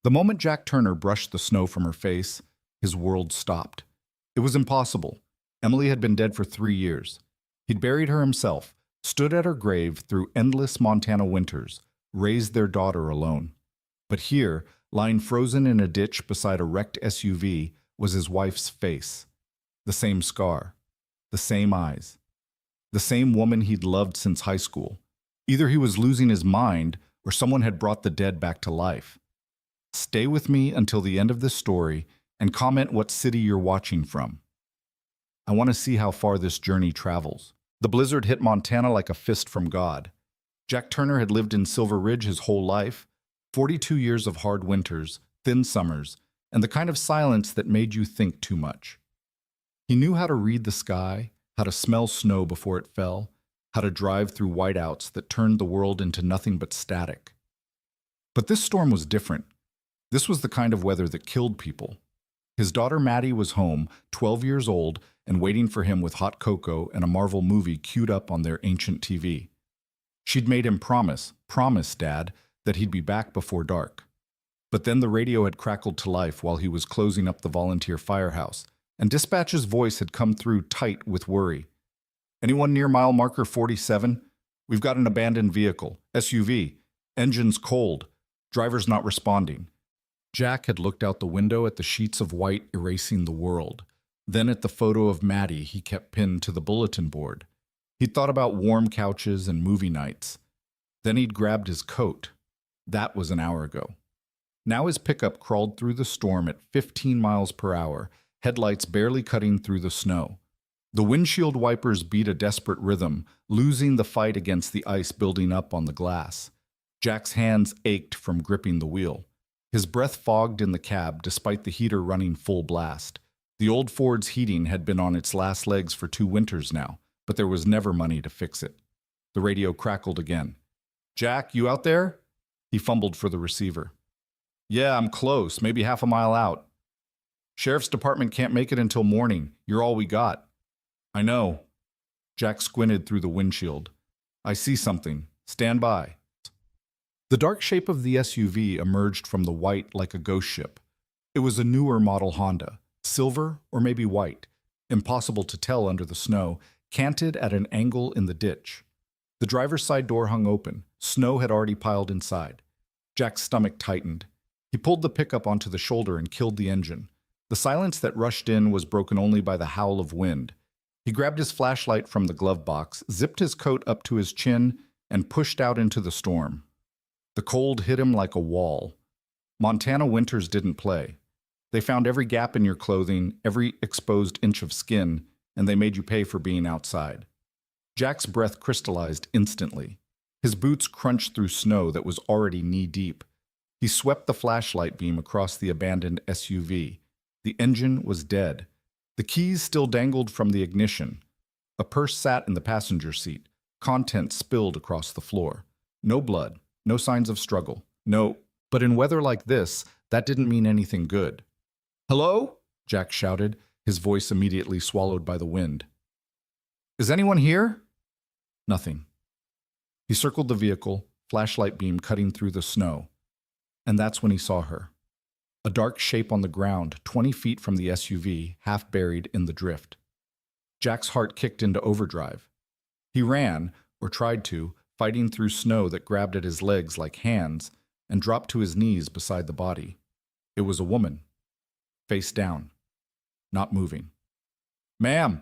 The moment Jack Turner brushed the snow from her face, his world stopped. It was impossible. Emily had been dead for 3 years. He'd buried her himself, stood at her grave through endless Montana winters, raised their daughter alone. But here, lying frozen in a ditch beside a wrecked SUV, was his wife's face. The same scar, the same eyes, the same woman he'd loved since high school. Either he was losing his mind, or someone had brought the dead back to life. Stay with me until the end of this story and comment what city you're watching from. I want to see how far this journey travels. The blizzard hit Montana like a fist from God. Jack Turner had lived in Silver Ridge his whole life, 42 years of hard winters, thin summers, and the kind of silence that made you think too much. He knew how to read the sky, how to smell snow before it fell, how to drive through whiteouts that turned the world into nothing but static. But this storm was different. This was the kind of weather that killed people. His daughter Maddie was home, 12 years old, and waiting for him with hot cocoa and a Marvel movie queued up on their ancient TV. She'd made him promise, Dad, that he'd be back before dark. But then the radio had crackled to life while he was closing up the volunteer firehouse, and dispatch's voice had come through tight with worry. Anyone near mile marker 47? We've got an abandoned vehicle, SUV. Engine's cold. Driver's not responding. Jack had looked out the window at the sheets of white erasing the world, then at the photo of Maddie he kept pinned to the bulletin board. He'd thought about warm couches and movie nights. Then he'd grabbed his coat. That was an hour ago. Now his pickup crawled through the storm at 15 miles per hour, headlights barely cutting through the snow. The windshield wipers beat a desperate rhythm, losing the fight against the ice building up on the glass. Jack's hands ached from gripping the wheel. His breath fogged in the cab despite the heater running full blast. The old Ford's heating had been on its last legs for 2 winters now, but there was never money to fix it. The radio crackled again. "Jack, you out there?" He fumbled for the receiver. "Yeah, I'm close, maybe half a mile out." "Sheriff's department can't make it until morning. You're all we got." "I know." Jack squinted through the windshield. "I see something. Stand by." The dark shape of the SUV emerged from the white like a ghost ship. It was a newer model Honda, silver or maybe white, impossible to tell under the snow, canted at an angle in the ditch. The driver's side door hung open. Snow had already piled inside. Jack's stomach tightened. He pulled the pickup onto the shoulder and killed the engine. The silence that rushed in was broken only by the howl of wind. He grabbed his flashlight from the glove box, zipped his coat up to his chin, and pushed out into the storm. The cold hit him like a wall. Montana winters didn't play. They found every gap in your clothing, every exposed inch of skin, and they made you pay for being outside. Jack's breath crystallized instantly. His boots crunched through snow that was already knee-deep. He swept the flashlight beam across the abandoned SUV. The engine was dead. The keys still dangled from the ignition. A purse sat in the passenger seat. Contents spilled across the floor. No blood. No signs of struggle. No. But in weather like this, that didn't mean anything good. "Hello?" Jack shouted, his voice immediately swallowed by the wind. "Is anyone here?" Nothing. He circled the vehicle, flashlight beam cutting through the snow. And that's when he saw her. A dark shape on the ground, 20 feet from the SUV, half buried in the drift. Jack's heart kicked into overdrive. He ran, or tried to, fighting through snow that grabbed at his legs like hands, and dropped to his knees beside the body. It was a woman. Face down. Not moving. "Ma'am!"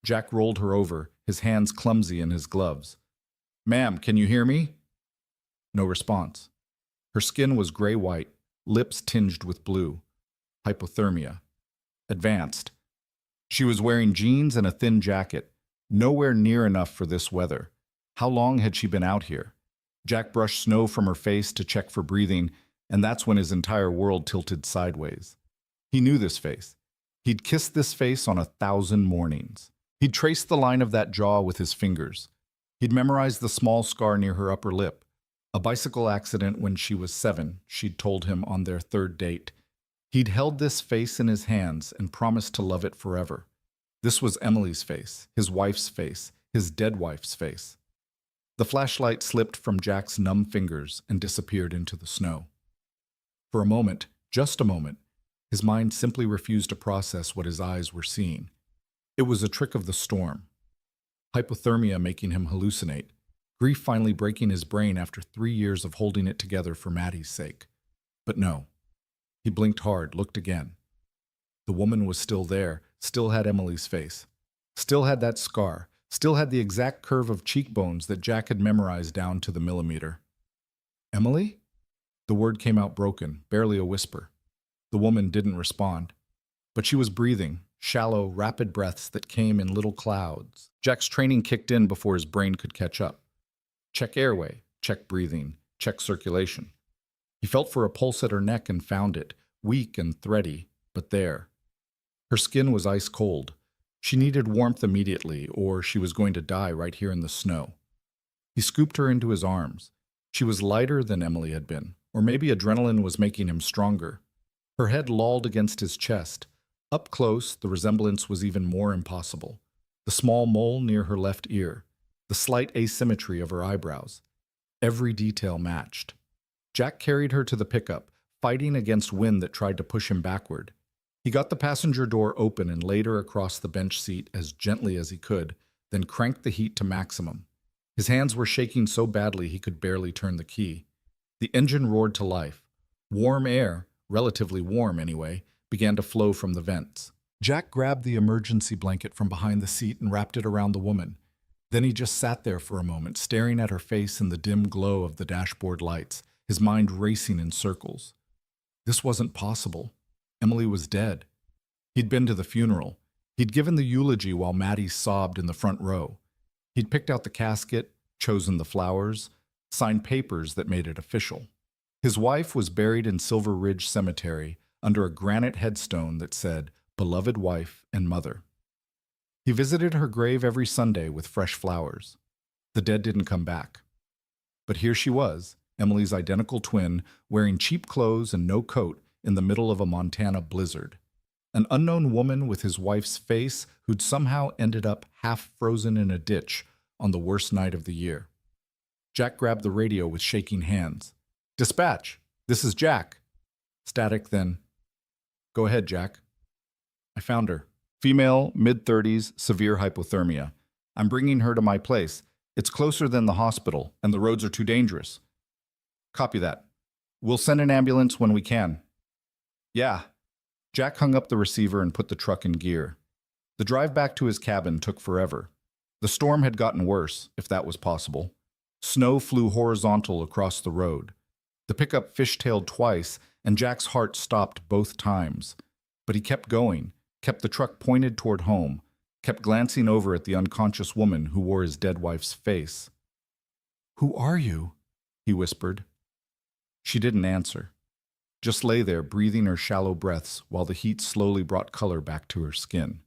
Jack rolled her over, his hands clumsy in his gloves. "Ma'am, can you hear me?" No response. Her skin was gray-white, lips tinged with blue. Hypothermia. Advanced. She was wearing jeans and a thin jacket, nowhere near enough for this weather. How long had she been out here? Jack brushed snow from her face to check for breathing, and that's when his entire world tilted sideways. He knew this face. He'd kissed this face on 1,000 mornings. He'd traced the line of that jaw with his fingers. He'd memorized the small scar near her upper lip. A bicycle accident when she was 7, she'd told him on their 3rd date. He'd held this face in his hands and promised to love it forever. This was Emily's face, his wife's face, his dead wife's face. The flashlight slipped from Jack's numb fingers and disappeared into the snow. For a moment, just a moment, his mind simply refused to process what his eyes were seeing. It was a trick of the storm. Hypothermia making him hallucinate. Grief finally breaking his brain after 3 years of holding it together for Maddie's sake. But no. He blinked hard, looked again. The woman was still there, still had Emily's face. Still had that scar, still had the exact curve of cheekbones that Jack had memorized down to the millimeter. Emily? The word came out broken, barely a whisper. The woman didn't respond. But she was breathing, shallow, rapid breaths that came in little clouds. Jack's training kicked in before his brain could catch up. Check airway, check breathing, check circulation. He felt for a pulse at her neck and found it, weak and thready, but there. Her skin was ice cold. She needed warmth immediately, or she was going to die right here in the snow. He scooped her into his arms. She was lighter than Emily had been, or maybe adrenaline was making him stronger. Her head lolled against his chest. Up close, the resemblance was even more impossible. The small mole near her left ear, the slight asymmetry of her eyebrows. Every detail matched. Jack carried her to the pickup, fighting against wind that tried to push him backward. He got the passenger door open and laid her across the bench seat as gently as he could, then cranked the heat to maximum. His hands were shaking so badly he could barely turn the key. The engine roared to life. Warm air, relatively warm anyway, began to flow from the vents. Jack grabbed the emergency blanket from behind the seat and wrapped it around the woman. Then he just sat there for a moment, staring at her face in the dim glow of the dashboard lights, his mind racing in circles. This wasn't possible. Emily was dead. He'd been to the funeral. He'd given the eulogy while Maddie sobbed in the front row. He'd picked out the casket, chosen the flowers, signed papers that made it official. His wife was buried in Silver Ridge Cemetery under a granite headstone that said, "Beloved wife and mother." He visited her grave every Sunday with fresh flowers. The dead didn't come back. But here she was, Emily's identical twin, wearing cheap clothes and no coat in the middle of a Montana blizzard. An unknown woman with his wife's face who'd somehow ended up half frozen in a ditch on the worst night of the year. Jack grabbed the radio with shaking hands. "Dispatch, this is Jack." Static, then, "Go ahead, Jack." "I found her. Female, mid-30s, severe hypothermia. I'm bringing her to my place. It's closer than the hospital, and the roads are too dangerous." "Copy that. We'll send an ambulance when we can." "Yeah." Jack hung up the receiver and put the truck in gear. The drive back to his cabin took forever. The storm had gotten worse, if that was possible. Snow flew horizontal across the road. The pickup fishtailed twice, and Jack's heart stopped both times. But he kept going, kept the truck pointed toward home, kept glancing over at the unconscious woman who wore his dead wife's face. "Who are you?" he whispered. She didn't answer. Just lay there, breathing her shallow breaths while the heat slowly brought color back to her skin.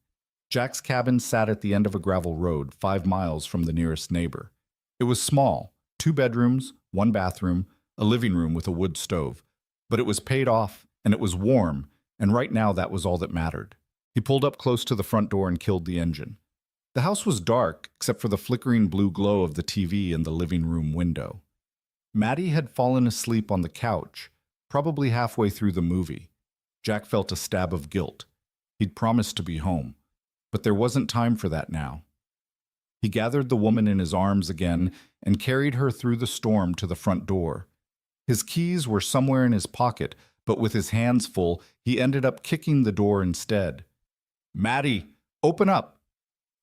Jack's cabin sat at the end of a gravel road, 5 miles from the nearest neighbor. It was small, 2 bedrooms, 1 bathroom, a living room with a wood stove. But it was paid off, and it was warm, and right now that was all that mattered. He pulled up close to the front door and killed the engine. The house was dark, except for the flickering blue glow of the TV in the living room window. Maddie had fallen asleep on the couch, probably halfway through the movie. Jack felt a stab of guilt. He'd promised to be home, but there wasn't time for that now. He gathered the woman in his arms again and carried her through the storm to the front door. His keys were somewhere in his pocket, but with his hands full, he ended up kicking the door instead. "Maddie, open up!"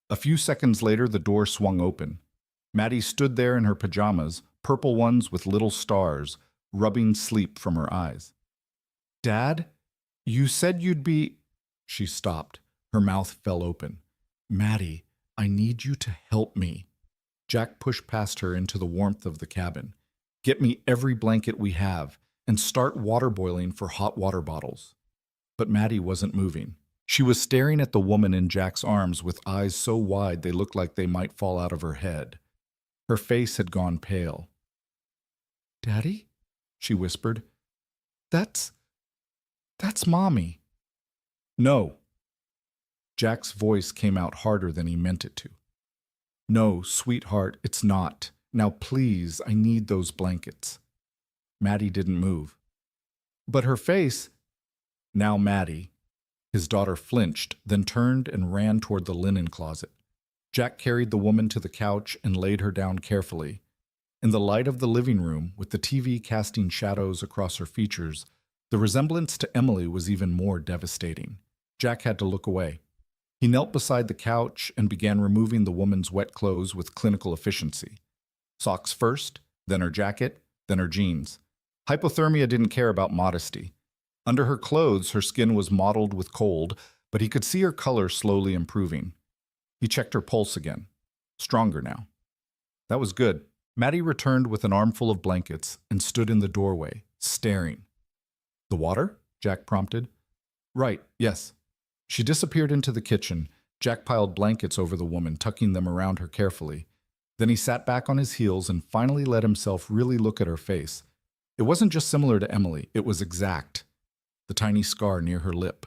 A few seconds later, the door swung open. Maddie stood there in her pajamas, purple ones with little stars, rubbing sleep from her eyes. "Dad, you said you'd be—" She stopped. Her mouth fell open. "Maddie, I need you to help me." Jack pushed past her into the warmth of the cabin. "Get me every blanket we have, and start water boiling for hot water bottles." But Maddie wasn't moving. She was staring at the woman in Jack's arms with eyes so wide they looked like they might fall out of her head. Her face had gone pale. "Daddy?" she whispered. That's Mommy." "No." Jack's voice came out harder than he meant it to. "No, sweetheart, it's not. Now please, I need those blankets." Maddie didn't move. But her face, now Maddie, his daughter flinched, then turned and ran toward the linen closet. Jack carried the woman to the couch and laid her down carefully. In the light of the living room, with the TV casting shadows across her features, the resemblance to Emily was even more devastating. Jack had to look away. He knelt beside the couch and began removing the woman's wet clothes with clinical efficiency. Socks first, then her jacket, then her jeans. Hypothermia didn't care about modesty. Under her clothes, her skin was mottled with cold, but he could see her color slowly improving. He checked her pulse again. Stronger now. That was good. Maddie returned with an armful of blankets and stood in the doorway, staring. "The water?" Jack prompted. "Right, yes." She disappeared into the kitchen. Jack piled blankets over the woman, tucking them around her carefully. Then he sat back on his heels and finally let himself really look at her face. It wasn't just similar to Emily, it was exact. The tiny scar near her lip,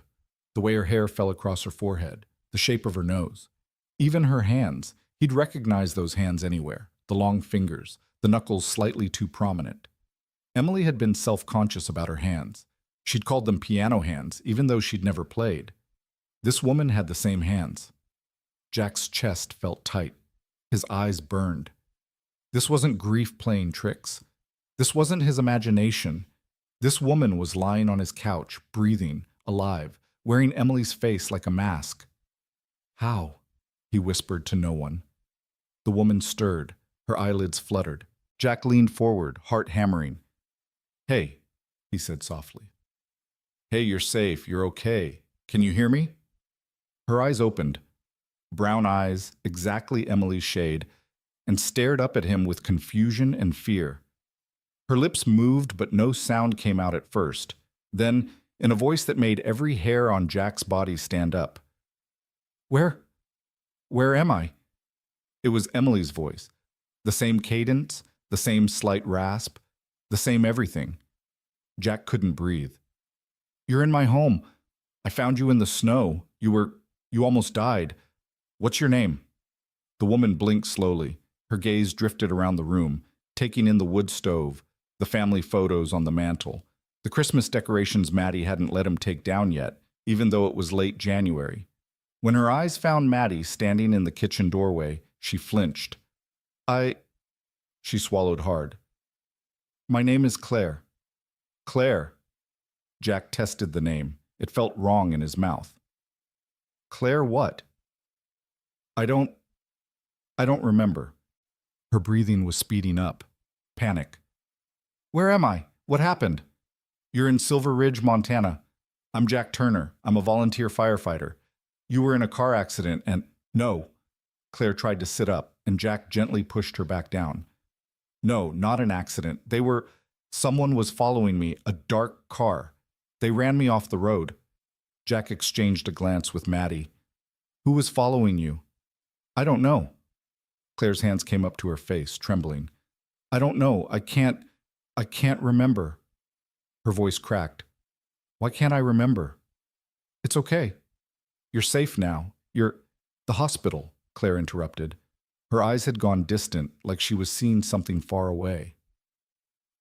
the way her hair fell across her forehead, the shape of her nose. Even her hands, he'd recognize those hands anywhere, the long fingers, the knuckles slightly too prominent. Emily had been self-conscious about her hands. She'd called them piano hands, even though she'd never played. This woman had the same hands. Jack's chest felt tight. His eyes burned. This wasn't grief playing tricks. This wasn't his imagination. This woman was lying on his couch, breathing, alive, wearing Emily's face like a mask. "How?" he whispered to no one. The woman stirred. Her eyelids fluttered. Jack leaned forward, heart hammering. "Hey," he said softly. "Hey, you're safe. You're okay. Can you hear me?" Her eyes opened. Brown eyes, exactly Emily's shade, and stared up at him with confusion and fear. Her lips moved, but no sound came out at first. Then, in a voice that made every hair on Jack's body stand up, Where am I?" It was Emily's voice. The same cadence, the same slight rasp, the same everything. Jack couldn't breathe. "You're in my home. I found you in the snow. You almost died. What's your name?" The woman blinked slowly. Her gaze drifted around the room, taking in the wood stove, the family photos on the mantel, the Christmas decorations Maddie hadn't let him take down yet, even though it was late January. When her eyes found Maddie standing in the kitchen doorway, she flinched. She swallowed hard. "My name is Claire." "Claire." Jack tested the name. It felt wrong in his mouth. "Claire what?" I don't remember." Her breathing was speeding up. Panic. "Where am I? What happened?" "You're in Silver Ridge, Montana. I'm Jack Turner. I'm a volunteer firefighter. You were in a car accident and—" "No." Claire tried to sit up, and Jack gently pushed her back down. "No, not an accident. Someone was following me, a dark car. They ran me off the road." Jack exchanged a glance with Maddie. "Who was following you?" "I don't know." Claire's hands came up to her face, trembling. "I don't know. I can't remember." Her voice cracked. "Why can't I remember?" "It's okay. You're safe now. The hospital," Claire interrupted. Her eyes had gone distant, like she was seeing something far away.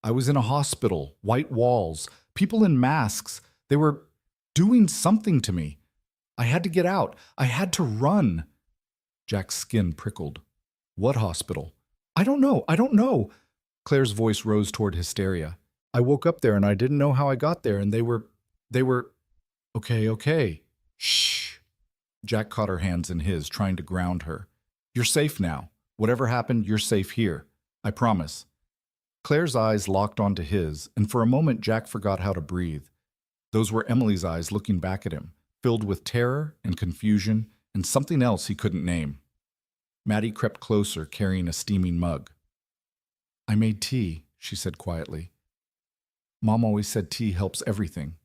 "I was in a hospital, white walls, people in masks. They were doing something to me. I had to get out. I had to run." Jack's skin prickled. "What hospital?" I don't know." Claire's voice rose toward hysteria. "I woke up there and I didn't know how I got there, and they were... Okay. Shh." Jack caught her hands in his, trying to ground her. "You're safe now. Whatever happened, you're safe here. I promise." Claire's eyes locked onto his, and for a moment Jack forgot how to breathe. Those were Emily's eyes looking back at him, filled with terror and confusion and something else he couldn't name. Maddie crept closer, carrying a steaming mug. "I made tea," she said quietly. "Mom always said tea helps everything."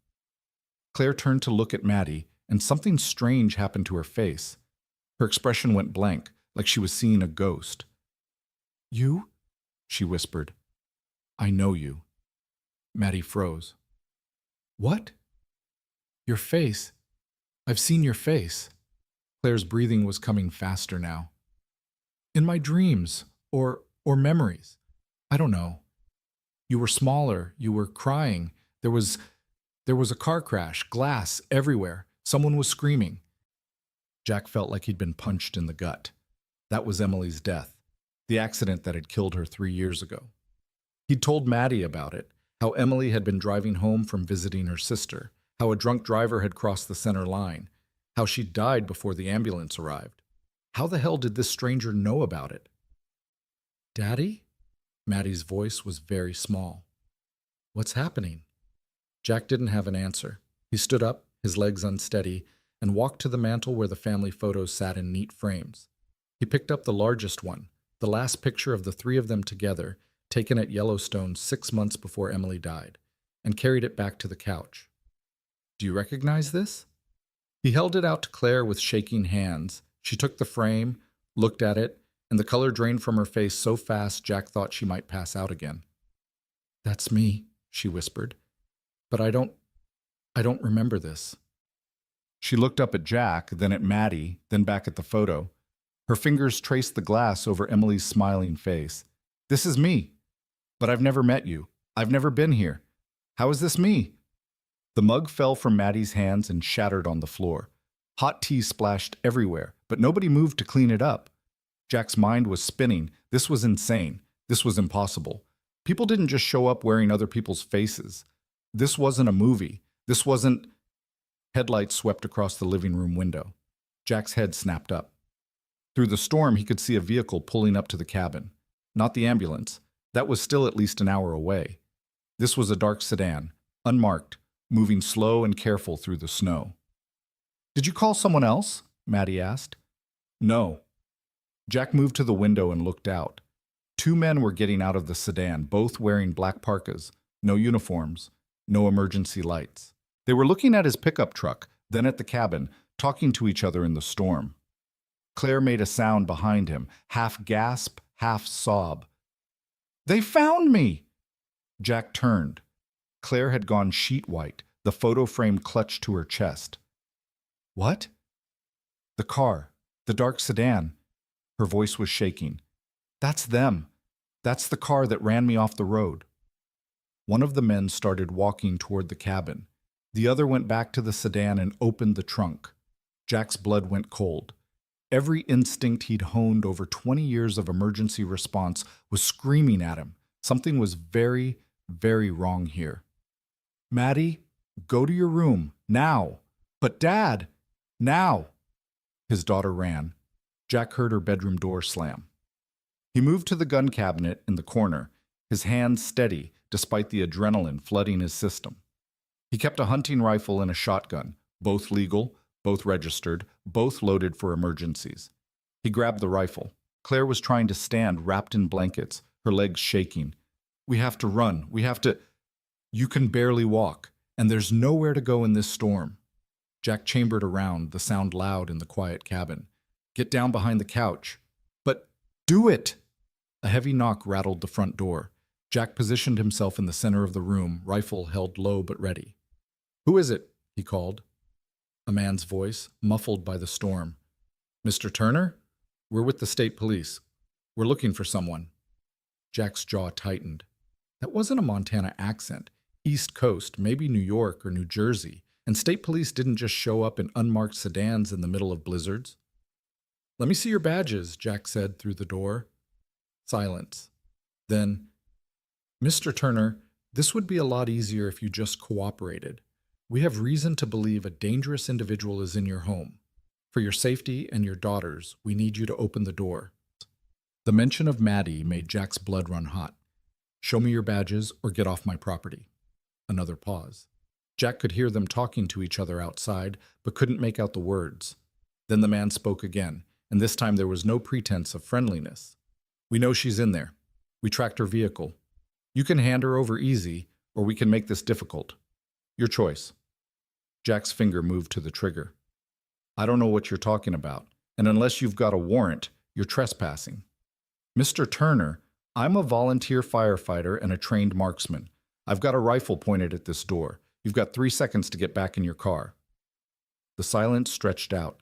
Claire turned to look at Maddie, and something strange happened to her face. Her expression went blank, like she was seeing a ghost. "You?" she whispered. "I know you." Maddie froze. "What?" "Your face. I've seen your face." Claire's breathing was coming faster now. "In my dreams, or memories. I don't know. You were smaller, you were crying. There was There was a car crash, glass everywhere. Someone was screaming. Jack felt like he'd been punched in the gut. That was Emily's death, the accident that had killed her 3 years ago. He'd told Maddie about it, how Emily had been driving home from visiting her sister, how a drunk driver had crossed the center line, how she'd died before the ambulance arrived. How the hell did this stranger know about it? Daddy? Maddie's voice was very small. What's happening? Jack didn't have an answer. He stood up, his legs unsteady, and walked to the mantel where the family photos sat in neat frames. He picked up the largest one, the last picture of the three of them together, taken at Yellowstone 6 months before Emily died, and carried it back to the couch. Do you recognize this? He held it out to Claire with shaking hands. She took the frame, looked at it, and the color drained from her face so fast Jack thought she might pass out again. That's me, she whispered. But I don't remember this. She looked up at Jack, then at Maddie, then back at the photo. Her fingers traced the glass over Emily's smiling face. This is me. But I've never met you. I've never been here. How is this me? The mug fell from Maddie's hands and shattered on the floor. Hot tea splashed everywhere, but nobody moved to clean it up. Jack's mind was spinning. This was insane. This was impossible. People didn't just show up wearing other people's faces. This wasn't a movie. This wasn't... Headlights swept across the living room window. Jack's head snapped up. Through the storm, he could see a vehicle pulling up to the cabin. Not the ambulance. That was still at least an hour away. This was a dark sedan, unmarked, moving slow and careful through the snow. Did you call someone else? Maddie asked. No. Jack moved to the window and looked out. 2 men were getting out of the sedan, both wearing black parkas, no uniforms, no emergency lights. They were looking at his pickup truck, then at the cabin, talking to each other in the storm. Claire made a sound behind him, half gasp, half sob. They found me! Jack turned. Claire had gone sheet white, the photo frame clutched to her chest. What? The car, the dark sedan. Her voice was shaking. That's them. That's the car that ran me off the road. One of the men started walking toward the cabin. The other went back to the sedan and opened the trunk. Jack's blood went cold. Every instinct he'd honed over 20 years of emergency response was screaming at him. Something was very, very wrong here. Maddie, go to your room, now. But Dad, now. His daughter ran. Jack heard her bedroom door slam. He moved to the gun cabinet in the corner, his hands steady despite the adrenaline flooding his system. He kept a hunting rifle and a shotgun, both legal, both registered, both loaded for emergencies. He grabbed the rifle. Claire was trying to stand wrapped in blankets, her legs shaking. We have to run. We have to... You can barely walk, and there's nowhere to go in this storm. Jack chambered around, the sound loud in the quiet cabin. Get down behind the couch. But do it! A heavy knock rattled the front door. Jack positioned himself in the center of the room, rifle held low but ready. Who is it? He called. A man's voice, muffled by the storm. Mr. Turner? We're with the state police. We're looking for someone. Jack's jaw tightened. That wasn't a Montana accent. East Coast, maybe New York or New Jersey. And state police didn't just show up in unmarked sedans in the middle of blizzards. Let me see your badges, Jack said through the door. Silence. Then, Mr. Turner, this would be a lot easier if you just cooperated. We have reason to believe a dangerous individual is in your home. For your safety and your daughter's, we need you to open the door. The mention of Maddie made Jack's blood run hot. Show me your badges or get off my property. Another pause. Jack could hear them talking to each other outside, but couldn't make out the words. Then the man spoke again, and this time there was no pretense of friendliness. We know she's in there. We tracked her vehicle. You can hand her over easy, or we can make this difficult. Your choice. Jack's finger moved to the trigger. I don't know what you're talking about, and unless you've got a warrant, you're trespassing. Mr. Turner, I'm a volunteer firefighter and a trained marksman. I've got a rifle pointed at this door. You've got 3 seconds to get back in your car. The silence stretched out.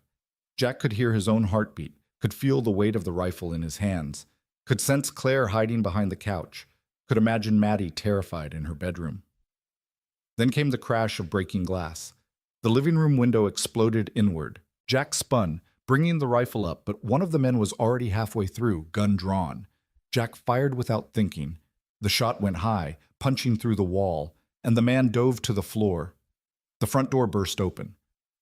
Jack could hear his own heartbeat, could feel the weight of the rifle in his hands, could sense Claire hiding behind the couch, could imagine Maddie terrified in her bedroom. Then came the crash of breaking glass. The living room window exploded inward. Jack spun, bringing the rifle up, but one of the men was already halfway through, gun drawn. Jack fired without thinking. The shot went high, punching through the wall, and the man dove to the floor. The front door burst open.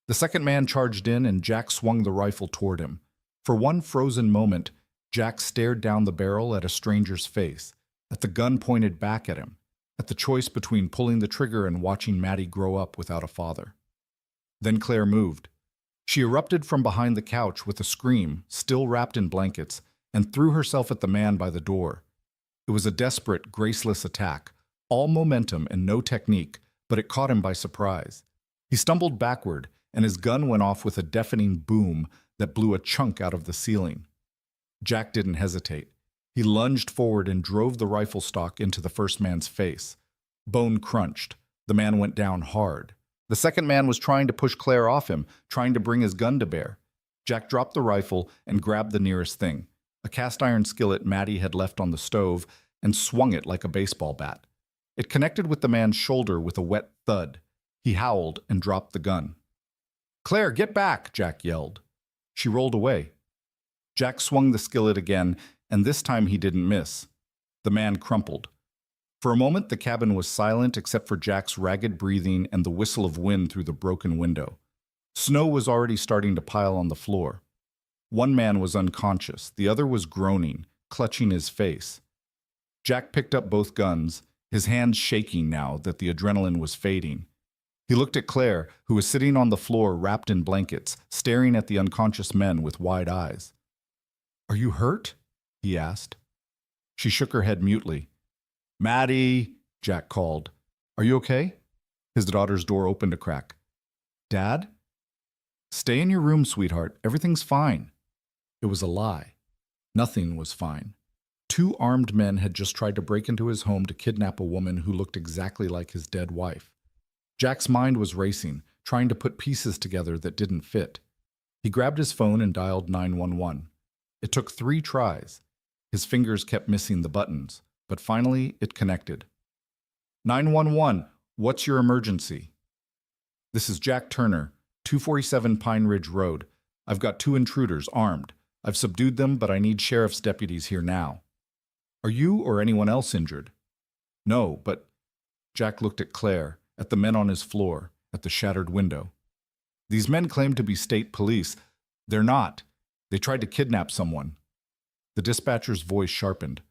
The second man charged in, and Jack swung the rifle toward him. For one frozen moment, Jack stared down the barrel at a stranger's face, at the gun pointed back at him, at the choice between pulling the trigger and watching Maddie grow up without a father. Then Claire moved. She erupted from behind the couch with a scream, still wrapped in blankets, and threw herself at the man by the door. It was a desperate, graceless attack, all momentum and no technique, but it caught him by surprise. He stumbled backward, and his gun went off with a deafening boom that blew a chunk out of the ceiling. Jack didn't hesitate. He lunged forward and drove the rifle stock into the first man's face. Bone crunched. The man went down hard. The second man was trying to push Claire off him, trying to bring his gun to bear. Jack dropped the rifle and grabbed the nearest thing, a cast-iron skillet Maddie had left on the stove, and swung it like a baseball bat. It connected with the man's shoulder with a wet thud. He howled and dropped the gun. "Claire, get back!" Jack yelled. She rolled away. Jack swung the skillet again, and this time he didn't miss. The man crumpled. For a moment, the cabin was silent except for Jack's ragged breathing and the whistle of wind through the broken window. Snow was already starting to pile on the floor. One man was unconscious. The other was groaning, clutching his face. Jack picked up both guns, his hands shaking now that the adrenaline was fading. He looked at Claire, who was sitting on the floor wrapped in blankets, staring at the unconscious men with wide eyes. "Are you hurt?" he asked. She shook her head mutely. "Maddie," Jack called. "Are you okay?" His daughter's door opened a crack. "Dad?" "Stay in your room, sweetheart. Everything's fine." It was a lie. Nothing was fine. Two armed men had just tried to break into his home to kidnap a woman who looked exactly like his dead wife. Jack's mind was racing, trying to put pieces together that didn't fit. He grabbed his phone and dialed 911. It took 3 tries. His fingers kept missing the buttons, but finally it connected. 911, what's your emergency? "This is Jack Turner, 247 Pine Ridge Road. I've got 2 intruders armed. I've subdued them, but I need sheriff's deputies here now." "Are you or anyone else injured?" "No, but—" Jack looked at Claire, at the men on his floor, at the shattered window. "These men claim to be state police. They're not. They tried to kidnap someone." The dispatcher's voice sharpened.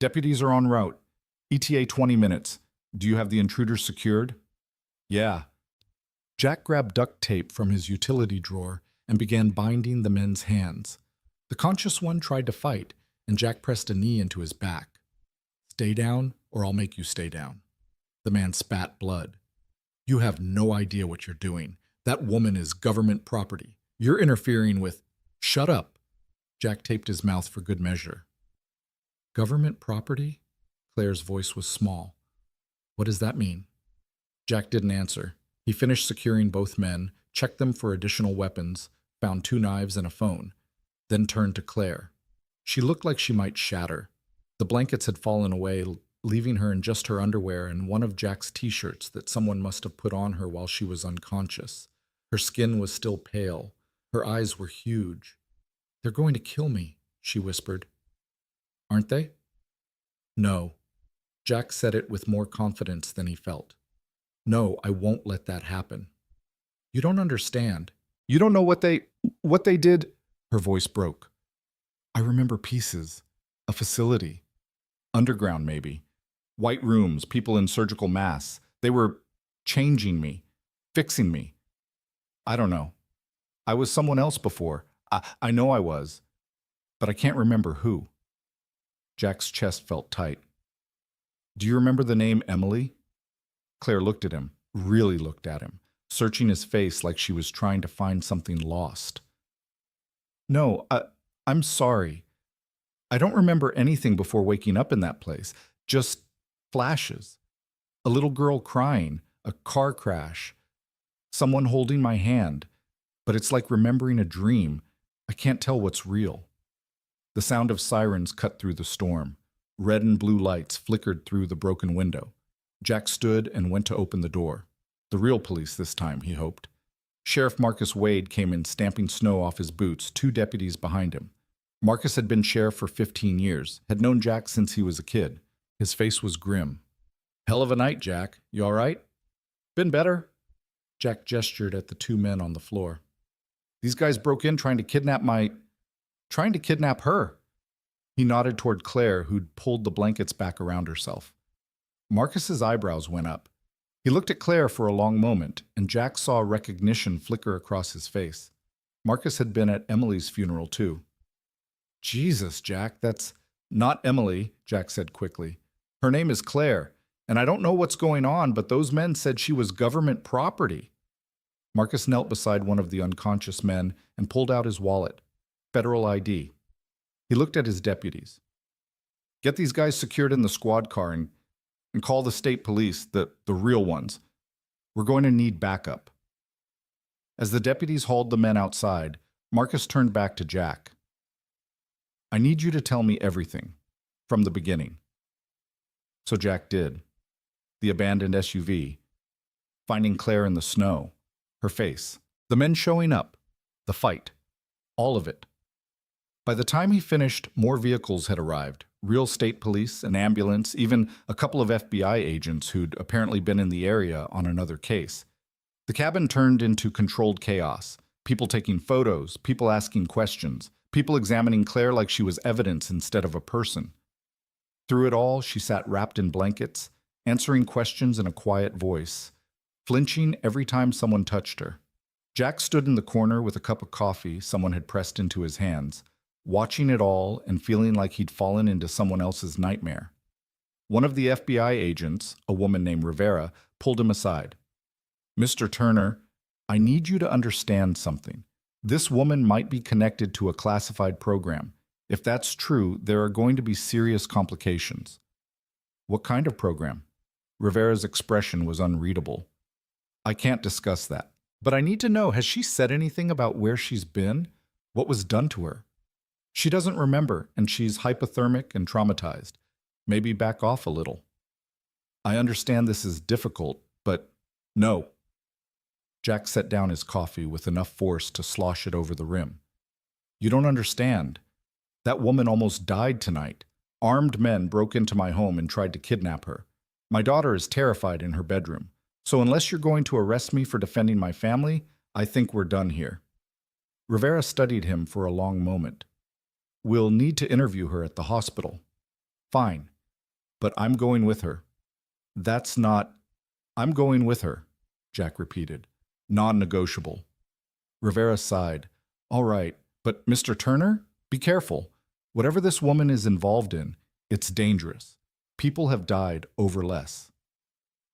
"Deputies are en route. ETA 20 minutes. Do you have the intruders secured?" "Yeah." Jack grabbed duct tape from his utility drawer and began binding the men's hands. The conscious one tried to fight, and Jack pressed a knee into his back. "Stay down, or I'll make you stay down." The man spat blood. "You have no idea what you're doing. That woman is government property. You're interfering with—" "Shut up." Jack taped his mouth for good measure. "Government property?" Claire's voice was small. "What does that mean?" Jack didn't answer. He finished securing both men, checked them for additional weapons, found 2 knives and a phone, then turned to Claire. She looked like she might shatter. The blankets had fallen away, leaving her in just her underwear and one of Jack's t-shirts that someone must have put on her while she was unconscious. Her skin was still pale. Her eyes were huge. "They're going to kill me," she whispered. "Aren't they?" "No." Jack said it with more confidence than he felt. "No, I won't let that happen." "You don't understand. You don't know what they did." Her voice broke. "I remember pieces. A facility. Underground, maybe. White rooms, people in surgical masks. They were changing me, fixing me. I don't know. I was someone else before. I know I was. But I can't remember who." Jack's chest felt tight. "Do you remember the name Emily?" Claire looked at him, really looked at him, searching his face like she was trying to find something lost. "No, I'm sorry. I don't remember anything before waking up in that place. Just flashes. A little girl crying, a car crash, someone holding my hand. But it's like remembering a dream. I can't tell what's real." The sound of sirens cut through the storm. Red and blue lights flickered through the broken window. Jack stood and went to open the door. The real police this time, he hoped. Sheriff Marcus Wade came in, stamping snow off his boots, 2 deputies behind him. Marcus had been sheriff for 15 years, had known Jack since he was a kid. His face was grim. "Hell of a night, Jack. You all right?" "Been better." Jack gestured at the 2 men on the floor. "These guys broke in trying to kidnap her." He nodded toward Claire, who'd pulled the blankets back around herself. Marcus's eyebrows went up. He looked at Claire for a long moment, and Jack saw recognition flicker across his face. Marcus had been at Emily's funeral, too. "Jesus, Jack, that's not Emily," Jack said quickly. "Her name is Claire, and I don't know what's going on, but those men said she was government property." Marcus knelt beside one of the unconscious men and pulled out his wallet. Federal ID. He looked at his deputies. "Get these guys secured in the squad car and call the state police, the real ones. We're going to need backup." As the deputies hauled the men outside, Marcus turned back to Jack. "I need you to tell me everything, from the beginning." So Jack did. The abandoned SUV, finding Claire in the snow, her face, the men showing up, the fight, all of it. By the time he finished, more vehicles had arrived. Real state police, an ambulance, even a couple of FBI agents who'd apparently been in the area on another case. The cabin turned into controlled chaos. People taking photos, people asking questions, people examining Claire like she was evidence instead of a person. Through it all, she sat wrapped in blankets, answering questions in a quiet voice, flinching every time someone touched her. Jack stood in the corner with a cup of coffee someone had pressed into his hands, watching it all and feeling like he'd fallen into someone else's nightmare. One of the FBI agents, a woman named Rivera, pulled him aside. "Mr. Turner, I need you to understand something. This woman might be connected to a classified program. If that's true, there are going to be serious complications." "What kind of program?" Rivera's expression was unreadable. "I can't discuss that. But I need to know, has she said anything about where she's been? What was done to her?" "She doesn't remember, and she's hypothermic and traumatized. Maybe back off a little." "I understand this is difficult, but no." Jack set down his coffee with enough force to slosh it over the rim. "You don't understand. That woman almost died tonight. Armed men broke into my home and tried to kidnap her. My daughter is terrified in her bedroom. So unless you're going to arrest me for defending my family, I think we're done here." Rivera studied him for a long moment. "We'll need to interview her at the hospital." "Fine. But I'm going with her." "That's not—" "I'm going with her," Jack repeated. "Non-negotiable." Rivera sighed. "All right, but Mr. Turner, be careful. Whatever this woman is involved in, it's dangerous. People have died over less."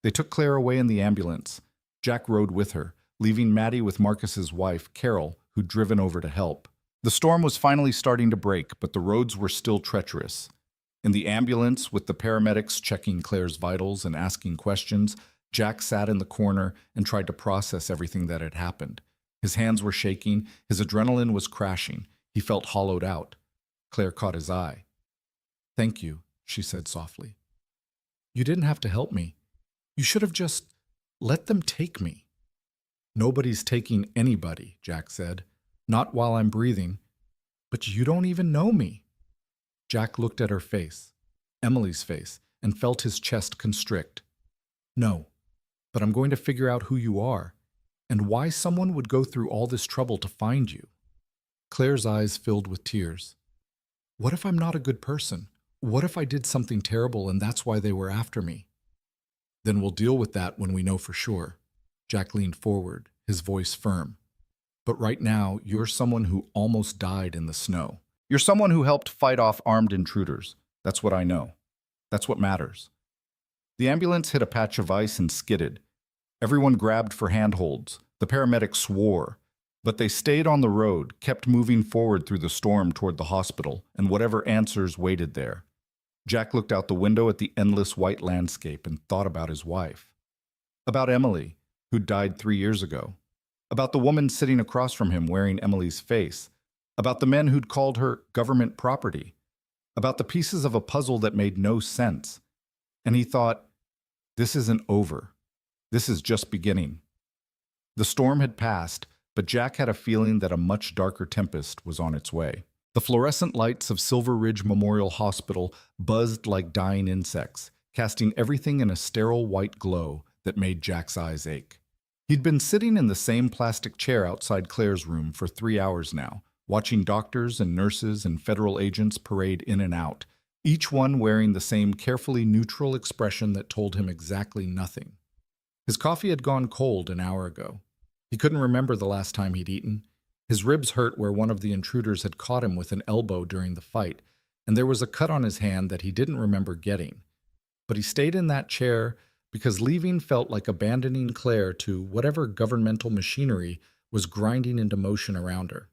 They took Claire away in the ambulance. Jack rode with her, leaving Maddie with Marcus's wife, Carol, who'd driven over to help. The storm was finally starting to break, but the roads were still treacherous. In the ambulance, with the paramedics checking Claire's vitals and asking questions, Jack sat in the corner and tried to process everything that had happened. His hands were shaking, his adrenaline was crashing. He felt hollowed out. Claire caught his eye. "Thank you," she said softly. "You didn't have to help me. You should have just let them take me." "Nobody's taking anybody," Jack said. "Not while I'm breathing." "But you don't even know me." Jack looked at her face, Emily's face, and felt his chest constrict. "No, but I'm going to figure out who you are, and why someone would go through all this trouble to find you." Claire's eyes filled with tears. "What if I'm not a good person? What if I did something terrible and that's why they were after me?" "Then we'll deal with that when we know for sure." Jack leaned forward, his voice firm. "But right now, you're someone who almost died in the snow. You're someone who helped fight off armed intruders. That's what I know. That's what matters." The ambulance hit a patch of ice and skidded. Everyone grabbed for handholds. The paramedics swore. But they stayed on the road, kept moving forward through the storm toward the hospital, and whatever answers waited there. Jack looked out the window at the endless white landscape and thought about his wife. About Emily, who'd died 3 years ago. About the woman sitting across from him wearing Emily's face. About the men who'd called her government property. About the pieces of a puzzle that made no sense. And he thought, This isn't over. This is just beginning. The storm had passed, but Jack had a feeling that a much darker tempest was on its way. The fluorescent lights of Silver Ridge Memorial Hospital buzzed like dying insects, casting everything in a sterile white glow that made Jack's eyes ache. He'd been sitting in the same plastic chair outside Claire's room for 3 hours now, watching doctors and nurses and federal agents parade in and out, each one wearing the same carefully neutral expression that told him exactly nothing. His coffee had gone cold an hour ago. He couldn't remember the last time he'd eaten. His ribs hurt where one of the intruders had caught him with an elbow during the fight, and there was a cut on his hand that he didn't remember getting. But he stayed in that chair because leaving felt like abandoning Claire to whatever governmental machinery was grinding into motion around her.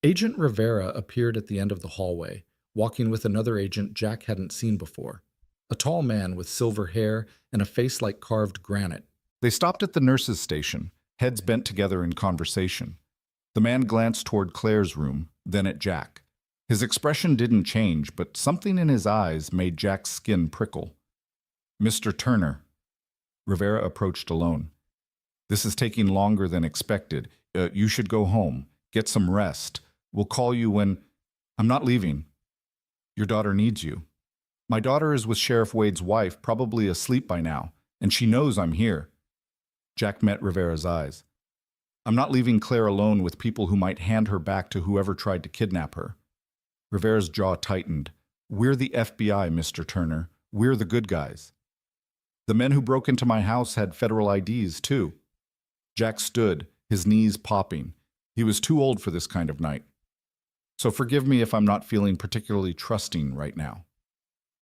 Agent Rivera appeared at the end of the hallway, walking with another agent Jack hadn't seen before, a tall man with silver hair and a face like carved granite. They stopped at the nurse's station, heads bent together in conversation. The man glanced toward Claire's room, then at Jack. His expression didn't change, but something in his eyes made Jack's skin prickle. "Mr. Turner." Rivera approached alone. "This is taking longer than expected. You should go home. Get some rest. We'll call you when—" "I'm not leaving. Your daughter needs you. My daughter is with Sheriff Wade's wife, probably asleep by now, and she knows I'm here." Jack met Rivera's eyes. "I'm not leaving Claire alone with people who might hand her back to whoever tried to kidnap her." Rivera's jaw tightened. "We're the FBI, Mr. Turner. We're the good guys. The men who broke into my house had federal IDs, too." Jack stood, his knees popping. He was too old for this kind of night. "So forgive me if I'm not feeling particularly trusting right now."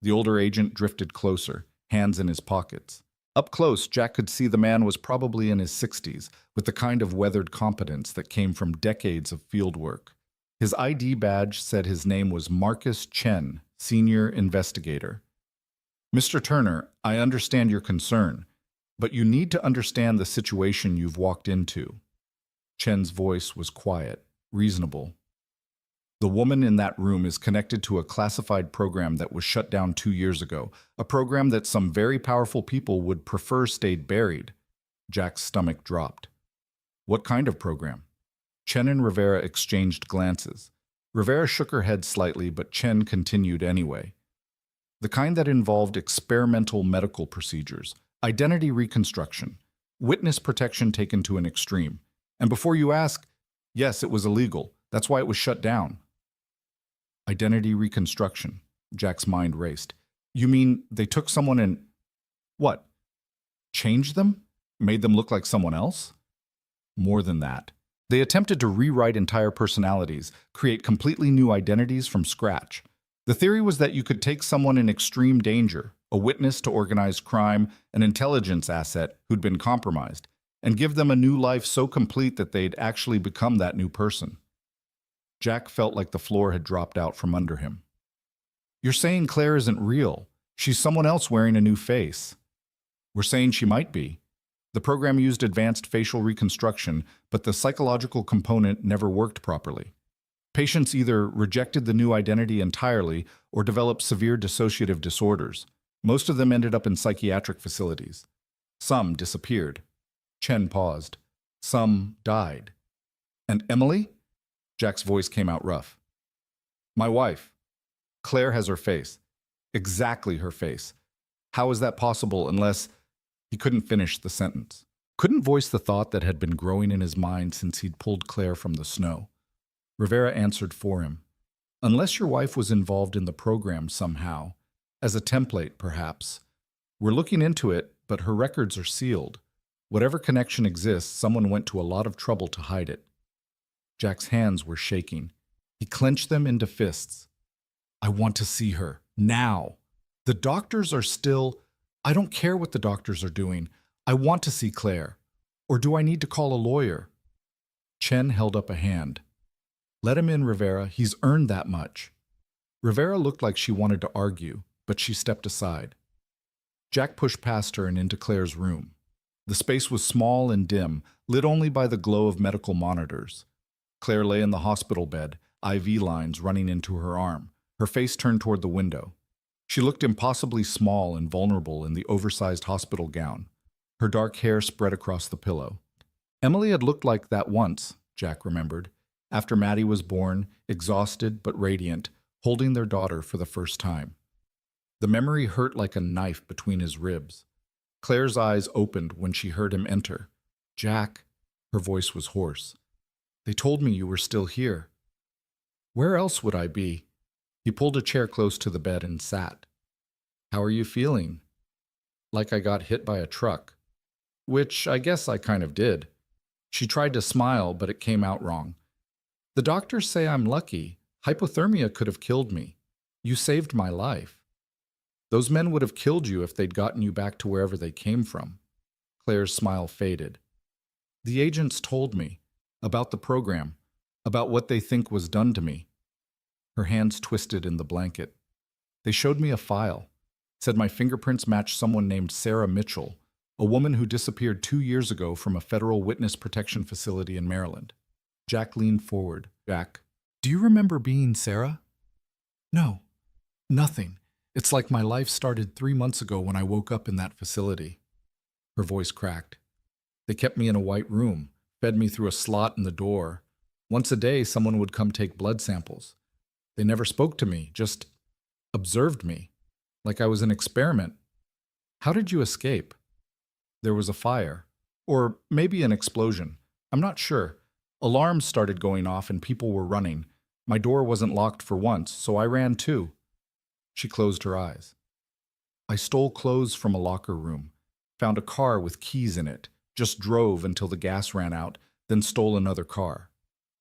The older agent drifted closer, hands in his pockets. Up close, Jack could see the man was probably in his 60s, with the kind of weathered competence that came from decades of field work. His ID badge said his name was Marcus Chen, Senior Investigator. "Mr. Turner, I understand your concern, but you need to understand the situation you've walked into." Chen's voice was quiet, reasonable. "The woman in that room is connected to a classified program that was shut down 2 years ago, a program that some very powerful people would prefer stayed buried." Jack's stomach dropped. "What kind of program?" Chen and Rivera exchanged glances. Rivera shook her head slightly, but Chen continued anyway. "The kind that involved experimental medical procedures, identity reconstruction, witness protection taken to an extreme. And before you ask, yes, it was illegal. That's why it was shut down." Identity reconstruction. Jack's mind raced. "You mean they took someone and— what? Changed them? Made them look like someone else?" "More than that. They attempted to rewrite entire personalities, create completely new identities from scratch. The theory was that you could take someone in extreme danger, a witness to organized crime, an intelligence asset who'd been compromised, and give them a new life so complete that they'd actually become that new person." Jack felt like the floor had dropped out from under him. "You're saying Claire isn't real. She's someone else wearing a new face." "We're saying she might be. The program used advanced facial reconstruction, but the psychological component never worked properly. Patients either rejected the new identity entirely or developed severe dissociative disorders. Most of them ended up in psychiatric facilities. Some disappeared." Chen paused. "Some died." "And Emily?" Jack's voice came out rough. "My wife. Claire has her face. Exactly her face. How is that possible unless—" He couldn't finish the sentence. Couldn't voice the thought that had been growing in his mind since he'd pulled Claire from the snow. Rivera answered for him. "Unless your wife was involved in the program somehow, as a template perhaps. We're looking into it, but her records are sealed. Whatever connection exists, someone went to a lot of trouble to hide it." Jack's hands were shaking. He clenched them into fists. "I want to see her. Now. The doctors are still— I don't care what the doctors are doing. I want to see Claire. Or do I need to call a lawyer?" Chen held up a hand. "Let him in, Rivera. He's earned that much." Rivera looked like she wanted to argue, but she stepped aside. Jack pushed past her and into Claire's room. The space was small and dim, lit only by the glow of medical monitors. Claire lay in the hospital bed, IV lines running into her arm, her face turned toward the window. She looked impossibly small and vulnerable in the oversized hospital gown. Her dark hair spread across the pillow. Emily had looked like that once, Jack remembered, after Maddie was born, exhausted but radiant, holding their daughter for the first time. The memory hurt like a knife between his ribs. Claire's eyes opened when she heard him enter. "Jack," her voice was hoarse. "They told me you were still here." "Where else would I be?" He pulled a chair close to the bed and sat. "How are you feeling?" "Like I got hit by a truck." "Which I guess I kind of did." She tried to smile, but it came out wrong. "The doctors say I'm lucky. Hypothermia could have killed me. You saved my life." "Those men would have killed you if they'd gotten you back to wherever they came from." Claire's smile faded. "The agents told me about the program, about what they think was done to me." Her hands twisted in the blanket. "They showed me a file. Said my fingerprints matched someone named Sarah Mitchell, a woman who disappeared 2 years ago from a federal witness protection facility in Maryland." Jack leaned forward. "Jack, do you remember being Sarah?" "No, nothing. It's like my life started 3 months ago when I woke up in that facility." Her voice cracked. "They kept me in a white room, fed me through a slot in the door. Once a day, someone would come take blood samples. They never spoke to me, just observed me, like I was an experiment." "How did you escape?" "There was a fire. Or maybe an explosion. I'm not sure. Alarms started going off and people were running. My door wasn't locked for once, so I ran too." She closed her eyes. "I stole clothes from a locker room, found a car with keys in it, just drove until the gas ran out, then stole another car.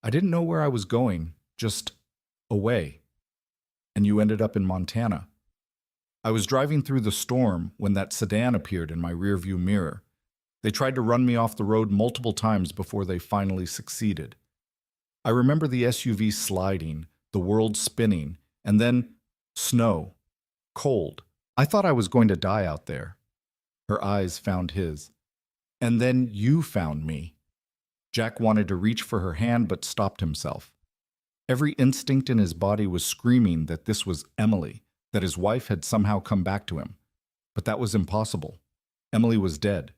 I didn't know where I was going, just away." "And you ended up in Montana." "I was driving through the storm when that sedan appeared in my rearview mirror. They tried to run me off the road multiple times before they finally succeeded. I remember the SUV sliding, the world spinning, and then snow. Cold. I thought I was going to die out there." Her eyes found his. "And then you found me." Jack wanted to reach for her hand but stopped himself. Every instinct in his body was screaming that this was Emily, that his wife had somehow come back to him. But that was impossible. Emily was dead.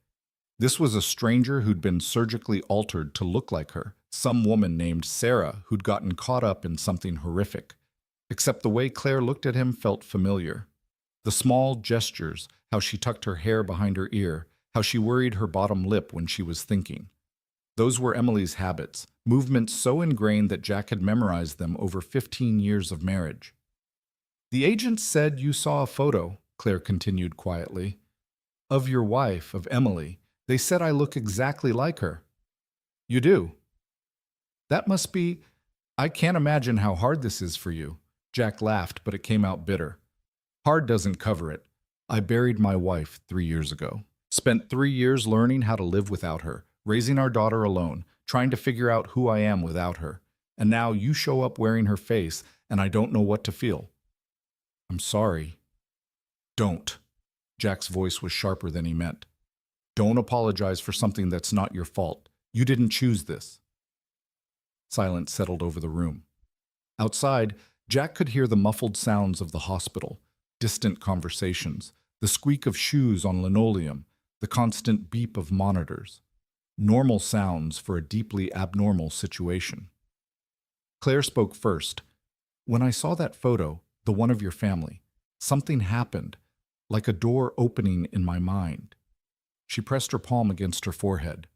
This was a stranger who'd been surgically altered to look like her, some woman named Sarah who'd gotten caught up in something horrific. Except the way Claire looked at him felt familiar. The small gestures, how she tucked her hair behind her ear, how she worried her bottom lip when she was thinking. Those were Emily's habits, movements so ingrained that Jack had memorized them over 15 years of marriage. "The agents said you saw a photo," Claire continued quietly, "of your wife, of Emily. They said I look exactly like her." "You do?" "That must be... I can't imagine how hard this is for you." Jack laughed, but it came out bitter. "Hard doesn't cover it. I buried my wife 3 years ago. Spent 3 years learning how to live without her, raising our daughter alone, trying to figure out who I am without her. And now you show up wearing her face, and I don't know what to feel." "I'm sorry." "Don't." Jack's voice was sharper than he meant. "Don't apologize for something that's not your fault. You didn't choose this." Silence settled over the room. Outside, Jack could hear the muffled sounds of the hospital, distant conversations, the squeak of shoes on linoleum, the constant beep of monitors. Normal sounds for a deeply abnormal situation. Claire spoke first. "When I saw that photo, the one of your family, something happened, like a door opening in my mind." She pressed her palm against her forehead.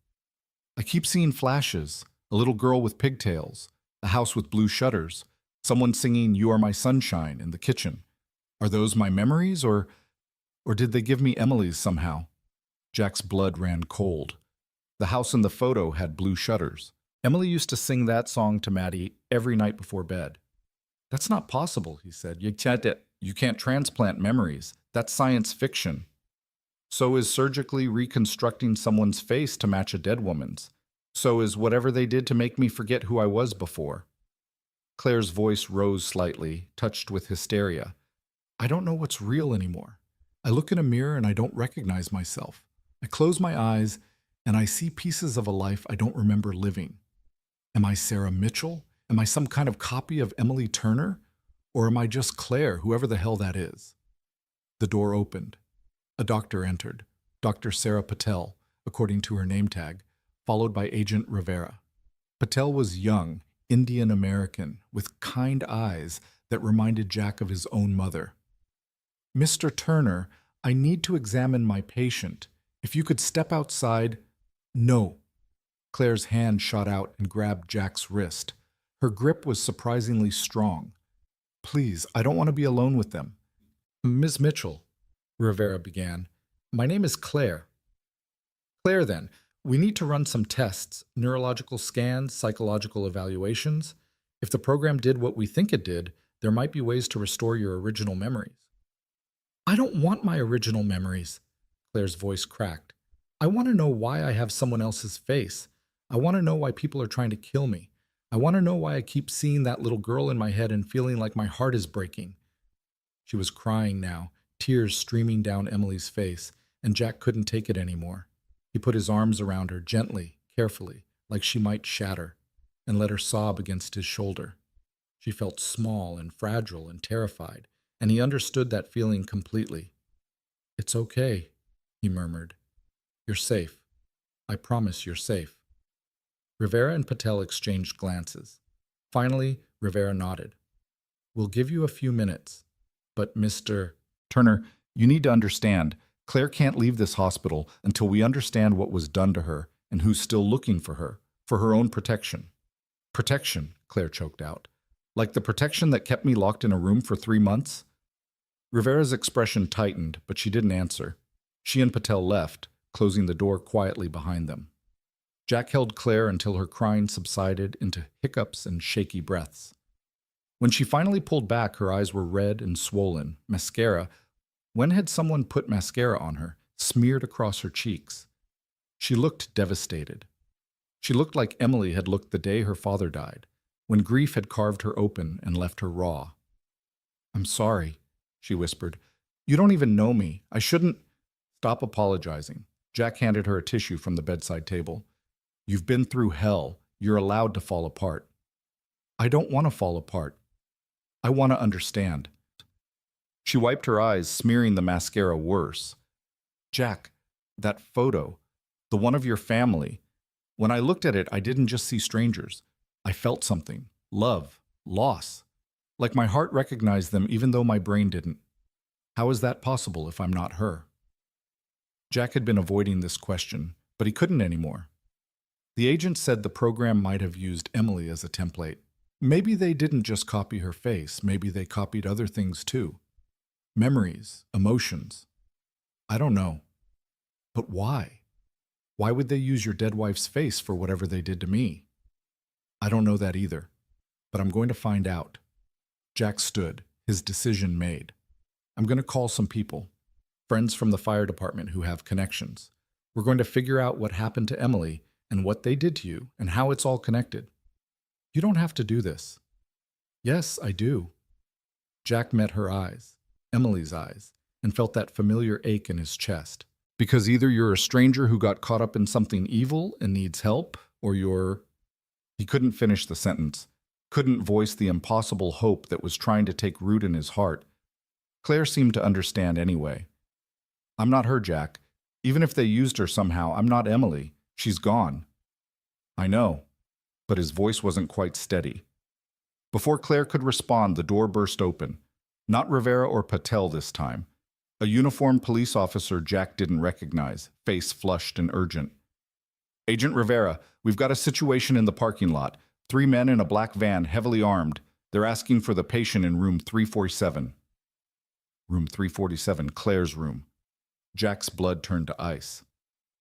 "I keep seeing flashes, a little girl with pigtails, a house with blue shutters, someone singing 'You Are My Sunshine' in the kitchen. Are those my memories, or did they give me Emily's somehow?" Jack's blood ran cold. The house in the photo had blue shutters. Emily used to sing that song to Maddie every night before bed. "That's not possible," he said. You can't transplant memories. That's science fiction." "So is surgically reconstructing someone's face to match a dead woman's. So is whatever they did to make me forget who I was before." Claire's voice rose slightly, touched with hysteria. "I don't know what's real anymore. I look in a mirror and I don't recognize myself. I close my eyes and I see pieces of a life I don't remember living. Am I Sarah Mitchell? Am I some kind of copy of Emily Turner? Or am I just Claire, whoever the hell that is?" The door opened. A doctor entered, Dr. Sarah Patel, according to her name tag, followed by Agent Rivera. Patel was young, Indian American, with kind eyes that reminded Jack of his own mother. "Mr. Turner, I need to examine my patient. If you could step outside—" "No." Claire's hand shot out and grabbed Jack's wrist. Her grip was surprisingly strong. "Please, I don't want to be alone with them." "Miss Mitchell," Rivera began, "my name is Claire." "Claire, then, we need to run some tests, neurological scans, psychological evaluations. If the program did what we think it did, there might be ways to restore your original memories." "I don't want my original memories," Claire's voice cracked. "I want to know why I have someone else's face. I want to know why people are trying to kill me. I want to know why I keep seeing that little girl in my head and feeling like my heart is breaking." She was crying now, tears streaming down Emily's face, and Jack couldn't take it anymore. He put his arms around her gently, carefully, like she might shatter, and let her sob against his shoulder. She felt small and fragile and terrified, and he understood that feeling completely. "It's okay," he murmured. "You're safe. I promise you're safe." Rivera and Patel exchanged glances. Finally, Rivera nodded. "We'll give you a few minutes, but Mr. "Turner, you need to understand, Claire can't leave this hospital until we understand what was done to her and who's still looking for her own protection." "Protection," Claire choked out. "Like the protection that kept me locked in a room for 3 months?" Rivera's expression tightened, but she didn't answer. She and Patel left, closing the door quietly behind them. Jack held Claire until her crying subsided into hiccups and shaky breaths. When she finally pulled back, her eyes were red and swollen. Mascara. When had someone put mascara on her, smeared across her cheeks? She looked devastated. She looked like Emily had looked the day her father died, when grief had carved her open and left her raw. "I'm sorry," she whispered. "You don't even know me. I shouldn't—" "Stop apologizing." Jack handed her a tissue from the bedside table. "You've been through hell. You're allowed to fall apart." "I don't want to fall apart. I want to understand." She wiped her eyes, smearing the mascara worse. "Jack, that photo, the one of your family. When I looked at it, I didn't just see strangers. I felt something. Love. Loss. Like my heart recognized them even though my brain didn't. How is that possible if I'm not her?" Jack had been avoiding this question, but he couldn't anymore. The agent said the program might have used Emily as a template. Maybe they didn't just copy her face. Maybe they copied other things too. Memories, emotions. I don't know. But why? Why would they use your dead wife's face for whatever they did to me? I don't know that either, but I'm going to find out. Jack stood, his decision made. I'm going to call some people, friends from the fire department who have connections. We're going to figure out what happened to Emily and what they did to you and how it's all connected. You don't have to do this. Yes, I do. Jack met her eyes, Emily's eyes, and felt that familiar ache in his chest. Because either you're a stranger who got caught up in something evil and needs help, or you're... He couldn't finish the sentence, couldn't voice the impossible hope that was trying to take root in his heart. Claire seemed to understand anyway. I'm not her, Jack. Even if they used her somehow, I'm not Emily. She's gone. I know, but his voice wasn't quite steady. Before Claire could respond, the door burst open. Not Rivera or Patel this time. A uniformed police officer Jack didn't recognize, face flushed and urgent. Agent Rivera, we've got a situation in the parking lot. 3 men in a black van, heavily armed. They're asking for the patient in room 347. Room 347, Claire's room. Jack's blood turned to ice.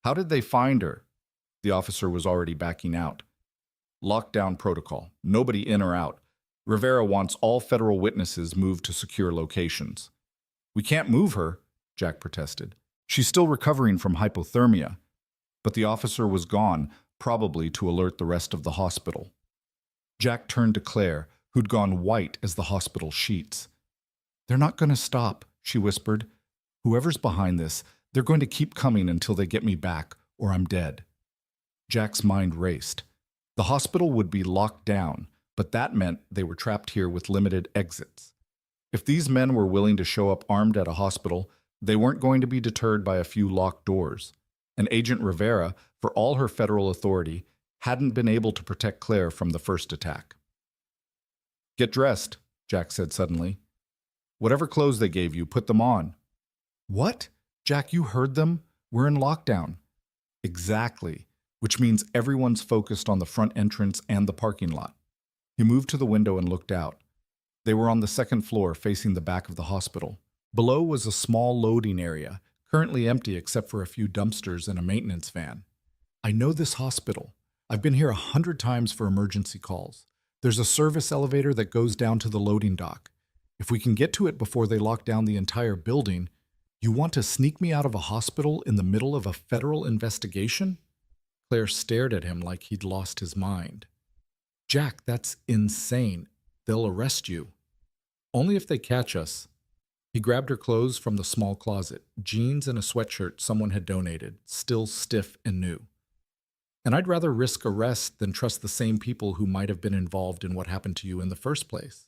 How did they find her? The officer was already backing out. Lockdown protocol. Nobody in or out. Rivera wants all federal witnesses moved to secure locations. We can't move her, Jack protested. She's still recovering from hypothermia. But the officer was gone, probably to alert the rest of the hospital. Jack turned to Claire, who'd gone white as the hospital sheets. They're not going to stop, she whispered. Whoever's behind this, they're going to keep coming until they get me back, or I'm dead. Jack's mind raced. The hospital would be locked down, but that meant they were trapped here with limited exits. If these men were willing to show up armed at a hospital, they weren't going to be deterred by a few locked doors. And Agent Rivera, for all her federal authority, hadn't been able to protect Claire from the first attack. "Get dressed," Jack said suddenly. "Whatever clothes they gave you, put them on." "What? Jack, you heard them? We're in lockdown." "Exactly, which means everyone's focused on the front entrance and the parking lot." He moved to the window and looked out. They were on the second floor, facing the back of the hospital. Below was a small loading area, currently empty except for a few dumpsters and a maintenance van. "I know this hospital. I've been here 100 times for emergency calls. There's a service elevator that goes down to the loading dock. If we can get to it before they lock down the entire building, you want to sneak me out of a hospital in the middle of a federal investigation?" Claire stared at him like he'd lost his mind. "Jack, that's insane. They'll arrest you." "Only if they catch us." He grabbed her clothes from the small closet, jeans and a sweatshirt someone had donated, still stiff and new. "And I'd rather risk arrest than trust the same people who might have been involved in what happened to you in the first place."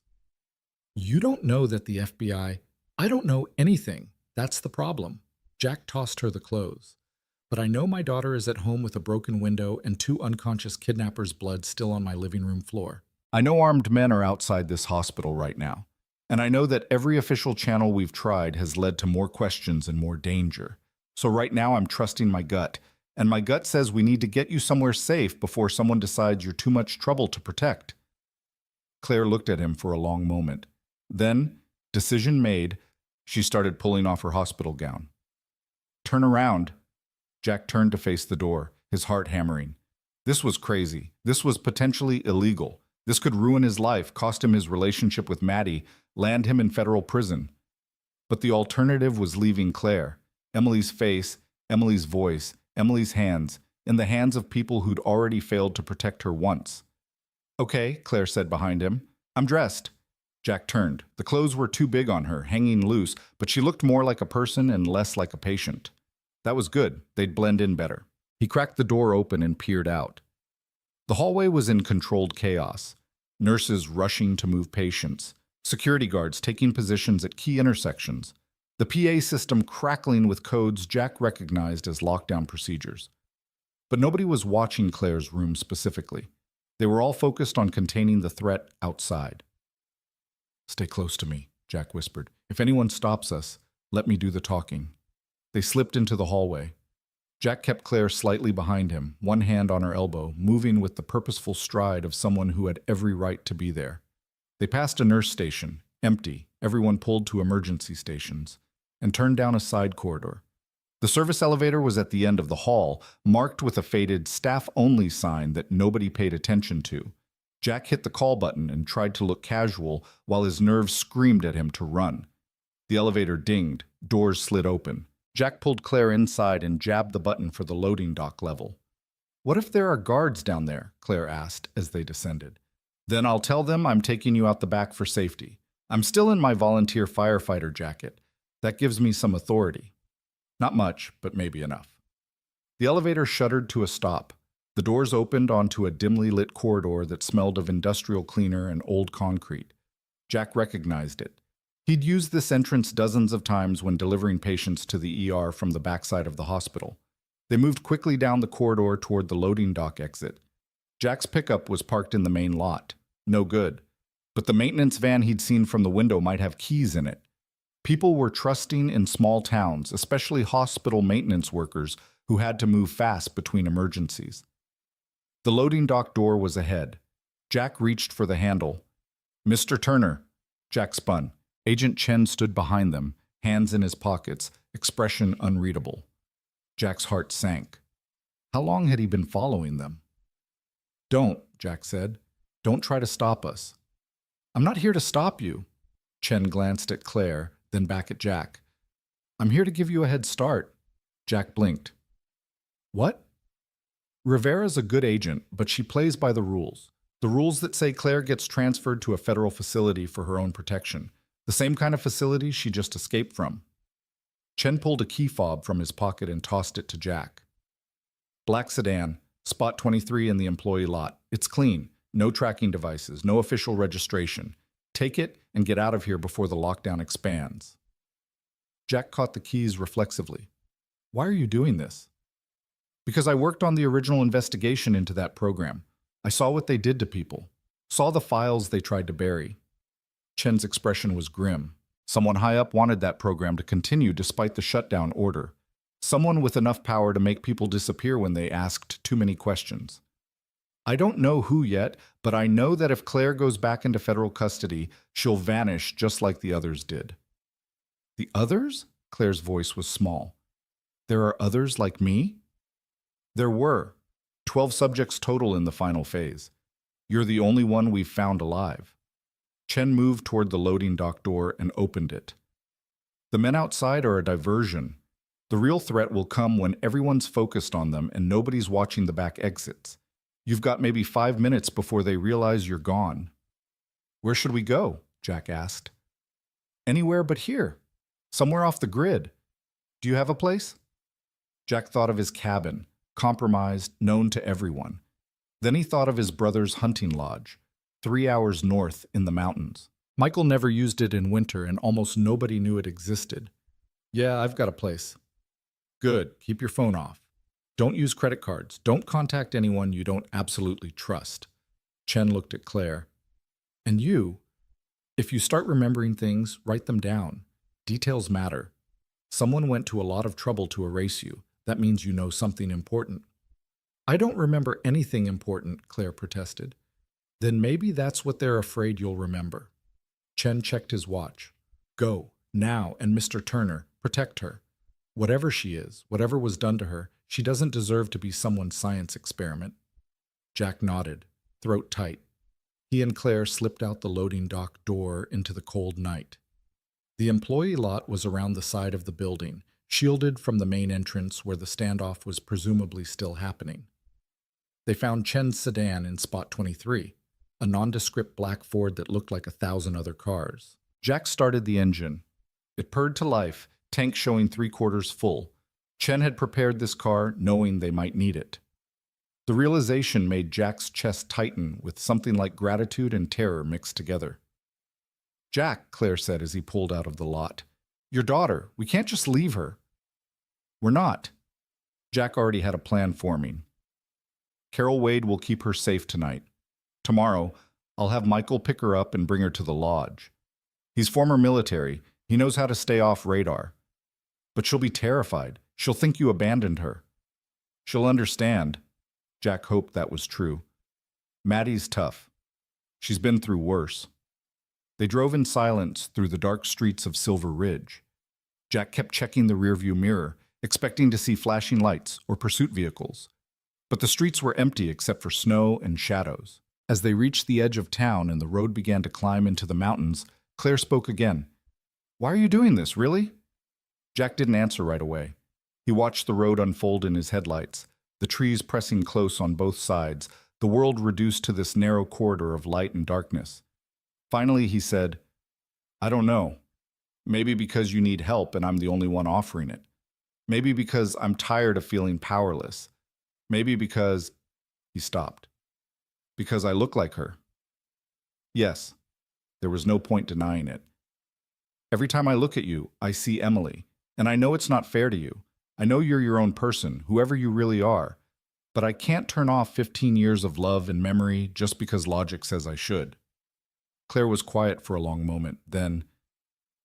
"You don't know that the FBI—" "I don't know anything. That's the problem." Jack tossed her the clothes. "But I know my daughter is at home with a broken window and 2 unconscious kidnappers' blood still on my living room floor. I know armed men are outside this hospital right now. And I know that every official channel we've tried has led to more questions and more danger. So right now I'm trusting my gut. And my gut says we need to get you somewhere safe before someone decides you're too much trouble to protect." Claire looked at him for a long moment. Then, decision made, she started pulling off her hospital gown. "Turn around." Jack turned to face the door, his heart hammering. This was crazy. This was potentially illegal. This could ruin his life, cost him his relationship with Maddie, land him in federal prison. But the alternative was leaving Claire, Emily's face, Emily's voice, Emily's hands, in the hands of people who'd already failed to protect her once. "Okay," Claire said behind him. "I'm dressed." Jack turned. The clothes were too big on her, hanging loose, but she looked more like a person and less like a patient. That was good. They'd blend in better. He cracked the door open and peered out. The hallway was in controlled chaos. Nurses rushing to move patients, security guards taking positions at key intersections, the PA system crackling with codes Jack recognized as lockdown procedures. But nobody was watching Claire's room specifically. They were all focused on containing the threat outside. "Stay close to me," Jack whispered. "If anyone stops us, let me do the talking." They slipped into the hallway. Jack kept Claire slightly behind him, one hand on her elbow, moving with the purposeful stride of someone who had every right to be there. They passed a nurse station, empty, everyone pulled to emergency stations, and turned down a side corridor. The service elevator was at the end of the hall, marked with a faded staff-only sign that nobody paid attention to. Jack hit the call button and tried to look casual while his nerves screamed at him to run. The elevator dinged, doors slid open. Jack pulled Claire inside and jabbed the button for the loading dock level. "What if there are guards down there?" Claire asked as they descended. "Then I'll tell them I'm taking you out the back for safety. I'm still in my volunteer firefighter jacket. That gives me some authority. Not much, but maybe enough." The elevator shuddered to a stop. The doors opened onto a dimly lit corridor that smelled of industrial cleaner and old concrete. Jack recognized it. He'd used this entrance dozens of times when delivering patients to the ER from the backside of the hospital. They moved quickly down the corridor toward the loading dock exit. Jack's pickup was parked in the main lot. No good. But the maintenance van he'd seen from the window might have keys in it. People were trusting in small towns, especially hospital maintenance workers who had to move fast between emergencies. The loading dock door was ahead. Jack reached for the handle. "Mr. Turner." Jack spun. Agent Chen stood behind them, hands in his pockets, expression unreadable. Jack's heart sank. How long had he been following them? "Don't," Jack said. "Don't try to stop us." "I'm not here to stop you." Chen glanced at Claire, then back at Jack. "I'm here to give you a head start." Jack blinked. "What?" "Rivera's a good agent, but she plays by the rules. The rules that say Claire gets transferred to a federal facility for her own protection. The same kind of facility she just escaped from." Chen pulled a key fob from his pocket and tossed it to Jack. "Black sedan, spot 23 in the employee lot. It's clean. No tracking devices, no official registration. Take it and get out of here before the lockdown expands. Jack caught the keys reflexively. Why are you doing this? Because I worked on the original investigation into that program. I saw what they did to people, saw the files they tried to bury. Chen's expression was grim. Someone high up wanted that program to continue despite the shutdown order. Someone with enough power to make people disappear when they asked too many questions. I don't know who yet, but I know that if Claire goes back into federal custody, she'll vanish just like the others did. The others? Claire's voice was small. There are others like me? There were. 12 subjects total in the final phase. You're the only one we've found alive. Chen moved toward the loading dock door and opened it. The men outside are a diversion. The real threat will come when everyone's focused on them and nobody's watching the back exits. You've got maybe 5 minutes before they realize you're gone. Where should we go? Jack asked. Anywhere but here. Somewhere off the grid. Do you have a place? Jack thought of his cabin, compromised, known to everyone. Then he thought of his brother's hunting lodge, 3 hours north in the mountains. Michael never used it in winter and almost nobody knew it existed. Yeah, I've got a place. Good, keep your phone off. Don't use credit cards. Don't contact anyone you don't absolutely trust. Chen looked at Claire. And you? If you start remembering things, write them down. Details matter. Someone went to a lot of trouble to erase you. That means you know something important. I don't remember anything important, Claire protested. Then maybe that's what they're afraid you'll remember. Chen checked his watch. Go, now, and Mr. Turner, protect her. Whatever she is, whatever was done to her, she doesn't deserve to be someone's science experiment. Jack nodded, throat tight. He and Claire slipped out the loading dock door into the cold night. The employee lot was around the side of the building, shielded from the main entrance where the standoff was presumably still happening. They found Chen's sedan in spot 23, a nondescript black Ford that looked like 1,000 other cars. Jack started the engine. It purred to life, tank showing 3/4 full. Chen had prepared this car knowing they might need it. The realization made Jack's chest tighten with something like gratitude and terror mixed together. Jack, Claire said as he pulled out of the lot. Your daughter. We can't just leave her. We're not. Jack already had a plan forming. Carol Wade will keep her safe tonight. Tomorrow, I'll have Michael pick her up and bring her to the lodge. He's former military. He knows how to stay off radar. But she'll be terrified. She'll think you abandoned her. She'll understand. Jack hoped that was true. Maddie's tough. She's been through worse. They drove in silence through the dark streets of Silver Ridge. Jack kept checking the rearview mirror, expecting to see flashing lights or pursuit vehicles. But the streets were empty except for snow and shadows. As they reached the edge of town and the road began to climb into the mountains, Claire spoke again. Why are you doing this, really? Jack didn't answer right away. He watched the road unfold in his headlights, the trees pressing close on both sides, the world reduced to this narrow corridor of light and darkness. Finally, he said, I don't know. Maybe because you need help and I'm the only one offering it. Maybe because I'm tired of feeling powerless. Maybe because... He stopped. Because I look like her. Yes, there was no point denying it. Every time I look at you, I see Emily, and I know it's not fair to you. I know you're your own person, whoever you really are, but I can't turn off 15 years of love and memory just because logic says I should. Claire was quiet for a long moment. Then,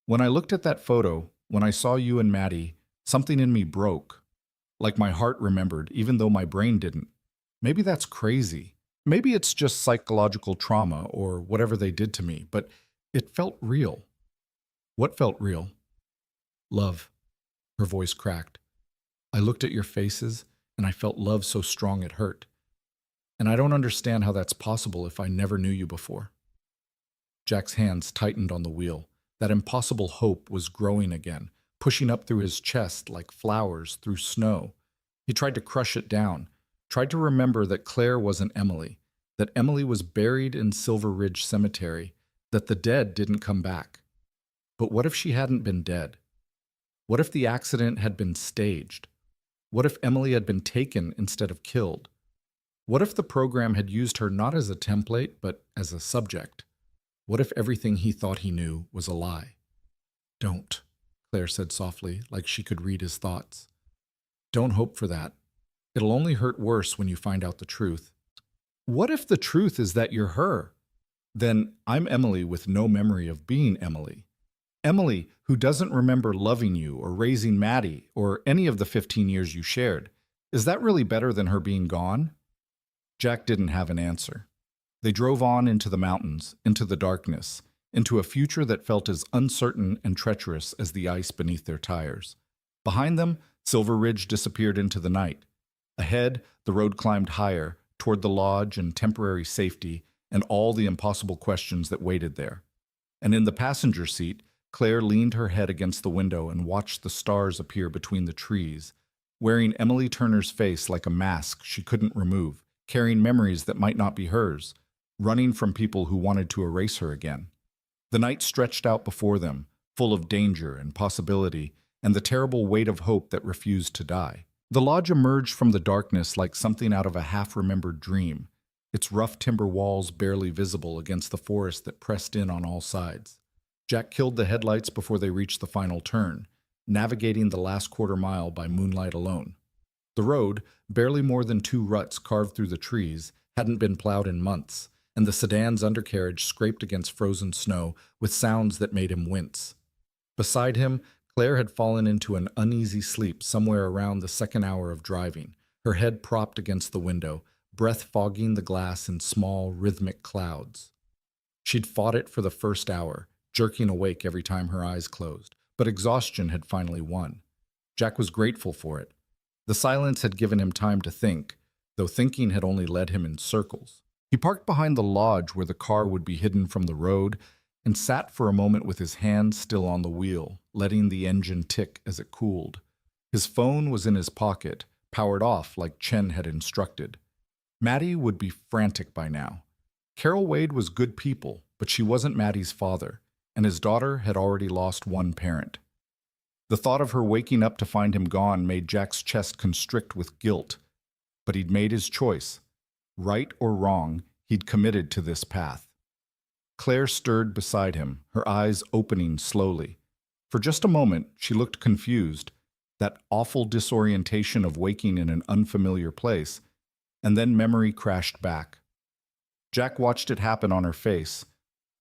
when I looked at that photo, when I saw you and Maddie, something in me broke. Like my heart remembered, even though my brain didn't. Maybe that's crazy. Maybe it's just psychological trauma or whatever they did to me, but it felt real. What felt real? Love. Her voice cracked. I looked at your faces, and I felt love so strong it hurt. And I don't understand how that's possible if I never knew you before. Jack's hands tightened on the wheel. That impossible hope was growing again, pushing up through his chest like flowers through snow. He tried to crush it down, tried to remember that Claire wasn't Emily, that Emily was buried in Silver Ridge Cemetery, that the dead didn't come back. But what if she hadn't been dead? What if the accident had been staged? What if Emily had been taken instead of killed? What if the program had used her not as a template, but as a subject? What if everything he thought he knew was a lie? Don't, Claire said softly, like she could read his thoughts. Don't hope for that. It'll only hurt worse when you find out the truth. What if the truth is that you're her? Then I'm Emily with no memory of being Emily. Emily, who doesn't remember loving you or raising Maddie or any of the 15 years you shared. Is that really better than her being gone? Jack didn't have an answer. They drove on into the mountains, into the darkness, into a future that felt as uncertain and treacherous as the ice beneath their tires. Behind them, Silver Ridge disappeared into the night. Ahead, the road climbed higher, toward the lodge and temporary safety and all the impossible questions that waited there. And in the passenger seat, Claire leaned her head against the window and watched the stars appear between the trees, wearing Emily Turner's face like a mask she couldn't remove, carrying memories that might not be hers, running from people who wanted to erase her again. The night stretched out before them, full of danger and possibility, and the terrible weight of hope that refused to die. The lodge emerged from the darkness like something out of a half-remembered dream, its rough timber walls barely visible against the forest that pressed in on all sides. Jack killed the headlights before they reached the final turn, navigating the last quarter mile by moonlight alone. The road, barely more than 2 ruts carved through the trees, hadn't been plowed in months, and the sedan's undercarriage scraped against frozen snow with sounds that made him wince. Beside him, Claire had fallen into an uneasy sleep somewhere around the second hour of driving, her head propped against the window, breath fogging the glass in small, rhythmic clouds. She'd fought it for the first hour, jerking awake every time her eyes closed, but exhaustion had finally won. Jack was grateful for it. The silence had given him time to think, though thinking had only led him in circles. He parked behind the lodge where the car would be hidden from the road and sat for a moment with his hand still on the wheel, letting the engine tick as it cooled. His phone was in his pocket, powered off like Chen had instructed. Maddie would be frantic by now. Carol Wade was good people, but she wasn't Maddie's father, and his daughter had already lost one parent. The thought of her waking up to find him gone made Jack's chest constrict with guilt. But he'd made his choice. Right or wrong, he'd committed to this path. Claire stirred beside him, her eyes opening slowly. For just a moment, she looked confused, that awful disorientation of waking in an unfamiliar place, and then memory crashed back. Jack watched it happen on her face,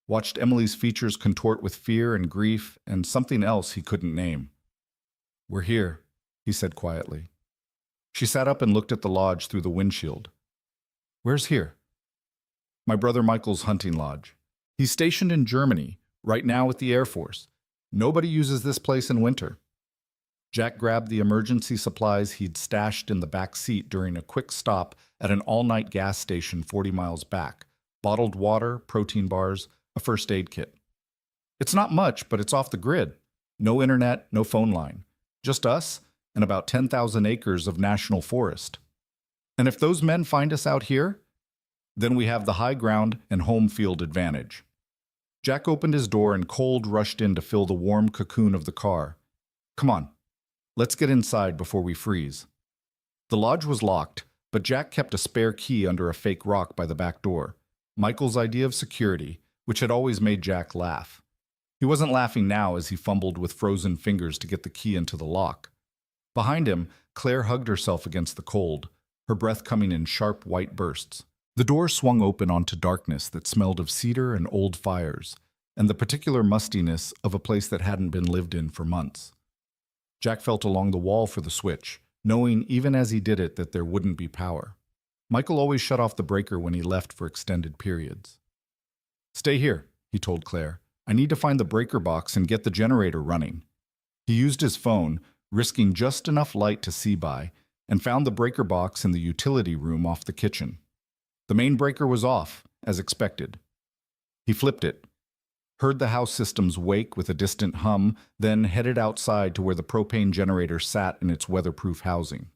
watched Emily's features contort with fear and grief and something else he couldn't name. "We're here," he said quietly. She sat up and looked at the lodge through the windshield. "Where's here?" "My brother Michael's hunting lodge. He's stationed in Germany, right now with the Air Force. Nobody uses this place in winter." Jack grabbed the emergency supplies he'd stashed in the back seat during a quick stop at an all-night gas station 40 miles back. Bottled water, protein bars, a first aid kit. "It's not much, but it's off the grid. No internet, no phone line. Just us and about 10,000 acres of national forest. And if those men find us out here, then we have the high ground and home field advantage." Jack opened his door and cold rushed in to fill the warm cocoon of the car. "Come on, let's get inside before we freeze." The lodge was locked, but Jack kept a spare key under a fake rock by the back door. Michael's idea of security, which had always made Jack laugh. He wasn't laughing now as he fumbled with frozen fingers to get the key into the lock. Behind him, Claire hugged herself against the cold, her breath coming in sharp white bursts. The door swung open onto darkness that smelled of cedar and old fires, and the particular mustiness of a place that hadn't been lived in for months. Jack felt along the wall for the switch, knowing even as he did it that there wouldn't be power. Michael always shut off the breaker when he left for extended periods. "Stay here," he told Claire. "I need to find the breaker box and get the generator running." He used his phone, risking just enough light to see by, and found the breaker box in the utility room off the kitchen. The main breaker was off, as expected. He flipped it, heard the house systems wake with a distant hum, then headed outside to where the propane generator sat in its weatherproof housing.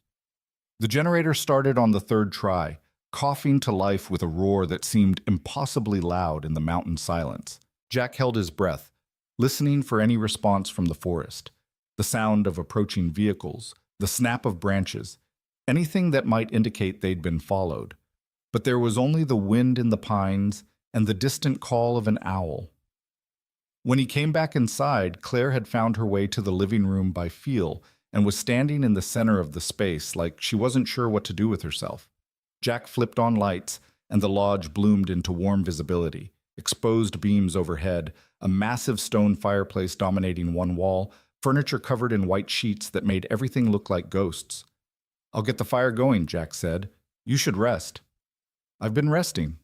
The generator started on the third try, coughing to life with a roar that seemed impossibly loud in the mountain silence. Jack held his breath, listening for any response from the forest. The sound of approaching vehicles, the snap of branches, anything that might indicate they'd been followed. But there was only the wind in the pines and the distant call of an owl. When he came back inside, Claire had found her way to the living room by feel and was standing in the center of the space like she wasn't sure what to do with herself. Jack flipped on lights, and the lodge bloomed into warm visibility. Exposed beams overhead, a massive stone fireplace dominating one wall, furniture covered in white sheets that made everything look like ghosts. "I'll get the fire going," Jack said. "You should rest." "I've been resting."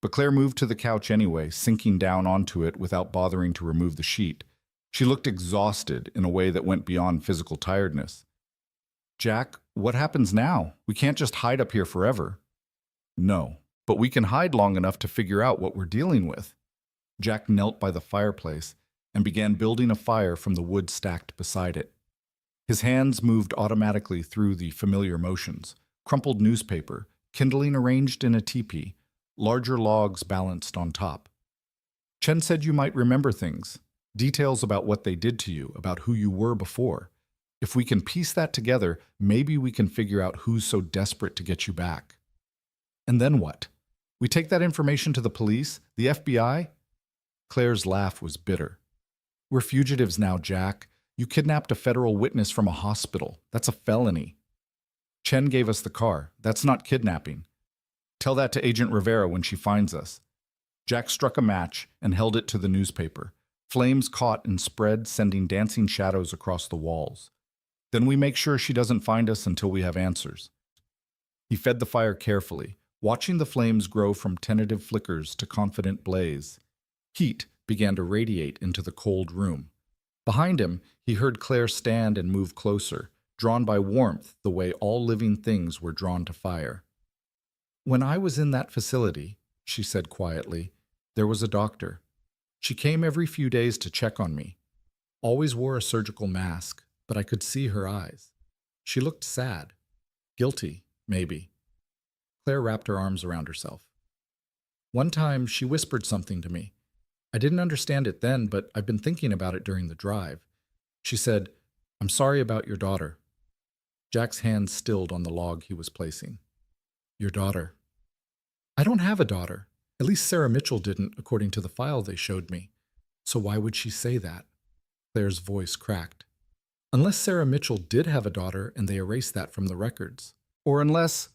But Claire moved to the couch anyway, sinking down onto it without bothering to remove the sheet. She looked exhausted in a way that went beyond physical tiredness. "Jack, what happens now? We can't just hide up here forever." "No, but we can hide long enough to figure out what we're dealing with." Jack knelt by the fireplace and began building a fire from the wood stacked beside it. His hands moved automatically through the familiar motions: crumpled newspaper, kindling arranged in a teepee, larger logs balanced on top. "Chen said you might remember things, details about what they did to you, about who you were before. If we can piece that together, maybe we can figure out who's so desperate to get you back." "And then what? We take that information to the police, the FBI?" Claire's laugh was bitter. "We're fugitives now, Jack. You kidnapped a federal witness from a hospital. That's a felony. Chen gave us the car. That's not kidnapping. Tell that to Agent Rivera when she finds us." Jack struck a match and held it to the newspaper. Flames caught and spread, sending dancing shadows across the walls. "Then we make sure she doesn't find us until we have answers." He fed the fire carefully, watching the flames grow from tentative flickers to confident blaze. Heat began to radiate into the cold room. Behind him, he heard Claire stand and move closer, drawn by warmth the way all living things were drawn to fire. "When I was in that facility," she said quietly, "there was a doctor. She came every few days to check on me. Always wore a surgical mask, but I could see her eyes. She looked sad. Guilty, maybe." Claire wrapped her arms around herself. "One time, she whispered something to me. I didn't understand it then, but I've been thinking about it during the drive. She said, 'I'm sorry about your daughter.'" Jack's hands stilled on the log he was placing. "Your daughter." "I don't have a daughter. At least Sarah Mitchell didn't, according to the file they showed me. So why would she say that?" Claire's voice cracked. "Unless Sarah Mitchell did have a daughter and they erased that from the records. Or unless—"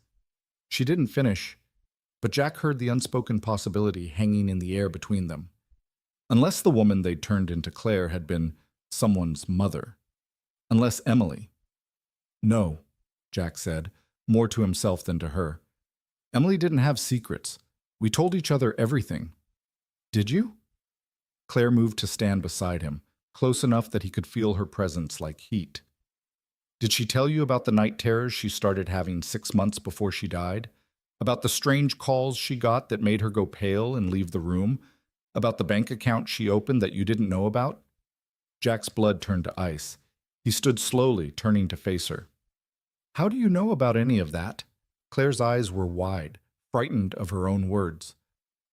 She didn't finish, but Jack heard the unspoken possibility hanging in the air between them. Unless the woman they'd turned into Claire had been someone's mother. Unless Emily. "No," Jack said, more to himself than to her. "Emily didn't have secrets. We told each other everything." "Did you?" Claire moved to stand beside him, close enough that he could feel her presence like heat. "Did she tell you about the night terrors she started having 6 months before she died? About the strange calls she got that made her go pale and leave the room? About the bank account she opened that you didn't know about?" Jack's blood turned to ice. He stood slowly, turning to face her. "How do you know about any of that?" Claire's eyes were wide, frightened of her own words.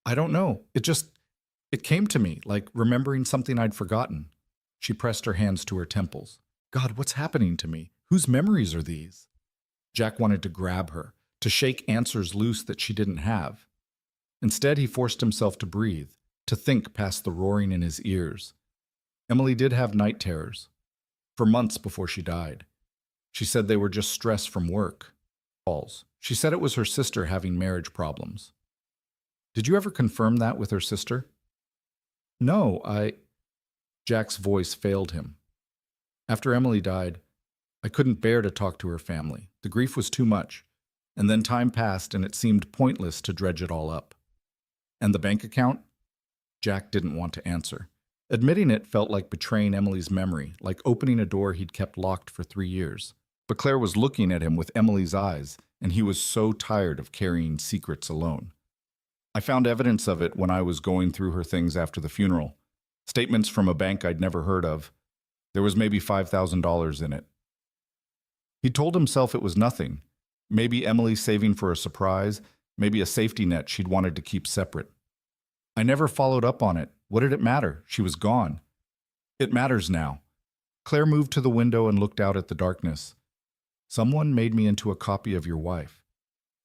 "I don't know. It came to me, like remembering something I'd forgotten." She pressed her hands to her temples. "God, what's happening to me? Whose memories are these?" Jack wanted to grab her, to shake answers loose that she didn't have. Instead, he forced himself to breathe, to think past the roaring in his ears. Emily did have night terrors. For months before she died. She said they were just stress from work. She said it was her sister having marriage problems. "Did you ever confirm that with her sister?" "No, Jack's voice failed him. "After Emily died, I couldn't bear to talk to her family. The grief was too much. And then time passed and it seemed pointless to dredge it all up." "And the bank account?" Jack didn't want to answer. Admitting it felt like betraying Emily's memory, like opening a door he'd kept locked for 3 years. But Claire was looking at him with Emily's eyes, and he was so tired of carrying secrets alone. "I found evidence of it when I was going through her things after the funeral. Statements from a bank I'd never heard of. There was maybe $5,000 in it." He told himself it was nothing. Maybe Emily saving for a surprise, maybe a safety net she'd wanted to keep separate. "I never followed up on it. What did it matter? She was gone." "It matters now." Claire moved to the window and looked out at the darkness. "Someone made me into a copy of your wife.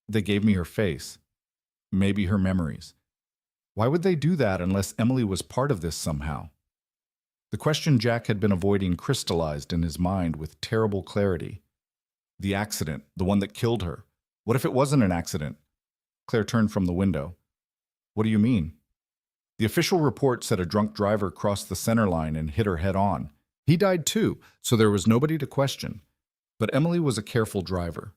They gave me her face. Maybe her memories. Why would they do that unless Emily was part of this somehow? The question Jack had been avoiding crystallized in his mind with terrible clarity. The accident, the one that killed her. What if it wasn't an accident? Claire turned from the window. What do you mean? The official report said a drunk driver crossed the center line and hit her head on. He died too, so there was nobody to question. But Emily was a careful driver,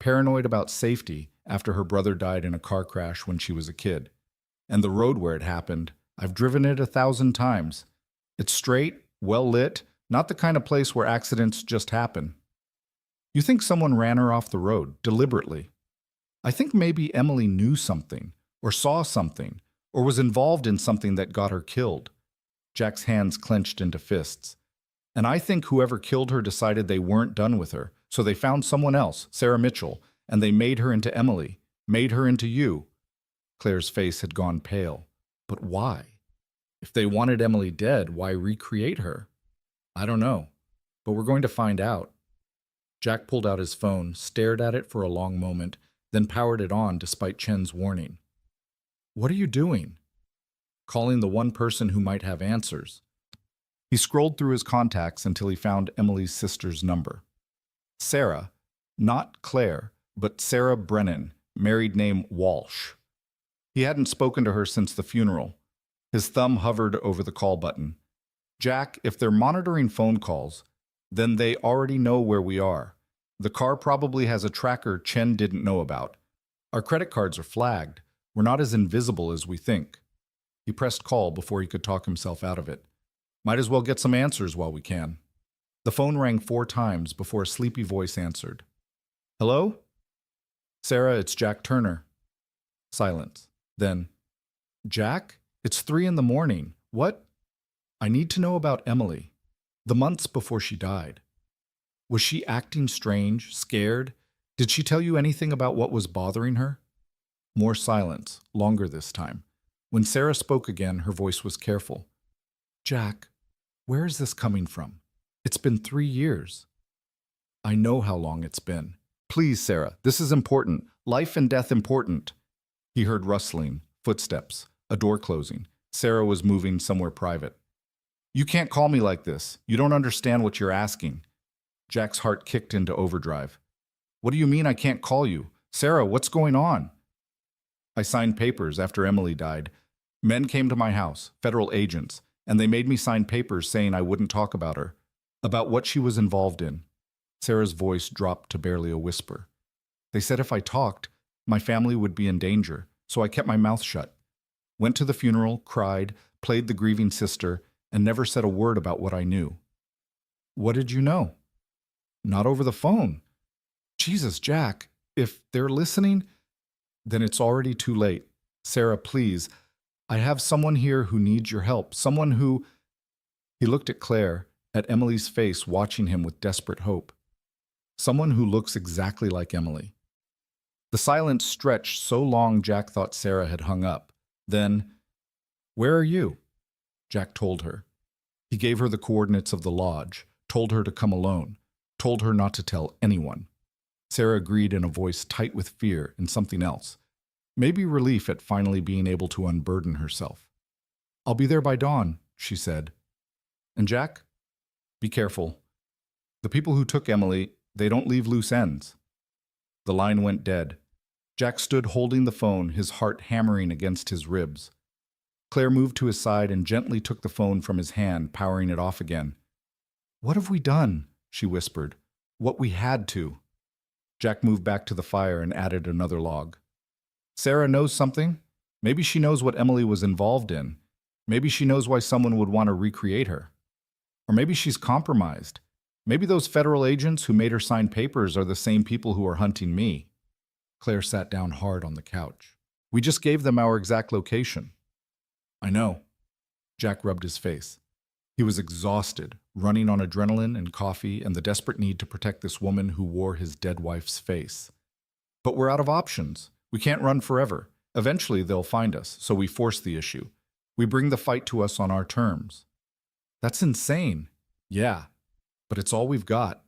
paranoid about safety after her brother died in a car crash when she was a kid. And the road where it happened, I've driven it 1,000 times. It's straight, well lit, not the kind of place where accidents just happen. You think someone ran her off the road, deliberately? I think maybe Emily knew something, or saw something, or was involved in something that got her killed. Jack's hands clenched into fists. And I think whoever killed her decided they weren't done with her, so they found someone else, Sarah Mitchell, and they made her into Emily, made her into you. Claire's face had gone pale. But why? If they wanted Emily dead, why recreate her? I don't know, but we're going to find out. Jack pulled out his phone, stared at it for a long moment, then powered it on despite Chen's warning. What are you doing? Calling the one person who might have answers. He scrolled through his contacts until he found Emily's sister's number. Sarah, not Claire, but Sarah Brennan, married name Walsh. He hadn't spoken to her since the funeral. His thumb hovered over the call button. Jack, if they're monitoring phone calls, then they already know where we are. The car probably has a tracker Chen didn't know about. Our credit cards are flagged. We're not as invisible as we think. He pressed call before he could talk himself out of it. Might as well get some answers while we can. The phone rang 4 times before a sleepy voice answered. Hello? Sarah, it's Jack Turner. Silence. Then, Jack? It's 3 a.m. What? I need to know about Emily. The months before she died. Was she acting strange, scared? Did she tell you anything about what was bothering her? More silence, longer this time. When Sarah spoke again, her voice was careful. Jack, where is this coming from? It's been 3 years. I know how long it's been. Please, Sarah, this is important. Life and death important. He heard rustling, footsteps, a door closing. Sarah was moving somewhere private. You can't call me like this. You don't understand what you're asking. Jack's heart kicked into overdrive. What do you mean I can't call you? Sarah, what's going on? I signed papers after Emily died. Men came to my house, federal agents, and they made me sign papers saying I wouldn't talk about her, about what she was involved in. Sarah's voice dropped to barely a whisper. They said if I talked, my family would be in danger, so I kept my mouth shut. Went to the funeral, cried, played the grieving sister, and never said a word about what I knew. What did you know? Not over the phone. Jesus, Jack, if they're listening, then it's already too late. Sarah, please, I have someone here who needs your help, someone who... He looked at Claire, at Emily's face, watching him with desperate hope. Someone who looks exactly like Emily. The silence stretched so long Jack thought Sarah had hung up. Then, where are you? Jack told her. He gave her the coordinates of the lodge, told her to come alone, told her not to tell anyone. Sarah agreed in a voice tight with fear and something else. Maybe relief at finally being able to unburden herself. I'll be there by dawn, she said. And Jack? Be careful. The people who took Emily, they don't leave loose ends. The line went dead. Jack stood holding the phone, his heart hammering against his ribs. Claire moved to his side and gently took the phone from his hand, powering it off again. What have we done? She whispered. What we had to. Jack moved back to the fire and added another log. Sarah knows something. Maybe she knows what Emily was involved in. Maybe she knows why someone would want to recreate her. Or maybe she's compromised. Maybe those federal agents who made her sign papers are the same people who are hunting me. Claire sat down hard on the couch. We just gave them our exact location. I know. Jack rubbed his face. He was exhausted, running on adrenaline and coffee and the desperate need to protect this woman who wore his dead wife's face. But we're out of options. We can't run forever. Eventually they'll find us, so we force the issue. We bring the fight to us on our terms. That's insane. Yeah, but it's all we've got.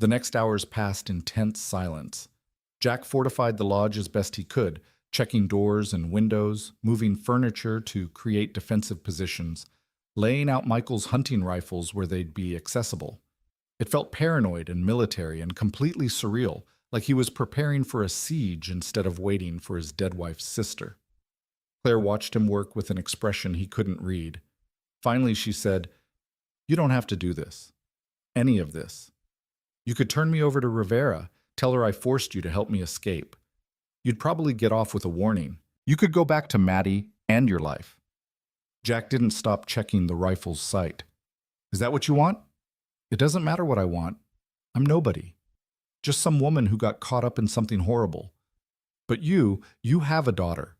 The next hours passed in tense silence. Jack fortified the lodge as best he could, checking doors and windows, moving furniture to create defensive positions, laying out Michael's hunting rifles where they'd be accessible. It felt paranoid and military and completely surreal, like he was preparing for a siege instead of waiting for his dead wife's sister. Claire watched him work with an expression he couldn't read. Finally, she said, "You don't have to do this. Any of this. You could turn me over to Rivera, tell her I forced you to help me escape. You'd probably get off with a warning. You could go back to Maddie and your life." Jack didn't stop checking the rifle's sight. "Is that what you want?" "It doesn't matter what I want. I'm nobody. Just some woman who got caught up in something horrible. But you have a daughter.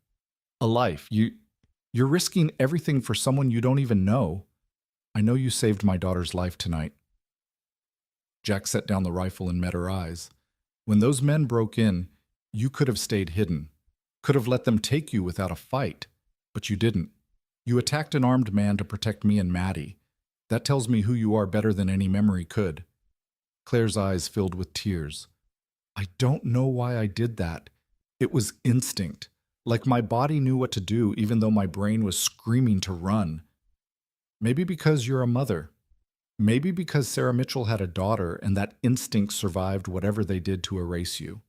A life. You're risking everything for someone you don't even know. I know you saved my daughter's life tonight." Jack set down the rifle and met her eyes. "When those men broke in, you could have stayed hidden, could have let them take you without a fight, but you didn't. You attacked an armed man to protect me and Maddie. That tells me who you are better than any memory could." Claire's eyes filled with tears. "I don't know why I did that. It was instinct. Like my body knew what to do even though my brain was screaming to run. Maybe because you're a mother. Maybe because Sarah Mitchell had a daughter and that instinct survived whatever they did to erase you."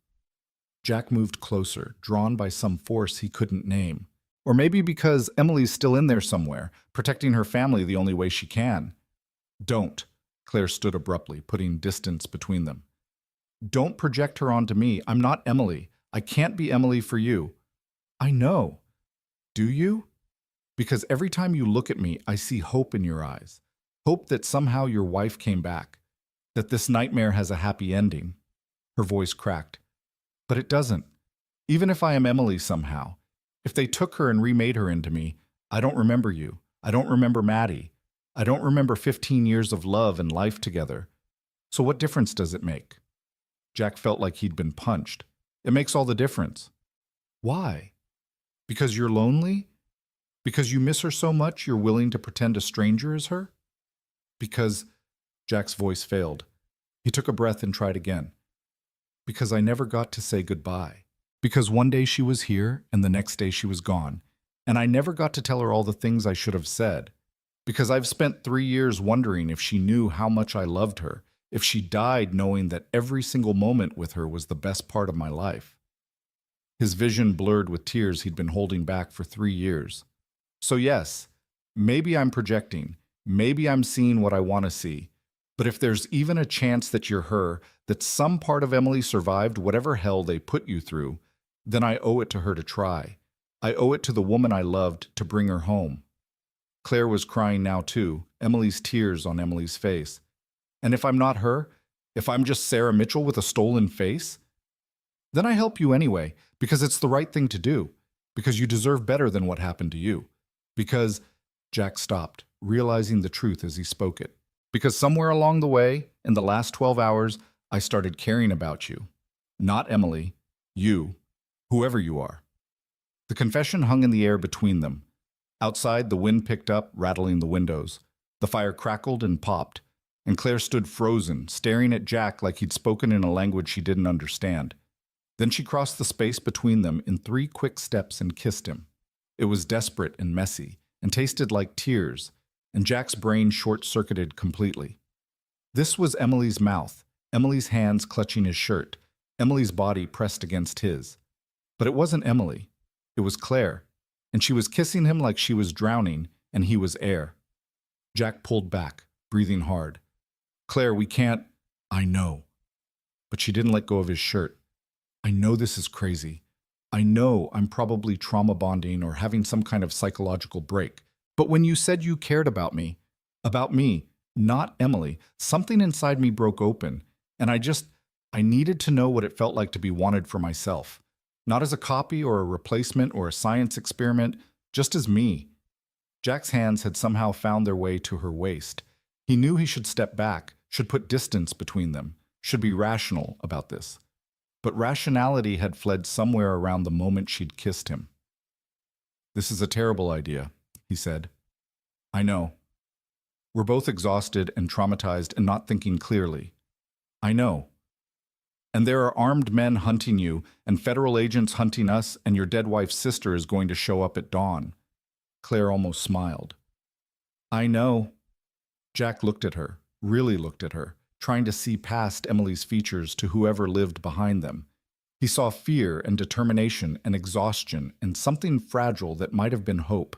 Jack moved closer, drawn by some force he couldn't name. Or maybe because Emily's still in there somewhere, protecting her family the only way she can. "Don't," Claire stood abruptly, putting distance between them. "Don't project her onto me. I'm not Emily. I can't be Emily for you." "I know." "Do you?" "Because every time you look at me, I see hope in your eyes. Hope that somehow your wife came back. That this nightmare has a happy ending." Her voice cracked. "But it doesn't. Even if I am Emily somehow. If they took her and remade her into me, I don't remember you. I don't remember Maddie. I don't remember 15 years of love and life together. So what difference does it make?" Jack felt like he'd been punched. "It makes all the difference." "Why? Because you're lonely? Because you miss her so much you're willing to pretend a stranger is her?" "Because," Jack's voice failed. He took a breath and tried again. "Because I never got to say goodbye. Because one day she was here and the next day she was gone, and I never got to tell her all the things I should have said. Because I've spent 3 years wondering if she knew how much I loved her, if she died knowing that every single moment with her was the best part of my life." His vision blurred with tears he'd been holding back for 3 years. "So yes, maybe I'm projecting, maybe I'm seeing what I want to see, but if there's even a chance that you're her, that some part of Emily survived whatever hell they put you through, then I owe it to her to try. I owe it to the woman I loved to bring her home." Claire was crying now too, Emily's tears on Emily's face. "And if I'm not her, if I'm just Sarah Mitchell with a stolen face, then I help you anyway, because it's the right thing to do, because you deserve better than what happened to you. Because," Jack stopped, realizing the truth as he spoke it, "because somewhere along the way, in the last 12 hours, I started caring about you. Not Emily, you, whoever you are." The confession hung in the air between them. Outside, the wind picked up, rattling the windows. The fire crackled and popped, and Claire stood frozen, staring at Jack like he'd spoken in a language she didn't understand. Then she crossed the space between them in 3 quick steps and kissed him. It was desperate and messy, and tasted like tears, and Jack's brain short-circuited completely. This was Emily's mouth, Emily's hands clutching his shirt, Emily's body pressed against his. But it wasn't Emily. It was Claire, and she was kissing him like she was drowning, and he was air. Jack pulled back, breathing hard. "Claire, we can't—" "I know." But she didn't let go of his shirt. "I know this is crazy. I know I'm probably trauma bonding or having some kind of psychological break. But when you said you cared about me, not Emily, something inside me broke open, and I needed to know what it felt like to be wanted for myself. Not as a copy or a replacement or a science experiment, just as me." Jack's hands had somehow found their way to her waist. He knew he should step back, should put distance between them, should be rational about this. But rationality had fled somewhere around the moment she'd kissed him. "This is a terrible idea," he said. "I know. We're both exhausted and traumatized and not thinking clearly. I know. And there are armed men hunting you, and federal agents hunting us, and your dead wife's sister is going to show up at dawn. Claire almost smiled. I know. Jack looked at her, really looked at her, trying to see past Emily's features to whoever lived behind them. He saw fear and determination and exhaustion and something fragile that might have been hope.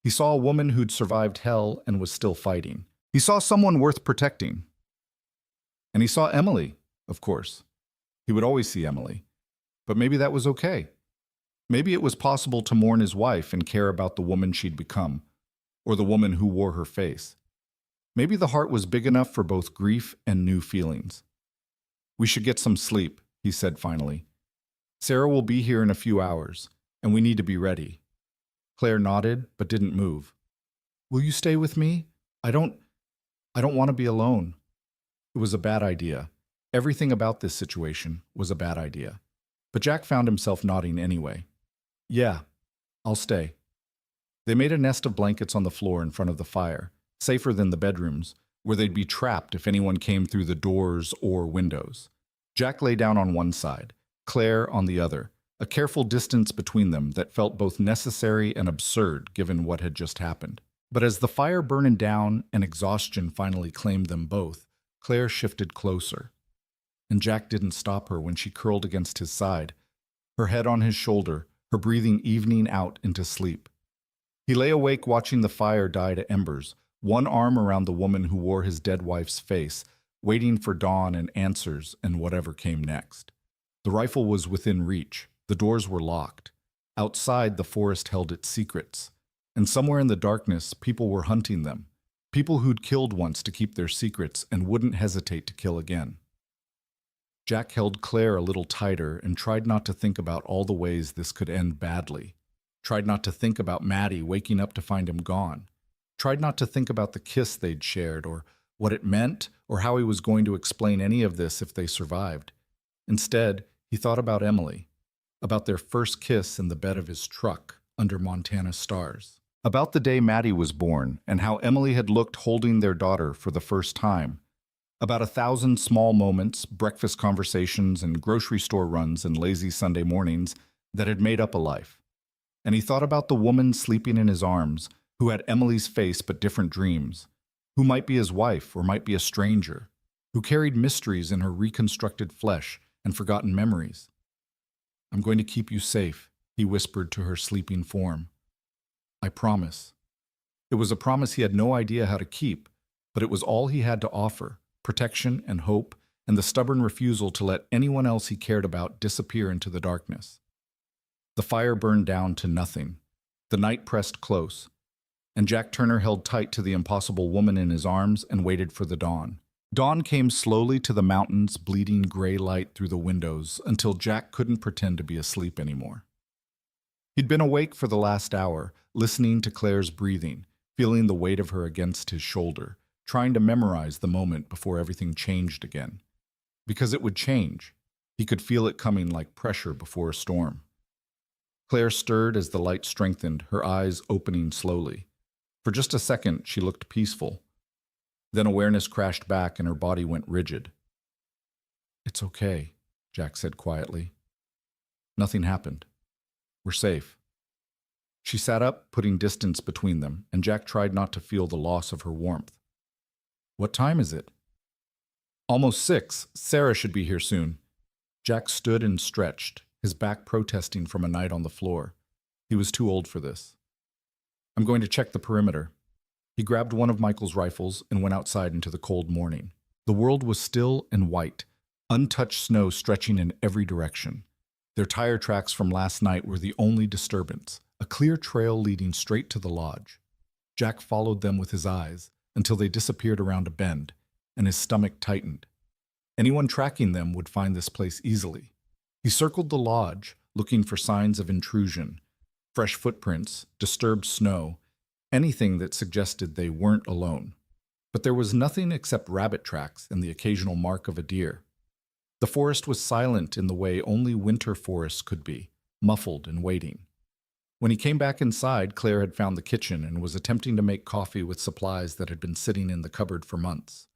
He saw a woman who'd survived hell and was still fighting. He saw someone worth protecting. And he saw Emily, of course. He would always see Emily. But maybe that was okay. Maybe it was possible to mourn his wife and care about the woman she'd become, or the woman who wore her face. Maybe the heart was big enough for both grief and new feelings. We should get some sleep, he said finally. Sarah will be here in a few hours, and we need to be ready. Claire nodded, but didn't move. Will you stay with me? I don't want to be alone. It was a bad idea. Everything about this situation was a bad idea. But Jack found himself nodding anyway. Yeah, I'll stay. They made a nest of blankets on the floor in front of the fire, safer than the bedrooms, where they'd be trapped if anyone came through the doors or windows. Jack lay down on one side, Claire on the other, a careful distance between them that felt both necessary and absurd given what had just happened. But as the fire burned down and exhaustion finally claimed them both, Claire shifted closer. And Jack didn't stop her when she curled against his side, her head on his shoulder, her breathing evening out into sleep. He lay awake watching the fire die to embers, one arm around the woman who wore his dead wife's face, waiting for dawn and answers and whatever came next. The rifle was within reach. The doors were locked. Outside, the forest held its secrets. And somewhere in the darkness, people were hunting them. People who'd killed once to keep their secrets and wouldn't hesitate to kill again. Jack held Claire a little tighter and tried not to think about all the ways this could end badly. Tried not to think about Maddie waking up to find him gone. Tried not to think about the kiss they'd shared or what it meant or how he was going to explain any of this if they survived. Instead, he thought about Emily, about their first kiss in the bed of his truck under Montana stars, about the day Maddie was born and how Emily had looked holding their daughter for the first time, about 1,000 small moments, breakfast conversations, and grocery store runs and lazy Sunday mornings that had made up a life. And he thought about the woman sleeping in his arms, who had Emily's face but different dreams, who might be his wife or might be a stranger, who carried mysteries in her reconstructed flesh and forgotten memories. I'm going to keep you safe, he whispered to her sleeping form. I promise. It was a promise he had no idea how to keep, but it was all he had to offer, protection and hope, and the stubborn refusal to let anyone else he cared about disappear into the darkness. The fire burned down to nothing. The night pressed close, and Jack Turner held tight to the impossible woman in his arms and waited for the dawn. Dawn came slowly to the mountains, bleeding gray light through the windows until Jack couldn't pretend to be asleep anymore. He'd been awake for the last hour, listening to Claire's breathing, feeling the weight of her against his shoulder, trying to memorize the moment before everything changed again. Because it would change. He could feel it coming like pressure before a storm. Claire stirred as the light strengthened, her eyes opening slowly. For just a second, she looked peaceful. Then awareness crashed back and her body went rigid. It's okay, Jack said quietly. Nothing happened. We're safe. She sat up, putting distance between them, and Jack tried not to feel the loss of her warmth. What time is it? Almost 6. Sarah should be here soon. Jack stood and stretched, his back protesting from a night on the floor. He was too old for this. I'm going to check the perimeter. He grabbed one of Michael's rifles and went outside into the cold morning. The world was still and white, untouched snow stretching in every direction. Their tire tracks from last night were the only disturbance, a clear trail leading straight to the lodge. Jack followed them with his eyes until they disappeared around a bend, and his stomach tightened. Anyone tracking them would find this place easily. He circled the lodge, looking for signs of intrusion, fresh footprints, disturbed snow, anything that suggested they weren't alone. But there was nothing except rabbit tracks and the occasional mark of a deer. The forest was silent in the way only winter forests could be, muffled and waiting. When he came back inside, Claire had found the kitchen and was attempting to make coffee with supplies that had been sitting in the cupboard for months.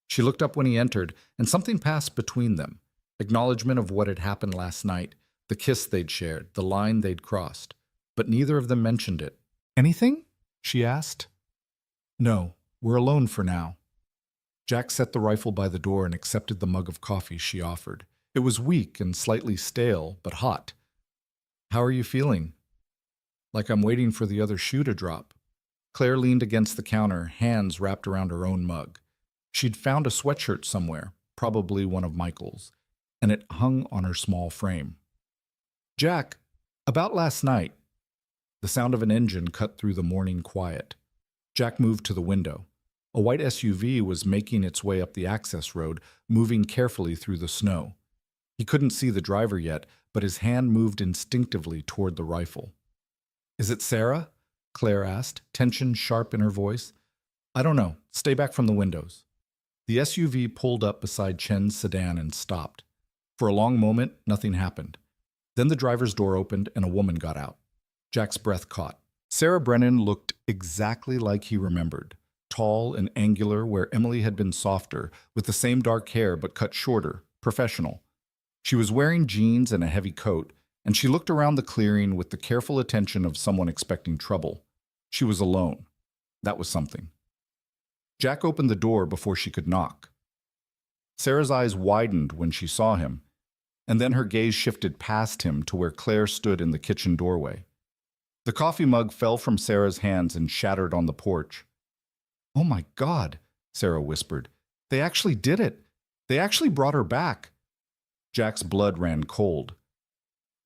She looked up when he entered, and something passed between them, Acknowledgement of what had happened last night, the kiss they'd shared, the line they'd crossed. But neither of them mentioned it. "Anything?" she asked. "No, we're alone for now." Jack set the rifle by the door and accepted the mug of coffee she offered. It was weak and slightly stale, but hot. "How are you feeling?" "Like I'm waiting for the other shoe to drop." Claire leaned against the counter, hands wrapped around her own mug. She'd found a sweatshirt somewhere, probably one of Michael's, and it hung on her small frame. "Jack, about last night." The sound of an engine cut through the morning quiet. Jack moved to the window. A white SUV was making its way up the access road, moving carefully through the snow. He couldn't see the driver yet, but his hand moved instinctively toward the rifle. "Is it Sarah?" Claire asked, tension sharp in her voice. "I don't know. Stay back from the windows." The SUV pulled up beside Chen's sedan and stopped. For a long moment, nothing happened. Then the driver's door opened and a woman got out. Jack's breath caught. Sarah Brennan looked exactly like he remembered. Tall and angular where Emily had been softer, with the same dark hair but cut shorter, professional. She was wearing jeans and a heavy coat, and she looked around the clearing with the careful attention of someone expecting trouble. She was alone. That was something. Jack opened the door before she could knock. Sarah's eyes widened when she saw him, and then her gaze shifted past him to where Claire stood in the kitchen doorway. The coffee mug fell from Sarah's hands and shattered on the porch. "Oh my God," Sarah whispered. "They actually did it. They actually brought her back." Jack's blood ran cold.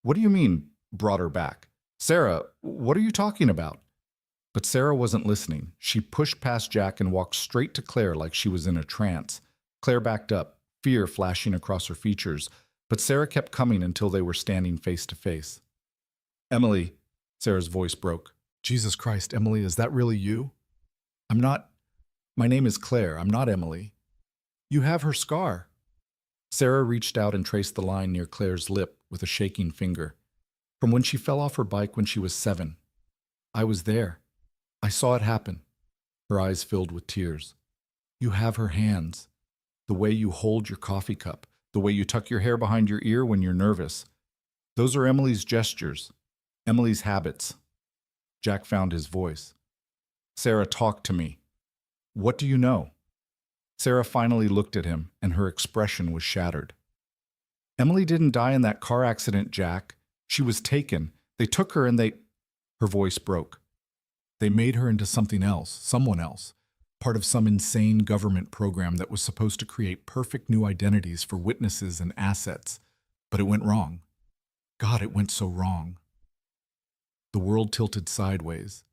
"What do you mean, brought her back? Sarah, what are you talking about?" But Sarah wasn't listening. She pushed past Jack and walked straight to Claire like she was in a trance. Claire backed up, fear flashing across her features, but Sarah kept coming until they were standing face to face. "Emily," Sarah's voice broke. "Jesus Christ, Emily, is that really you?" "I'm not. My name is Claire. I'm not Emily." "You have her scar." Sarah reached out and traced the line near Claire's lip with a shaking finger. "From when she fell off her bike when she was 7. I was there. I saw it happen." Her eyes filled with tears. "You have her hands. The way you hold your coffee cup. The way you tuck your hair behind your ear when you're nervous. Those are Emily's gestures. Emily's habits." Jack found his voice. "Sarah, talk to me. What do you know?" Sarah finally looked at him, and her expression was shattered. "Emily didn't die in that car accident, Jack. She was taken. They took her and they—" Her voice broke. "They made her into something else, someone else, part of some insane government program that was supposed to create perfect new identities for witnesses and assets. But it went wrong. God, it went so wrong." The world tilted sideways.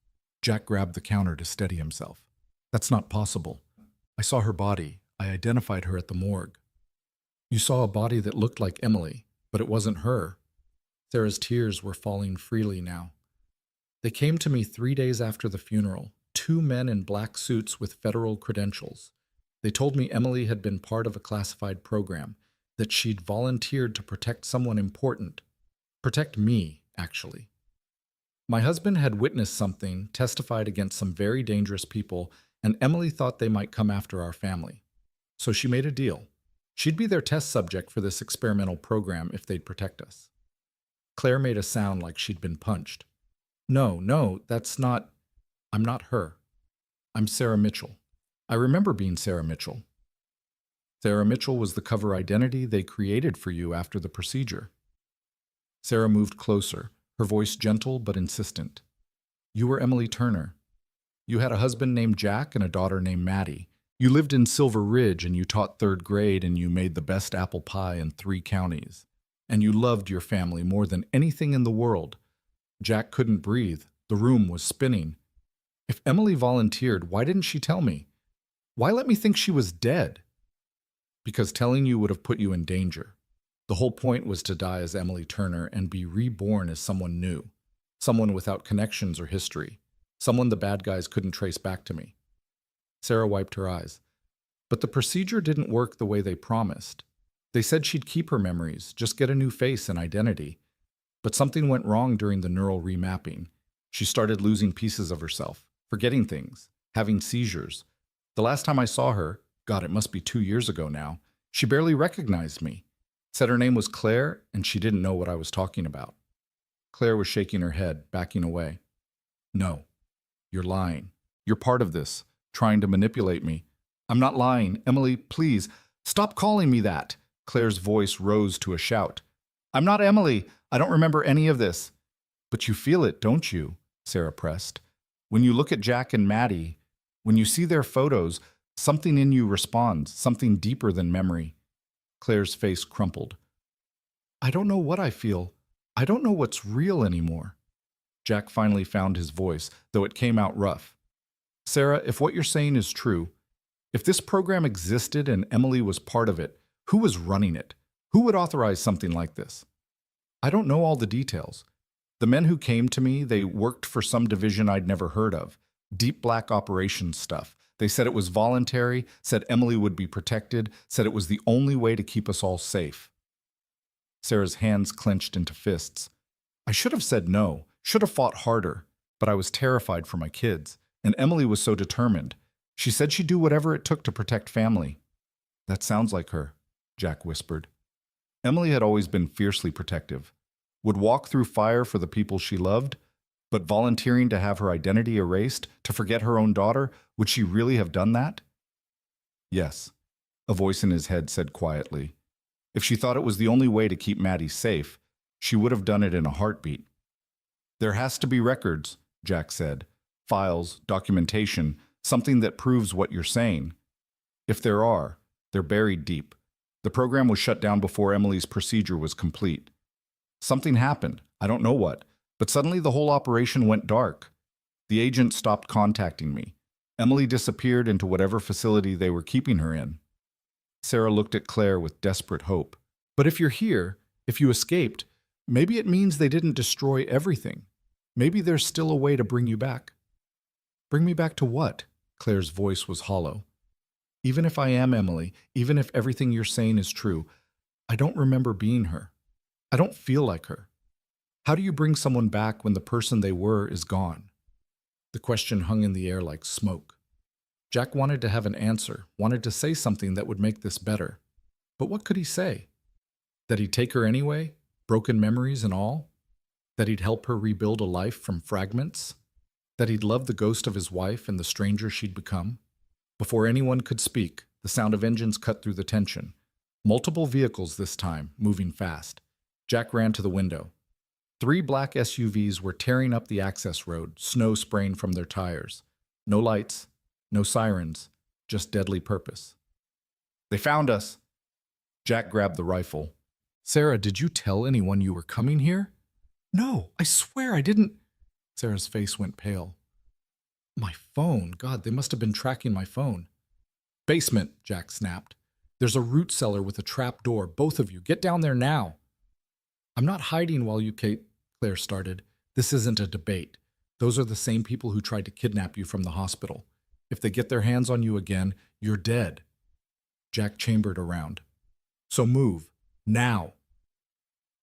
Jack grabbed the counter to steady himself. "That's not possible. I saw her body. I identified her at the morgue." "You saw a body that looked like Emily, but it wasn't her." Sarah's tears were falling freely now. "They came to me 3 days after the funeral, 2 men in black suits with federal credentials. They told me Emily had been part of a classified program, that she'd volunteered to protect someone important. Protect me, actually. My husband had witnessed something, testified against some very dangerous people, and Emily thought they might come after our family. So she made a deal. She'd be their test subject for this experimental program if they'd protect us." Claire made a sound like she'd been punched. No, that's not... I'm not her. I'm Sarah Mitchell. I remember being Sarah Mitchell." "Sarah Mitchell was the cover identity they created for you after the procedure." Sarah moved closer, her voice gentle but insistent. "You were Emily Turner. You had a husband named Jack and a daughter named Maddie. You lived in Silver Ridge and you taught 3rd grade and you made the best apple pie in 3 counties. And you loved your family more than anything in the world." Jack couldn't breathe. The room was spinning. "If Emily volunteered, why didn't she tell me? Why let me think she was dead?" "Because telling you would have put you in danger. The whole point was to die as Emily Turner and be reborn as someone new, someone without connections or history, someone the bad guys couldn't trace back to me." Sarah wiped her eyes. "But the procedure didn't work the way they promised. They said she'd keep her memories, just get a new face and identity. But something went wrong during the neural remapping. She started losing pieces of herself, forgetting things, having seizures. The last time I saw her, God, it must be 2 years ago now, she barely recognized me. Said her name was Claire, and she didn't know what I was talking about. Claire was shaking her head, backing away. No, you're lying. You're part of this, trying to manipulate me. I'm not lying. Emily, please, stop calling me that. Claire's voice rose to a shout. I'm not Emily. I don't remember any of this. But you feel it, don't you? Sarah pressed. When you look at Jack and Maddie, when you see their photos, something in you responds, something deeper than memory. Claire's face crumpled. I don't know what I feel. I don't know what's real anymore. Jack finally found his voice, though it came out rough. Sarah, if what you're saying is true, if this program existed and Emily was part of it, who was running it? Who would authorize something like this? I don't know all the details. The men who came to me, they worked for some division I'd never heard of. Deep black operations stuff. They said it was voluntary, said Emily would be protected, said it was the only way to keep us all safe. Sarah's hands clenched into fists. I should have said no, should have fought harder, but I was terrified for my kids, and Emily was so determined. She said she'd do whatever it took to protect family. That sounds like her, Jack whispered. Emily had always been fiercely protective, would walk through fire for the people she loved, but volunteering to have her identity erased, to forget her own daughter, would she really have done that? Yes, a voice in his head said quietly. If she thought it was the only way to keep Maddie safe, she would have done it in a heartbeat. There has to be records, Jack said. Files, documentation, something that proves what you're saying. If there are, they're buried deep. The program was shut down before Emily's procedure was complete. Something happened, I don't know what, but suddenly the whole operation went dark. The agent stopped contacting me. Emily disappeared into whatever facility they were keeping her in. Sarah looked at Claire with desperate hope. But if you're here, if you escaped, maybe it means they didn't destroy everything. Maybe there's still a way to bring you back. Bring me back to what? Claire's voice was hollow. Even if I am Emily, even if everything you're saying is true, I don't remember being her. I don't feel like her. How do you bring someone back when the person they were is gone? The question hung in the air like smoke. Jack wanted to have an answer, wanted to say something that would make this better. But what could he say? That he'd take her anyway, broken memories and all? That he'd help her rebuild a life from fragments? That he'd love the ghost of his wife and the stranger she'd become? Before anyone could speak, the sound of engines cut through the tension. Multiple vehicles this time, moving fast. Jack ran to the window. 3 black SUVs were tearing up the access road, snow spraying from their tires. No lights, no sirens, just deadly purpose. They found us. Jack grabbed the rifle. Sarah, did you tell anyone you were coming here? No, I swear I didn't. Sarah's face went pale. My phone. God, they must have been tracking my phone. Basement, Jack snapped. There's a root cellar with a trap door. Both of you, get down there now. I'm not hiding while you, Claire started. This isn't a debate. Those are the same people who tried to kidnap you from the hospital. If they get their hands on you again, you're dead. Jack chambered around. So move. Now.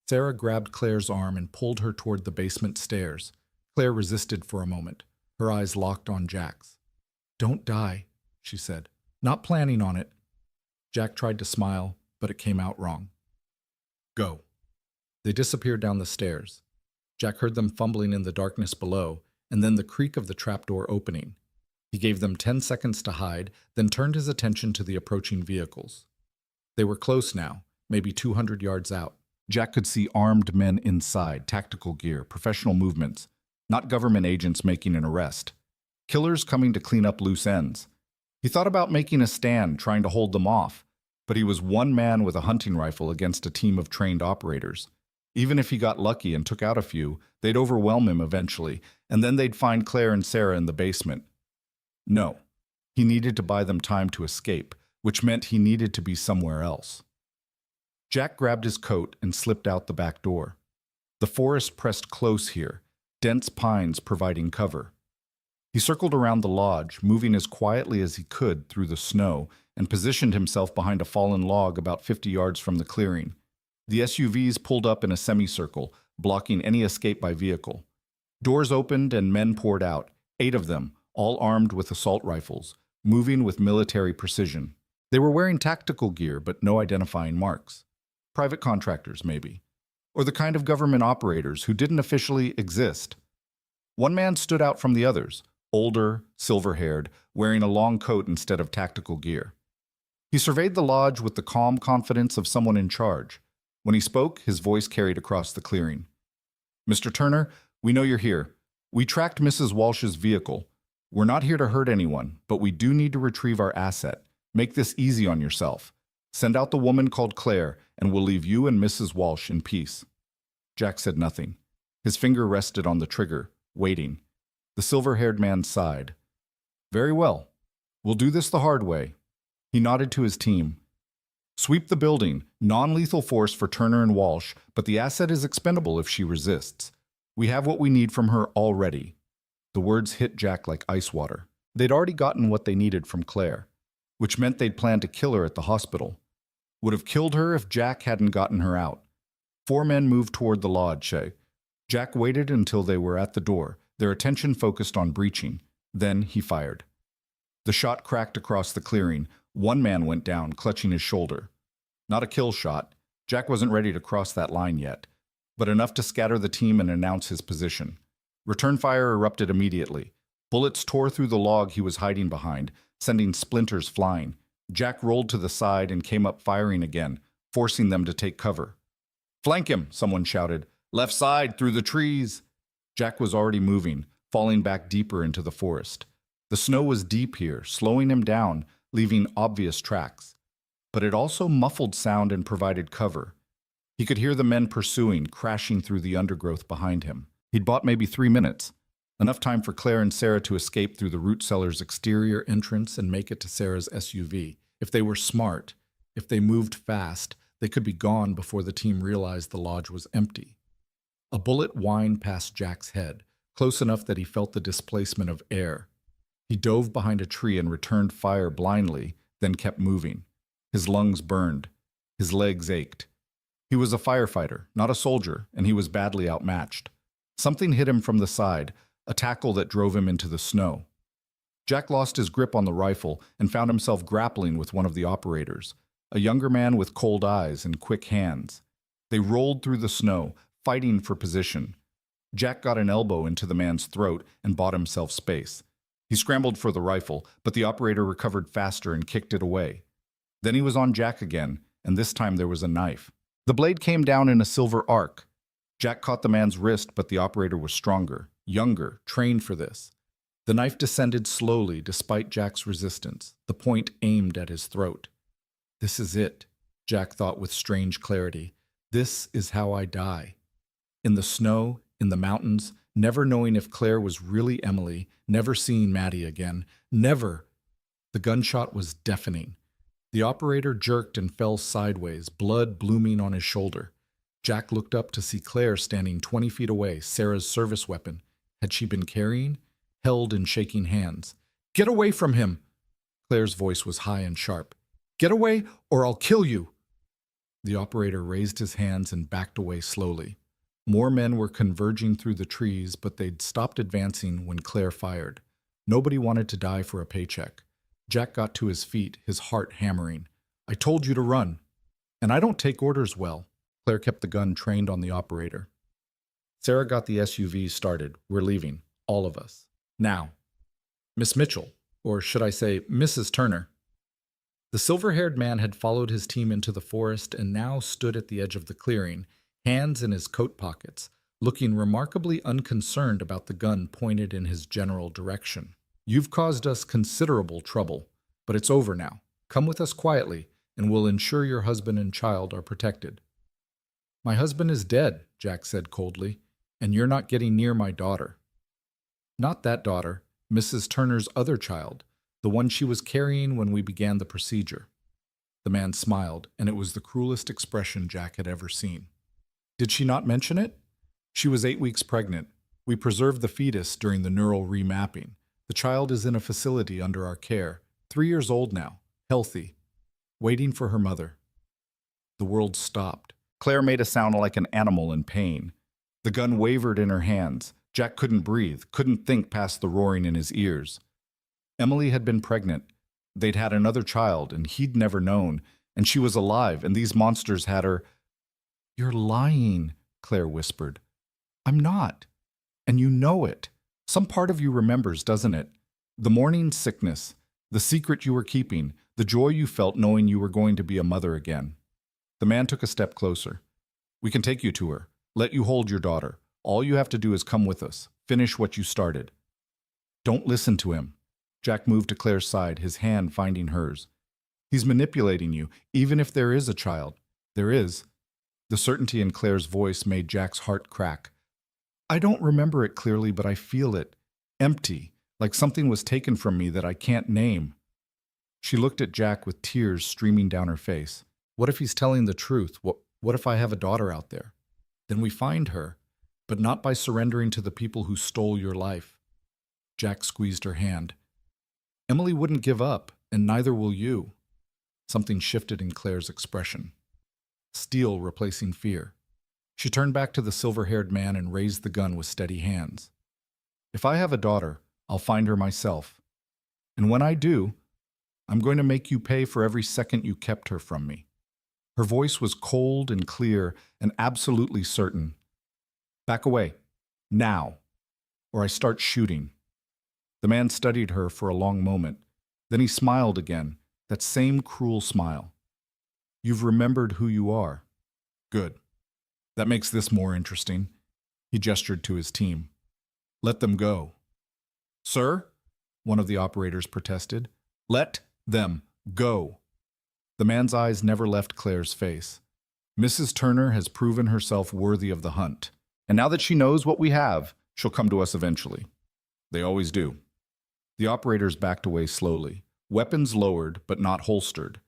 Sarah grabbed Claire's arm and pulled her toward the basement stairs. Claire resisted for a moment, her eyes locked on Jack's. Don't die, she said. Not planning on it. Jack tried to smile, but it came out wrong. Go. They disappeared down the stairs. Jack heard them fumbling in the darkness below, and then the creak of the trapdoor opening. He gave them 10 seconds to hide, then turned his attention to the approaching vehicles. They were close now, maybe 200 yards out. Jack could see armed men inside, tactical gear, professional movements, not government agents making an arrest. Killers coming to clean up loose ends. He thought about making a stand, trying to hold them off, but he was one man with a hunting rifle against a team of trained operators. Even if he got lucky and took out a few, they'd overwhelm him eventually, and then they'd find Claire and Sarah in the basement. No, he needed to buy them time to escape, which meant he needed to be somewhere else. Jack grabbed his coat and slipped out the back door. The forest pressed close here, dense pines providing cover. He circled around the lodge, moving as quietly as he could through the snow, and positioned himself behind a fallen log about 50 yards from the clearing. The SUVs pulled up in a semicircle, blocking any escape by vehicle. Doors opened and men poured out, 8 of them, all armed with assault rifles, moving with military precision. They were wearing tactical gear, but no identifying marks. Private contractors, maybe. Or the kind of government operators who didn't officially exist. One man stood out from the others, older, silver-haired, wearing a long coat instead of tactical gear. He surveyed the lodge with the calm confidence of someone in charge. When he spoke, his voice carried across the clearing. "Mr. Turner, we know you're here. We tracked Mrs. Walsh's vehicle. We're not here to hurt anyone, but we do need to retrieve our asset. Make this easy on yourself. Send out the woman called Claire, and we'll leave you and Mrs. Walsh in peace." Jack said nothing. His finger rested on the trigger, waiting. The silver-haired man sighed. "Very well. We'll do this the hard way." He nodded to his team. "Sweep the building. Non-lethal force for Turner and Walsh, but the asset is expendable if she resists. We have what we need from her already." The words hit Jack like ice water. They'd already gotten what they needed from Claire, which meant they'd planned to kill her at the hospital. Would have killed her if Jack hadn't gotten her out. 4 men moved toward the lodge. Jack waited until they were at the door, their attention focused on breaching. Then he fired. The shot cracked across the clearing. 1 man went down, clutching his shoulder. Not a kill shot. Jack wasn't ready to cross that line yet, but enough to scatter the team and announce his position. Return fire erupted immediately. Bullets tore through the log he was hiding behind, sending splinters flying. Jack rolled to the side and came up firing again, forcing them to take cover. "Flank him," someone shouted. "Left side, through the trees." Jack was already moving, falling back deeper into the forest. The snow was deep here, slowing him down, leaving obvious tracks. But it also muffled sound and provided cover. He could hear the men pursuing, crashing through the undergrowth behind him. He'd bought maybe 3 minutes, enough time for Claire and Sarah to escape through the root cellar's exterior entrance and make it to Sarah's SUV. If they were smart, if they moved fast, they could be gone before the team realized the lodge was empty. A bullet whined past Jack's head, close enough that he felt the displacement of air. He dove behind a tree and returned fire blindly, then kept moving. His lungs burned. His legs ached. He was a firefighter, not a soldier, and he was badly outmatched. Something hit him from the side, a tackle that drove him into the snow. Jack lost his grip on the rifle and found himself grappling with one of the operators, a younger man with cold eyes and quick hands. They rolled through the snow, fighting for position. Jack got an elbow into the man's throat and bought himself space. He scrambled for the rifle, but the operator recovered faster and kicked it away. Then he was on Jack again, and this time there was a knife. The blade came down in a silver arc. Jack caught the man's wrist, but the operator was stronger, younger, trained for this. The knife descended slowly despite Jack's resistance, the point aimed at his throat. "This is it," Jack thought with strange clarity. "This is how I die." In the snow, in the mountains, never knowing if Claire was really Emily, never seeing Maddie again, never. The gunshot was deafening. The operator jerked and fell sideways, blood blooming on his shoulder. Jack looked up to see Claire standing 20 feet away, Sarah's service weapon. Had she been carrying? Held in shaking hands. "Get away from him!" Claire's voice was high and sharp. "Get away, or I'll kill you!" The operator raised his hands and backed away slowly. More men were converging through the trees, but they'd stopped advancing when Claire fired. Nobody wanted to die for a paycheck. Jack got to his feet, his heart hammering. "I told you to run." "And I don't take orders well." Claire kept the gun trained on the operator. Sarah got the SUV started. "We're leaving. All of us. Now." "Miss Mitchell, or should I say Mrs. Turner." The silver-haired man had followed his team into the forest and now stood at the edge of the clearing, hands in his coat pockets, looking remarkably unconcerned about the gun pointed in his general direction. "You've caused us considerable trouble, but it's over now. Come with us quietly, and we'll ensure your husband and child are protected." "My husband is dead," Jack said coldly, "and you're not getting near my daughter." "Not that daughter, Mrs. Turner's other child, the one she was carrying when we began the procedure." The man smiled, and it was the cruelest expression Jack had ever seen. "Did she not mention it?" "She was 8 weeks pregnant. We preserved the fetus during the neural remapping. The child is in a facility under our care, 3 years old now, healthy, waiting for her mother." The world stopped. Claire made a sound like an animal in pain. The gun wavered in her hands. Jack couldn't breathe, couldn't think past the roaring in his ears. Emily had been pregnant. They'd had another child, and he'd never known. And she was alive, and these monsters had her. You're lying, Claire whispered. I'm not. And you know it. Some part of you remembers, doesn't it? The morning sickness, the secret you were keeping, the joy you felt knowing you were going to be a mother again. The man took a step closer. We can take you to her. Let you hold your daughter. All you have to do is come with us. Finish what you started. Don't listen to him. Jack moved to Claire's side, his hand finding hers. He's manipulating you, even if there is a child. There is. The certainty in Claire's voice made Jack's heart crack. I don't remember it clearly, but I feel it. Empty, like something was taken from me that I can't name. She looked at Jack with tears streaming down her face. What if he's telling the truth? What if I have a daughter out there? Then we find her, but not by surrendering to the people who stole your life. Jack squeezed her hand. Emily wouldn't give up, and neither will you. Something shifted in Claire's expression. Steel replacing fear. She turned back to the silver-haired man and raised the gun with steady hands. If I have a daughter, I'll find her myself. And when I do, I'm going to make you pay for every second you kept her from me. Her voice was cold and clear and absolutely certain. Back away. Now. Or I start shooting. The man studied her for a long moment. Then he smiled again, that same cruel smile. You've remembered who you are. Good. That makes this more interesting. He gestured to his team. Let them go. Sir? One of the operators protested. Let them go. The man's eyes never left Claire's face. Mrs. Turner has proven herself worthy of the hunt. And now that she knows what we have, she'll come to us eventually. They always do. The operators backed away slowly, weapons lowered but not holstered.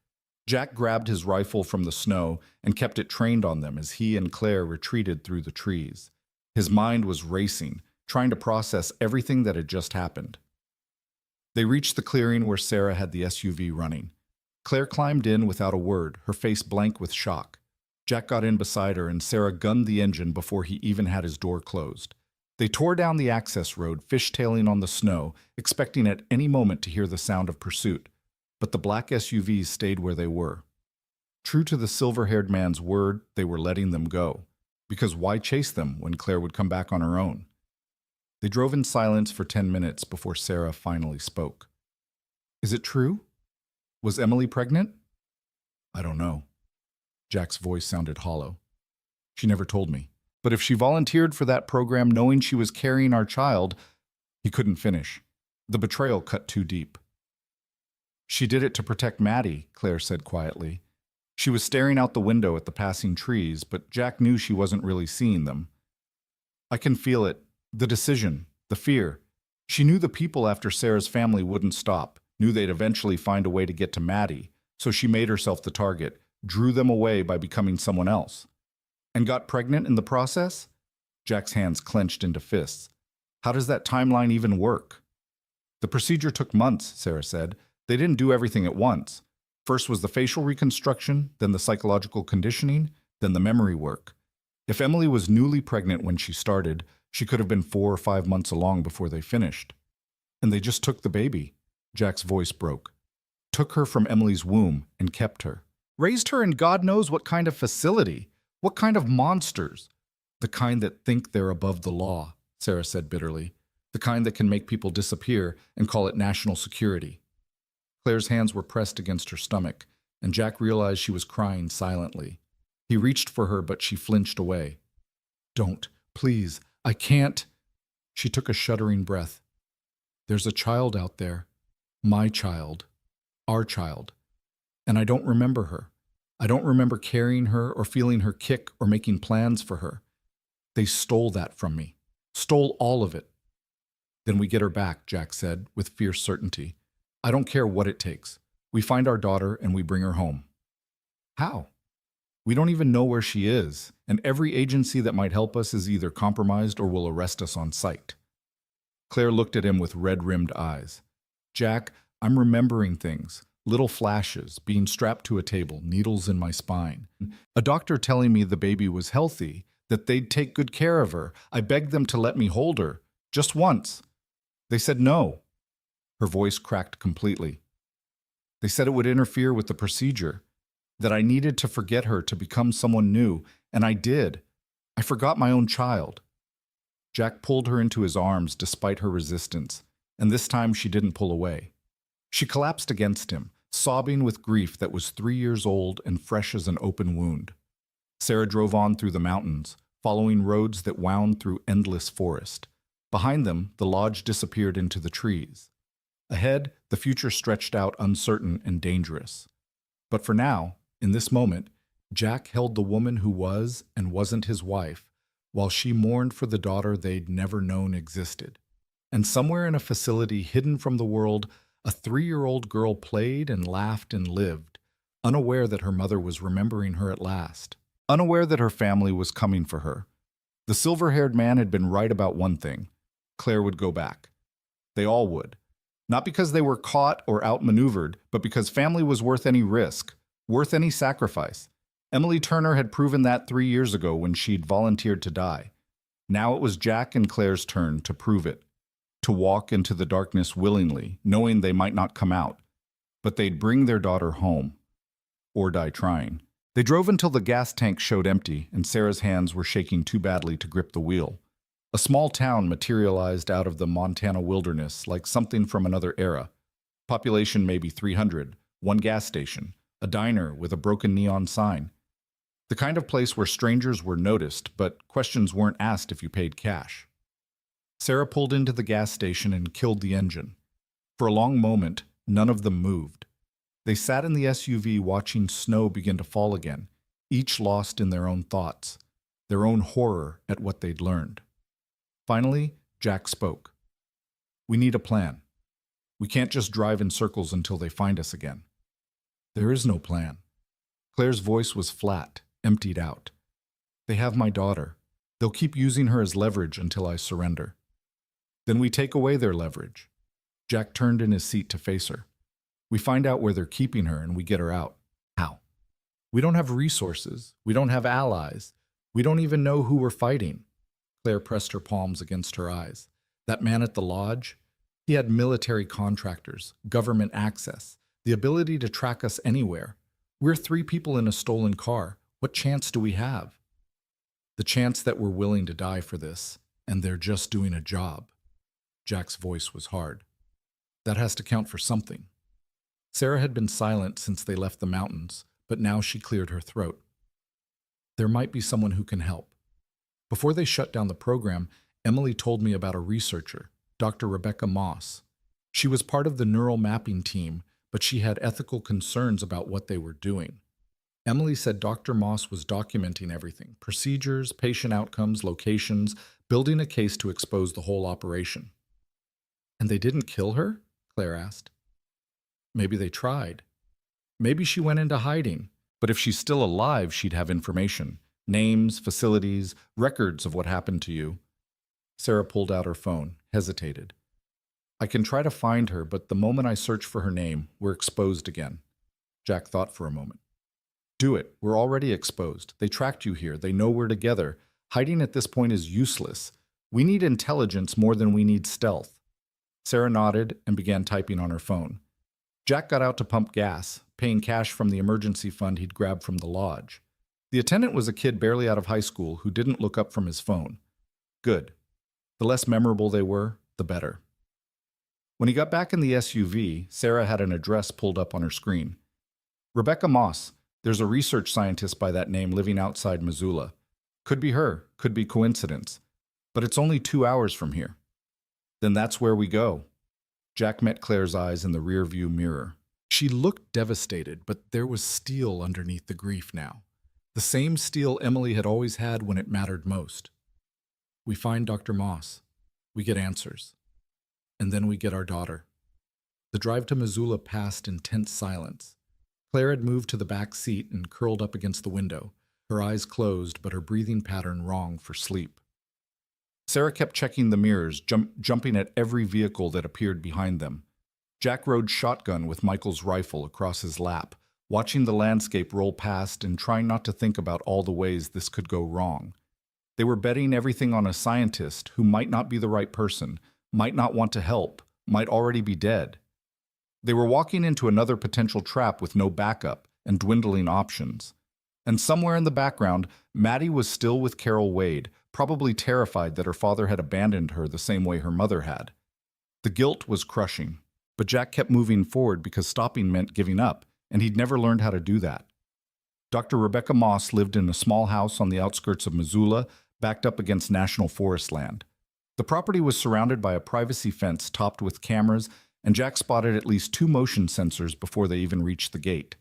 Jack grabbed his rifle from the snow and kept it trained on them as he and Claire retreated through the trees. His mind was racing, trying to process everything that had just happened. They reached the clearing where Sarah had the SUV running. Claire climbed in without a word, her face blank with shock. Jack got in beside her and Sarah gunned the engine before he even had his door closed. They tore down the access road, fishtailing on the snow, expecting at any moment to hear the sound of pursuit. But the black SUVs stayed where they were. True to the silver-haired man's word, they were letting them go. Because why chase them when Claire would come back on her own? They drove in silence for 10 minutes before Sarah finally spoke. Is it true? Was Emily pregnant? I don't know. Jack's voice sounded hollow. She never told me. But if she volunteered for that program knowing she was carrying our child, he couldn't finish. The betrayal cut too deep. She did it to protect Maddie, Claire said quietly. She was staring out the window at the passing trees, but Jack knew she wasn't really seeing them. I can feel it. The decision. The fear. She knew the people after Sarah's family wouldn't stop, knew they'd eventually find a way to get to Maddie, so she made herself the target, drew them away by becoming someone else. And got pregnant in the process? Jack's hands clenched into fists. How does that timeline even work? The procedure took months, Sarah said. They didn't do everything at once. First was the facial reconstruction, then the psychological conditioning, then the memory work. If Emily was newly pregnant when she started, she could have been 4 or 5 months along before they finished. And they just took the baby. Jack's voice broke. Took her from Emily's womb and kept her. Raised her in God knows what kind of facility. What kind of monsters? The kind that think they're above the law, Sarah said bitterly. The kind that can make people disappear and call it national security. Claire's hands were pressed against her stomach, and Jack realized she was crying silently. He reached for her, but she flinched away. Don't, please, I can't. She took a shuddering breath. There's a child out there. My child. Our child. And I don't remember her. I don't remember carrying her or feeling her kick or making plans for her. They stole that from me. Stole all of it. Then we get her back, Jack said, with fierce certainty. I don't care what it takes. We find our daughter and we bring her home. How? We don't even know where she is, and every agency that might help us is either compromised or will arrest us on sight. Claire looked at him with red-rimmed eyes. Jack, I'm remembering things. Little flashes, being strapped to a table, needles in my spine. A doctor telling me the baby was healthy, that they'd take good care of her. I begged them to let me hold her, just once. They said no. Her voice cracked completely. They said it would interfere with the procedure, that I needed to forget her to become someone new, And I did. I forgot my own child. Jack pulled her into his arms despite her resistance, and this time she didn't pull away. She collapsed against him, sobbing with grief that was 3 years old and fresh as an open wound. Sarah drove on through the mountains, following roads that wound through endless forest. Behind them, the lodge disappeared into the trees. Ahead, the future stretched out uncertain and dangerous. But for now, in this moment, Jack held the woman who was and wasn't his wife, while she mourned for the daughter they'd never known existed. And somewhere in a facility hidden from the world, a 3-year-old girl played and laughed and lived, unaware that her mother was remembering her at last, unaware that her family was coming for her. The silver-haired man had been right about one thing. Claire would go back. They all would. Not because they were caught or outmaneuvered, but because family was worth any risk, worth any sacrifice. Emily Turner had proven that 3 years ago when she'd volunteered to die. Now it was Jack and Claire's turn to prove it, to walk into the darkness willingly, knowing they might not come out. But they'd bring their daughter home, or die trying. They drove until the gas tank showed empty and Sarah's hands were shaking too badly to grip the wheel. A small town materialized out of the Montana wilderness like something from another era. Population maybe 300, one gas station, a diner with a broken neon sign. The kind of place where strangers were noticed, but questions weren't asked if you paid cash. Sarah pulled into the gas station and killed the engine. For a long moment, none of them moved. They sat in the SUV watching snow begin to fall again, each lost in their own thoughts, their own horror at what they'd learned. Finally, Jack spoke. "We need a plan. We can't just drive in circles until they find us again." "There is no plan." Claire's voice was flat, emptied out. "They have my daughter. They'll keep using her as leverage until I surrender." "Then we take away their leverage." Jack turned in his seat to face her. "We find out where they're keeping her and we get her out." "How?" "We don't have resources. We don't have allies. We don't even know who we're fighting." Claire pressed her palms against her eyes. "That man at the lodge? He had military contractors, government access, the ability to track us anywhere. We're 3 people in a stolen car. What chance do we have?" "The chance that we're willing to die for this, and they're just doing a job." Jack's voice was hard. "That has to count for something." Sarah had been silent since they left the mountains, but now she cleared her throat. "There might be someone who can help. Before they shut down the program, Emily told me about a researcher, Dr. Rebecca Moss. She was part of the neural mapping team, but she had ethical concerns about what they were doing. Emily said Dr. Moss was documenting everything, procedures, patient outcomes, locations, building a case to expose the whole operation. "And they didn't kill her?" Claire asked. "Maybe they tried. Maybe she went into hiding. But if she's still alive, she'd have information. Names, facilities, records of what happened to you." Sarah pulled out her phone, hesitated. "I can try to find her, but the moment I search for her name, we're exposed again." Jack thought for a moment. "Do it. We're already exposed. They tracked you here. They know we're together. Hiding at this point is useless. We need intelligence more than we need stealth." Sarah nodded and began typing on her phone. Jack got out to pump gas, paying cash from the emergency fund he'd grabbed from the lodge. The attendant was a kid barely out of high school who didn't look up from his phone. Good. The less memorable they were, the better. When he got back in the SUV, Sarah had an address pulled up on her screen. "Rebecca Moss. There's a research scientist by that name living outside Missoula. Could be her, could be coincidence. But it's only 2 hours from here." "Then that's where we go." Jack met Claire's eyes in the rearview mirror. She looked devastated, but there was steel underneath the grief now. The same steel Emily had always had when it mattered most. "We find Dr. Moss. We get answers. And then we get our daughter." The drive to Missoula passed in tense silence. Claire had moved to the back seat and curled up against the window, her eyes closed but her breathing pattern wrong for sleep. Sarah kept checking the mirrors, jumping at every vehicle that appeared behind them. Jack rode shotgun with Michael's rifle across his lap, watching the landscape roll past and trying not to think about all the ways this could go wrong. They were betting everything on a scientist who might not be the right person, might not want to help, might already be dead. They were walking into another potential trap with no backup and dwindling options. And somewhere in the background, Maddie was still with Carol Wade, probably terrified that her father had abandoned her the same way her mother had. The guilt was crushing, but Jack kept moving forward because stopping meant giving up, and he'd never learned how to do that. Dr. Rebecca Moss lived in a small house on the outskirts of Missoula, backed up against national forest land. The property was surrounded by a privacy fence topped with cameras, and Jack spotted at least 2 motion sensors before they even reached the gate.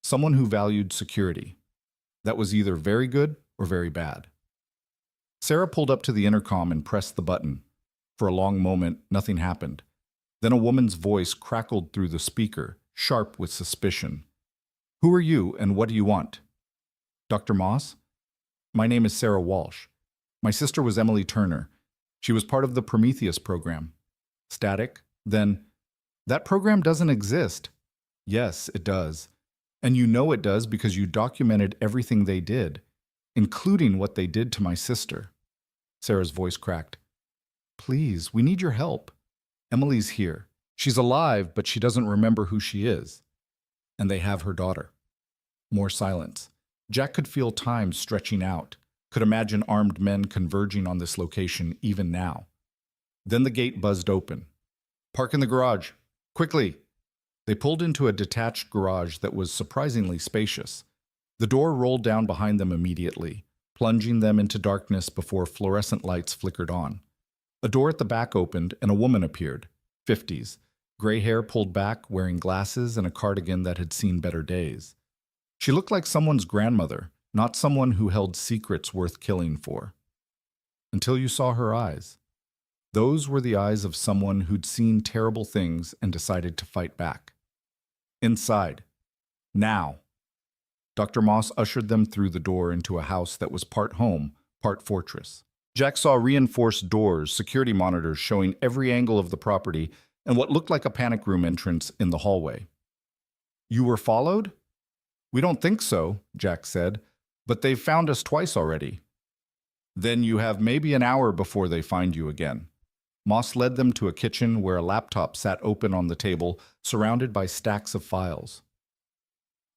Someone who valued security. That was either very good or very bad. Sarah pulled up to the intercom and pressed the button. For a long moment, nothing happened. Then a woman's voice crackled through the speaker, sharp with suspicion. "Who are you and what do you want?" "Dr. Moss? My name is Sarah Walsh. My sister was Emily Turner. She was part of the Prometheus program." "Static? Then, that program doesn't exist." "Yes, it does. And you know it does because you documented everything they did, including what they did to my sister." Sarah's voice cracked. "Please, we need your help. Emily's here. She's alive, but she doesn't remember who she is. And they have her daughter." More silence. Jack could feel time stretching out, could imagine armed men converging on this location even now. Then the gate buzzed open. "Park in the garage. Quickly!" They pulled into a detached garage that was surprisingly spacious. The door rolled down behind them immediately, plunging them into darkness before fluorescent lights flickered on. A door at the back opened and a woman appeared, 50s, gray hair pulled back, wearing glasses and a cardigan that had seen better days. She looked like someone's grandmother, not someone who held secrets worth killing for. Until you saw her eyes. Those were the eyes of someone who'd seen terrible things and decided to fight back. "Inside. Now." Dr. Moss ushered them through the door into a house that was part home, part fortress. Jack saw reinforced doors, security monitors showing every angle of the property, and what looked like a panic room entrance in the hallway. "You were followed?" "We don't think so," Jack said, "but they've found us twice already." "Then you have maybe an hour before they find you again." Moss led them to a kitchen where a laptop sat open on the table, surrounded by stacks of files.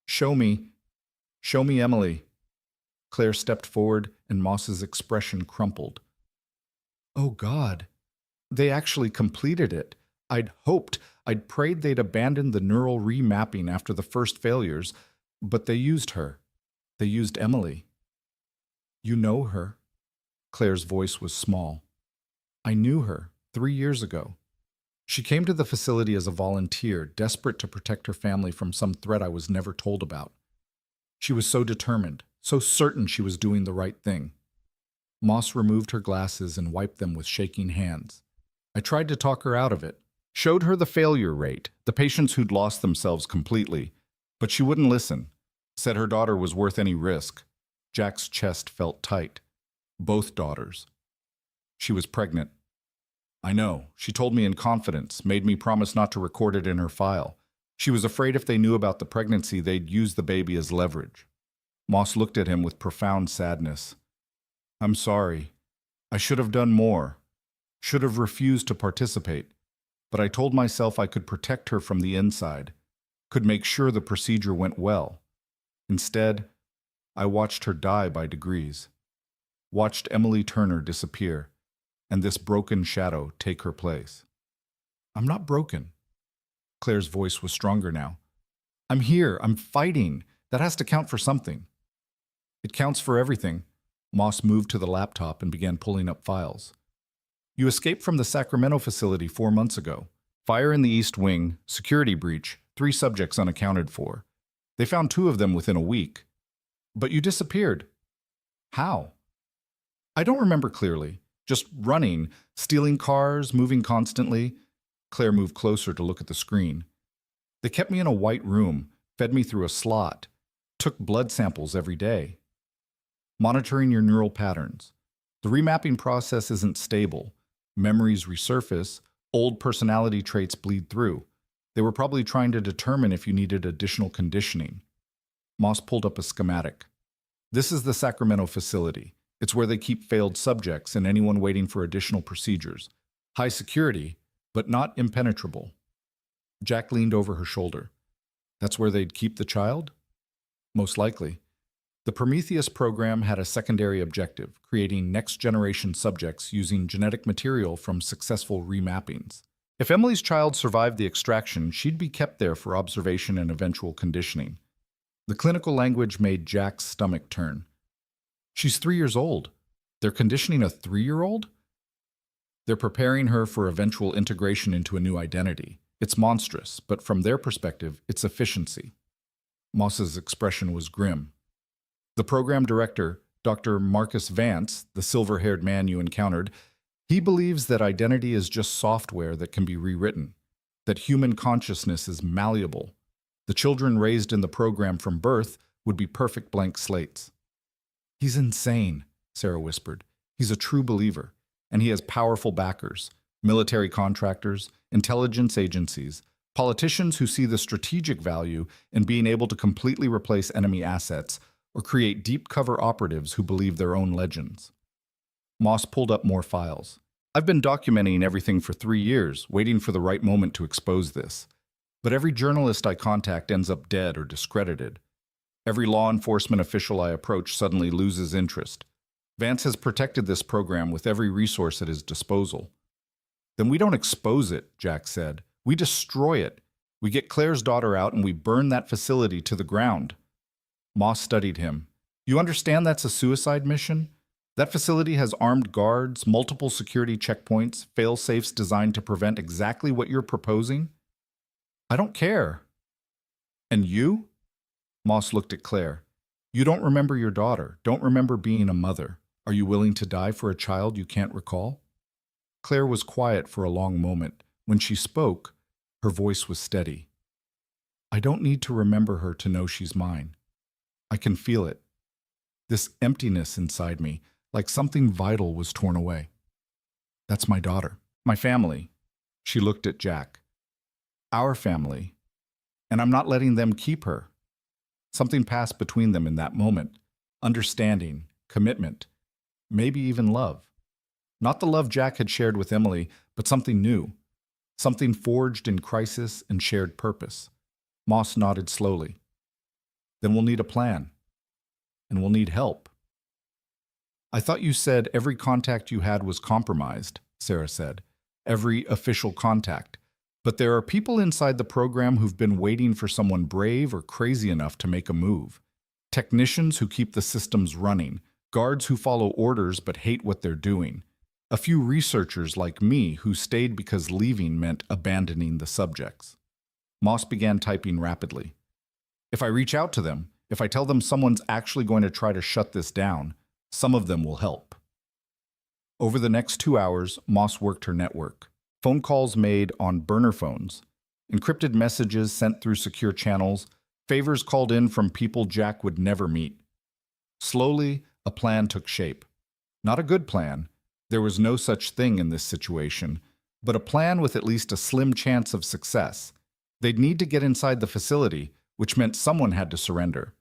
Show me Emily." Claire stepped forward, and Moss's expression crumpled. "Oh, God. They actually completed it. I'd prayed they'd abandoned the neural remapping after the first failures, but they used her. They used Emily." "You know her?" Claire's voice was small. "I knew her 3 years ago. She came to the facility as a volunteer, desperate to protect her family from some threat I was never told about. She was so determined, so certain she was doing the right thing." Moss removed her glasses and wiped them with shaking hands. "I tried to talk her out of it. Showed her the failure rate, the patients who'd lost themselves completely. But she wouldn't listen. Said her daughter was worth any risk." Jack's chest felt tight. Both daughters. "She was pregnant." "I know. She told me in confidence, made me promise not to record it in her file. She was afraid if they knew about the pregnancy, they'd use the baby as leverage." Moss looked at him with profound sadness. "I'm sorry. I should have done more. Should have refused to participate. But I told myself I could protect her from the inside, could make sure the procedure went well. Instead, I watched her die by degrees. Watched Emily Turner disappear, and this broken shadow take her place." "I'm not broken." Claire's voice was stronger now. "I'm here. I'm fighting. That has to count for something." "It counts for everything." Moss moved to the laptop and began pulling up files. "You escaped from the Sacramento facility 4 months ago. Fire in the East Wing, security breach, 3 subjects unaccounted for. They found 2 of them within a week. But you disappeared. How?" "I don't remember clearly. Just running, stealing cars, moving constantly." Claire moved closer to look at the screen. "They kept me in a white room, fed me through a slot, took blood samples every day. Monitoring your neural patterns. The remapping process isn't stable. Memories resurface, old personality traits bleed through. They were probably trying to determine if you needed additional conditioning." Moss pulled up a schematic. "This is the Sacramento facility. It's where they keep failed subjects and anyone waiting for additional procedures. High security, but not impenetrable." Jack leaned over her shoulder. "That's where they'd keep the child?" "Most likely. The Prometheus program had a secondary objective, creating next-generation subjects using genetic material from successful remappings. If Emily's child survived the extraction, she'd be kept there for observation and eventual conditioning. The clinical language made Jack's stomach turn. She's 3 years old. They're conditioning a 3-year-old? They're preparing her for eventual integration into a new identity. It's monstrous, but from their perspective, it's efficiency. Moss's expression was grim. The program director, Dr. Marcus Vance, the silver-haired man you encountered, he believes that identity is just software that can be rewritten, that human consciousness is malleable. The children raised in the program from birth would be perfect blank slates. He's insane, Sarah whispered. He's a true believer, and he has powerful backers, military contractors, intelligence agencies, politicians who see the strategic value in being able to completely replace enemy assets or create deep cover operatives who believe their own legends. Moss pulled up more files. I've been documenting everything for 3 years, waiting for the right moment to expose this. But every journalist I contact ends up dead or discredited. Every law enforcement official I approach suddenly loses interest. Vance has protected this program with every resource at his disposal. Then we don't expose it, Jack said. We destroy it. We get Claire's daughter out and we burn that facility to the ground. Moss studied him. You understand that's a suicide mission? That facility has armed guards, multiple security checkpoints, fail-safes designed to prevent exactly what you're proposing? I don't care. And you? Moss looked at Claire. You don't remember your daughter, don't remember being a mother. Are you willing to die for a child you can't recall? Claire was quiet for a long moment. When she spoke, her voice was steady. I don't need to remember her to know she's mine. I can feel it. This emptiness inside me, like something vital was torn away. That's my daughter, my family. She looked at Jack. Our family. And I'm not letting them keep her. Something passed between them in that moment. Understanding, commitment, maybe even love. Not the love Jack had shared with Emily, but something new. Something forged in crisis and shared purpose. Moss nodded slowly. Then we'll need a plan. And we'll need help. I thought you said every contact you had was compromised, Sarah said. Every official contact. But there are people inside the program who've been waiting for someone brave or crazy enough to make a move. Technicians who keep the systems running. Guards who follow orders but hate what they're doing. A few researchers like me who stayed because leaving meant abandoning the subjects. Moss began typing rapidly. If I reach out to them, if I tell them someone's actually going to try to shut this down, some of them will help. Over the next 2 hours, Moss worked her network. Phone calls made on burner phones, encrypted messages sent through secure channels, favors called in from people Jack would never meet. Slowly, a plan took shape. Not a good plan. There was no such thing in this situation, but a plan with at least a slim chance of success. They'd need to get inside the facility, which meant someone had to surrender.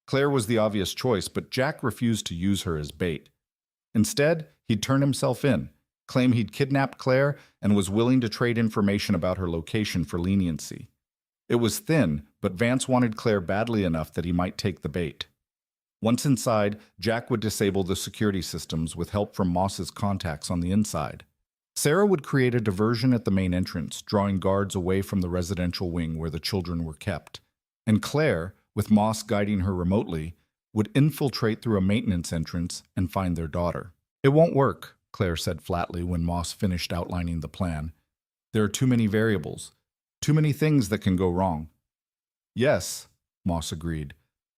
Claire was the obvious choice, but Jack refused to use her as bait. Instead, he'd turn himself in, claim he'd kidnapped Claire, and was willing to trade information about her location for leniency. It was thin, but Vance wanted Claire badly enough that he might take the bait. Once inside, Jack would disable the security systems with help from Moss's contacts on the inside. Sarah would create a diversion at the main entrance, drawing guards away from the residential wing where the children were kept. And Claire, with Moss guiding her remotely, would infiltrate through a maintenance entrance and find their daughter. It won't work, Claire said flatly when Moss finished outlining the plan. There are too many variables, too many things that can go wrong. Yes, Moss agreed,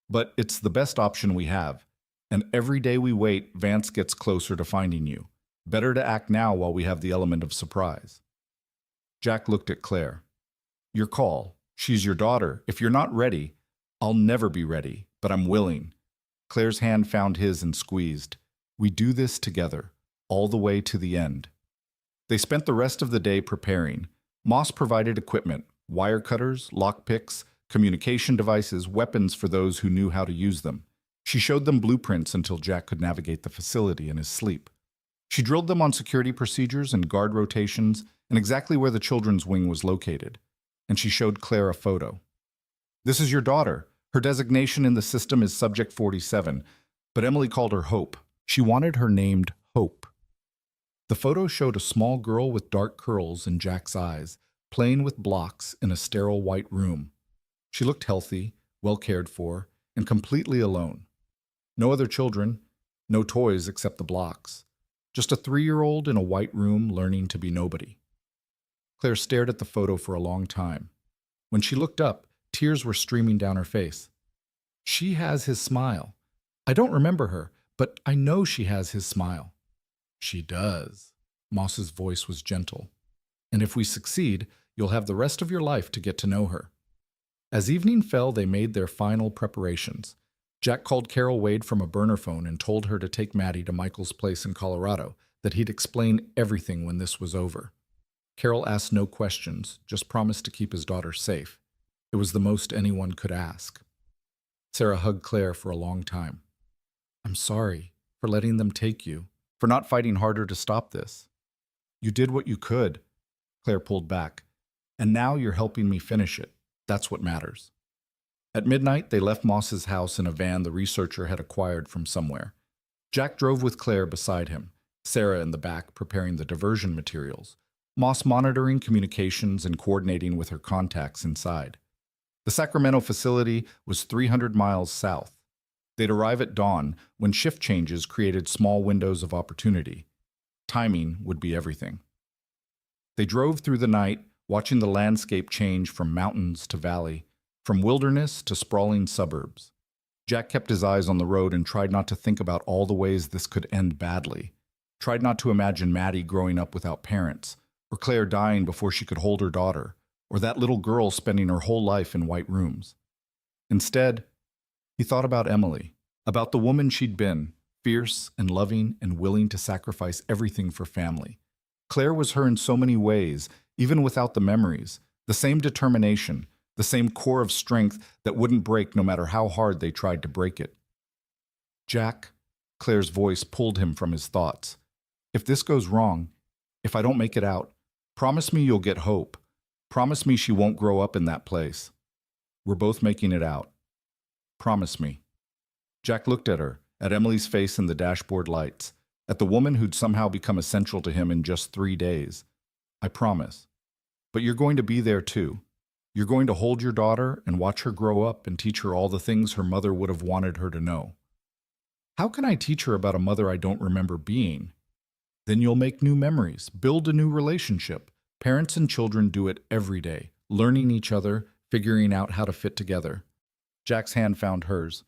but it's the best option we have. And every day we wait, Vance gets closer to finding you. Better to act now while we have the element of surprise. Jack looked at Claire. Your call. She's your daughter. If you're not ready, I'll never be ready, but I'm willing. Claire's hand found his and squeezed. We do this together, all the way to the end. They spent the rest of the day preparing. Moss provided equipment, wire cutters, lockpicks, communication devices, weapons for those who knew how to use them. She showed them blueprints until Jack could navigate the facility in his sleep. She drilled them on security procedures and guard rotations and exactly where the children's wing was located. And she showed Claire a photo. This is your daughter. Her designation in the system is Subject 47, but Emily called her Hope. She wanted her named Hope. The photo showed a small girl with dark curls in Jack's eyes, playing with blocks in a sterile white room. She looked healthy, well cared for, and completely alone. No other children, no toys except the blocks. Just a 3-year-old in a white room learning to be nobody. Claire stared at the photo for a long time. When she looked up, tears were streaming down her face. She has his smile. I don't remember her, but I know she has his smile. She does. Moss's voice was gentle. And if we succeed, you'll have the rest of your life to get to know her. As evening fell, they made their final preparations. Jack called Carol Wade from a burner phone and told her to take Maddie to Michael's place in Colorado, that he'd explain everything when this was over. Carol asked no questions, just promised to keep his daughter safe. It was the most anyone could ask. Sarah hugged Claire for a long time. I'm sorry for letting them take you, for not fighting harder to stop this. You did what you could. Claire pulled back. And now you're helping me finish it. That's what matters. At midnight, they left Moss's house in a van the researcher had acquired from somewhere. Jack drove with Claire beside him, Sarah in the back preparing the diversion materials, Moss monitoring communications and coordinating with her contacts inside. The Sacramento facility was 300 miles south. They'd arrive at dawn when shift changes created small windows of opportunity. Timing would be everything. They drove through the night, watching the landscape change from mountains to valley, from wilderness to sprawling suburbs. Jack kept his eyes on the road and tried not to think about all the ways this could end badly. Tried not to imagine Maddie growing up without parents, or Claire dying before she could hold her daughter, or that little girl spending her whole life in white rooms. Instead, he thought about Emily, about the woman she'd been, fierce and loving and willing to sacrifice everything for family. Claire was her in so many ways, even without the memories, the same determination, the same core of strength that wouldn't break no matter how hard they tried to break it. Jack, Claire's voice pulled him from his thoughts. If this goes wrong, if I don't make it out, promise me you'll get Hope. Promise me she won't grow up in that place. We're both making it out. Promise me. Jack looked at her, at Emily's face in the dashboard lights, at the woman who'd somehow become essential to him in just 3 days. I promise. But you're going to be there too. You're going to hold your daughter and watch her grow up and teach her all the things her mother would have wanted her to know. How can I teach her about a mother I don't remember being? Then you'll make new memories, build a new relationship. Parents and children do it every day, learning each other, figuring out how to fit together. Jack's hand found hers.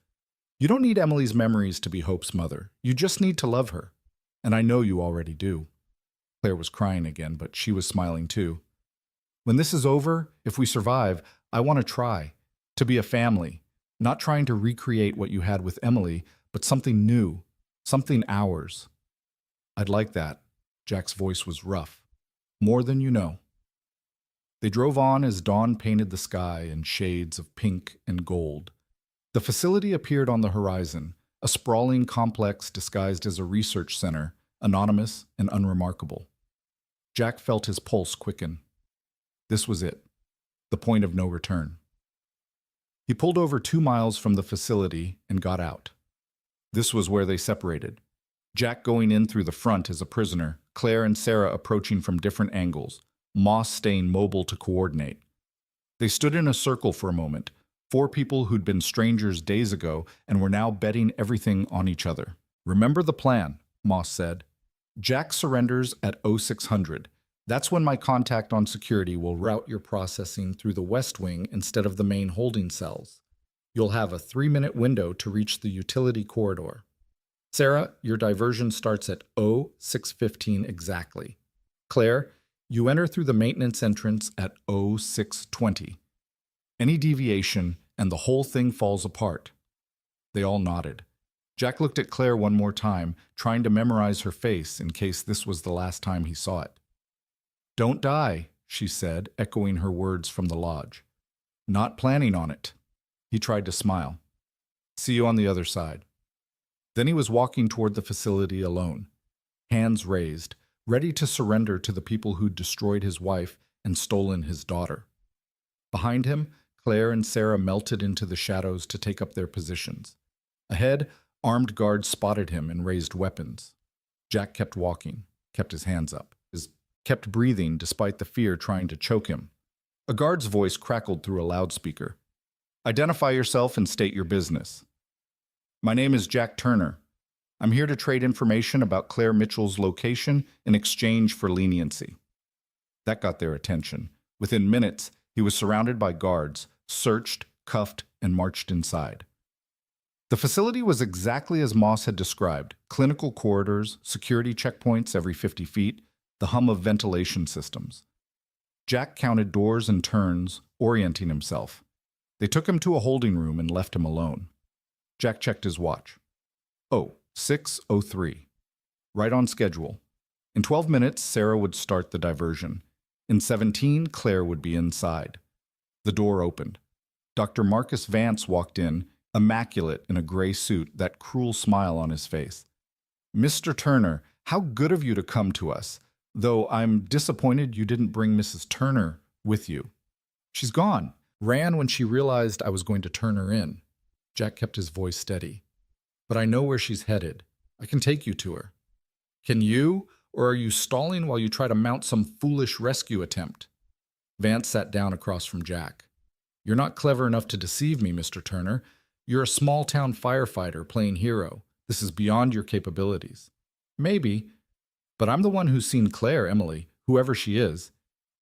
You don't need Emily's memories to be Hope's mother. You just need to love her. And I know you already do. Claire was crying again, but she was smiling too. When this is over, if we survive, I want to try. To be a family. Not trying to recreate what you had with Emily, but something new. Something ours. I'd like that. Jack's voice was rough. More than you know. They drove on as dawn painted the sky in shades of pink and gold. The facility appeared on the horizon, a sprawling complex disguised as a research center, anonymous and unremarkable. Jack felt his pulse quicken. This was it, the point of no return. He pulled over 2 miles from the facility and got out. This was where they separated. Jack going in through the front as a prisoner, Claire and Sarah approaching from different angles, Moss staying mobile to coordinate. They stood in a circle for a moment, 4 people who'd been strangers days ago and were now betting everything on each other. Remember the plan, Moss said. Jack surrenders at 0600. That's when my contact on security will route your processing through the West Wing instead of the main holding cells. You'll have a 3-minute window to reach the utility corridor. Sarah, your diversion starts at 0615 exactly. Claire, you enter through the maintenance entrance at 0620. Any deviation, and the whole thing falls apart. They all nodded. Jack looked at Claire one more time, trying to memorize her face in case this was the last time he saw it. Don't die, she said, echoing her words from the lodge. Not planning on it. He tried to smile. See you on the other side. Then he was walking toward the facility alone, hands raised, ready to surrender to the people who'd destroyed his wife and stolen his daughter. Behind him, Claire and Sarah melted into the shadows to take up their positions. Ahead, armed guards spotted him and raised weapons. Jack kept walking, kept his hands up, kept breathing despite the fear trying to choke him. A guard's voice crackled through a loudspeaker. "Identify yourself and state your business." "My name is Jack Turner. I'm here to trade information about Claire Mitchell's location in exchange for leniency." That got their attention. Within minutes, he was surrounded by guards, searched, cuffed, and marched inside. The facility was exactly as Moss had described: clinical corridors, security checkpoints every 50 feet, the hum of ventilation systems. Jack counted doors and turns, orienting himself. They took him to a holding room and left him alone. Jack checked his watch. 6:03. Right on schedule. In 12 minutes, Sarah would start the diversion. In 17, Claire would be inside. The door opened. Dr. Marcus Vance walked in, immaculate in a gray suit, that cruel smile on his face. "Mr. Turner, how good of you to come to us. Though I'm disappointed you didn't bring Mrs. Turner with you. She's gone. Ran when she realized I was going to turn her in." Jack kept his voice steady. "But I know where she's headed. I can take you to her." "Can you? Or are you stalling while you try to mount some foolish rescue attempt?" Vance sat down across from Jack. "You're not clever enough to deceive me, Mr. Turner. You're a small-town firefighter playing hero. This is beyond your capabilities." "Maybe. But I'm the one who's seen Claire, Emily, whoever she is,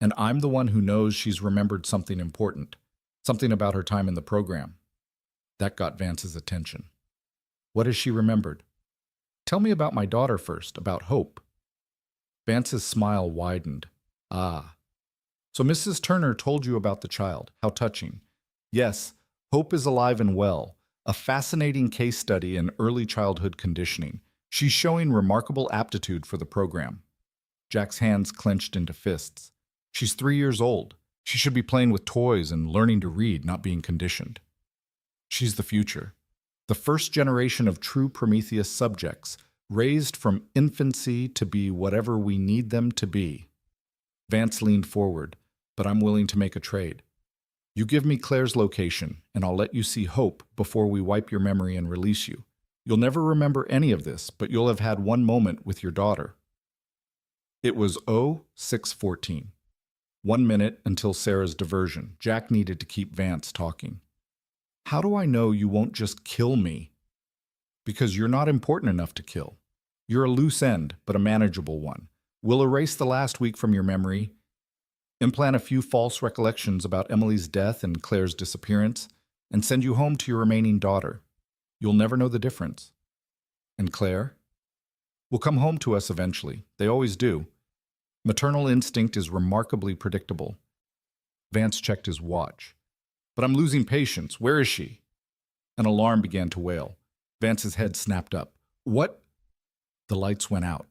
and I'm the one who knows she's remembered something important, something about her time in the program." That got Vance's attention. "What has she remembered?" "Tell me about my daughter first, about Hope." Vance's smile widened. "Ah. So Mrs. Turner told you about the child. How touching." "Yes, Hope is alive and well. A fascinating case study in early childhood conditioning. She's showing remarkable aptitude for the program." Jack's hands clenched into fists. "She's 3 years old. She should be playing with toys and learning to read, not being conditioned." "She's the future. The first generation of true Prometheus subjects, raised from infancy to be whatever we need them to be." Vance leaned forward. "But I'm willing to make a trade. You give me Claire's location, and I'll let you see Hope before we wipe your memory and release you. You'll never remember any of this, but you'll have had one moment with your daughter." It was 6:14. 1 minute until Sarah's diversion. Jack needed to keep Vance talking. "How do I know you won't just kill me?" "Because you're not important enough to kill. You're a loose end, but a manageable one. We'll erase the last week from your memory, implant a few false recollections about Emily's death and Claire's disappearance, and send you home to your remaining daughter. You'll never know the difference." "And Claire?" "Will come home to us eventually. They always do. Maternal instinct is remarkably predictable." Vance checked his watch. "But I'm losing patience. Where is she?" An alarm began to wail. Vance's head snapped up. "What?" The lights went out.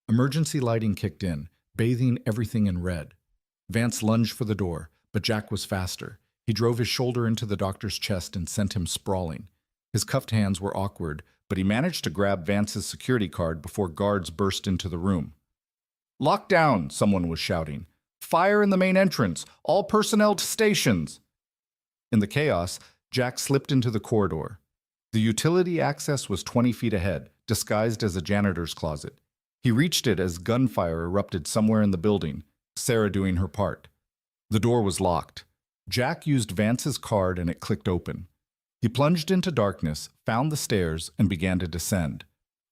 Emergency lighting kicked in, bathing everything in red. Vance lunged for the door, but Jack was faster. He drove his shoulder into the doctor's chest and sent him sprawling. His cuffed hands were awkward, but he managed to grab Vance's security card before guards burst into the room. "Lock down," someone was shouting. "Fire in the main entrance! All personnel to stations!" In the chaos, Jack slipped into the corridor. The utility access was 20 feet ahead, disguised as a janitor's closet. He reached it as gunfire erupted somewhere in the building, Sarah doing her part. The door was locked. Jack used Vance's card and it clicked open. He plunged into darkness, found the stairs, and began to descend.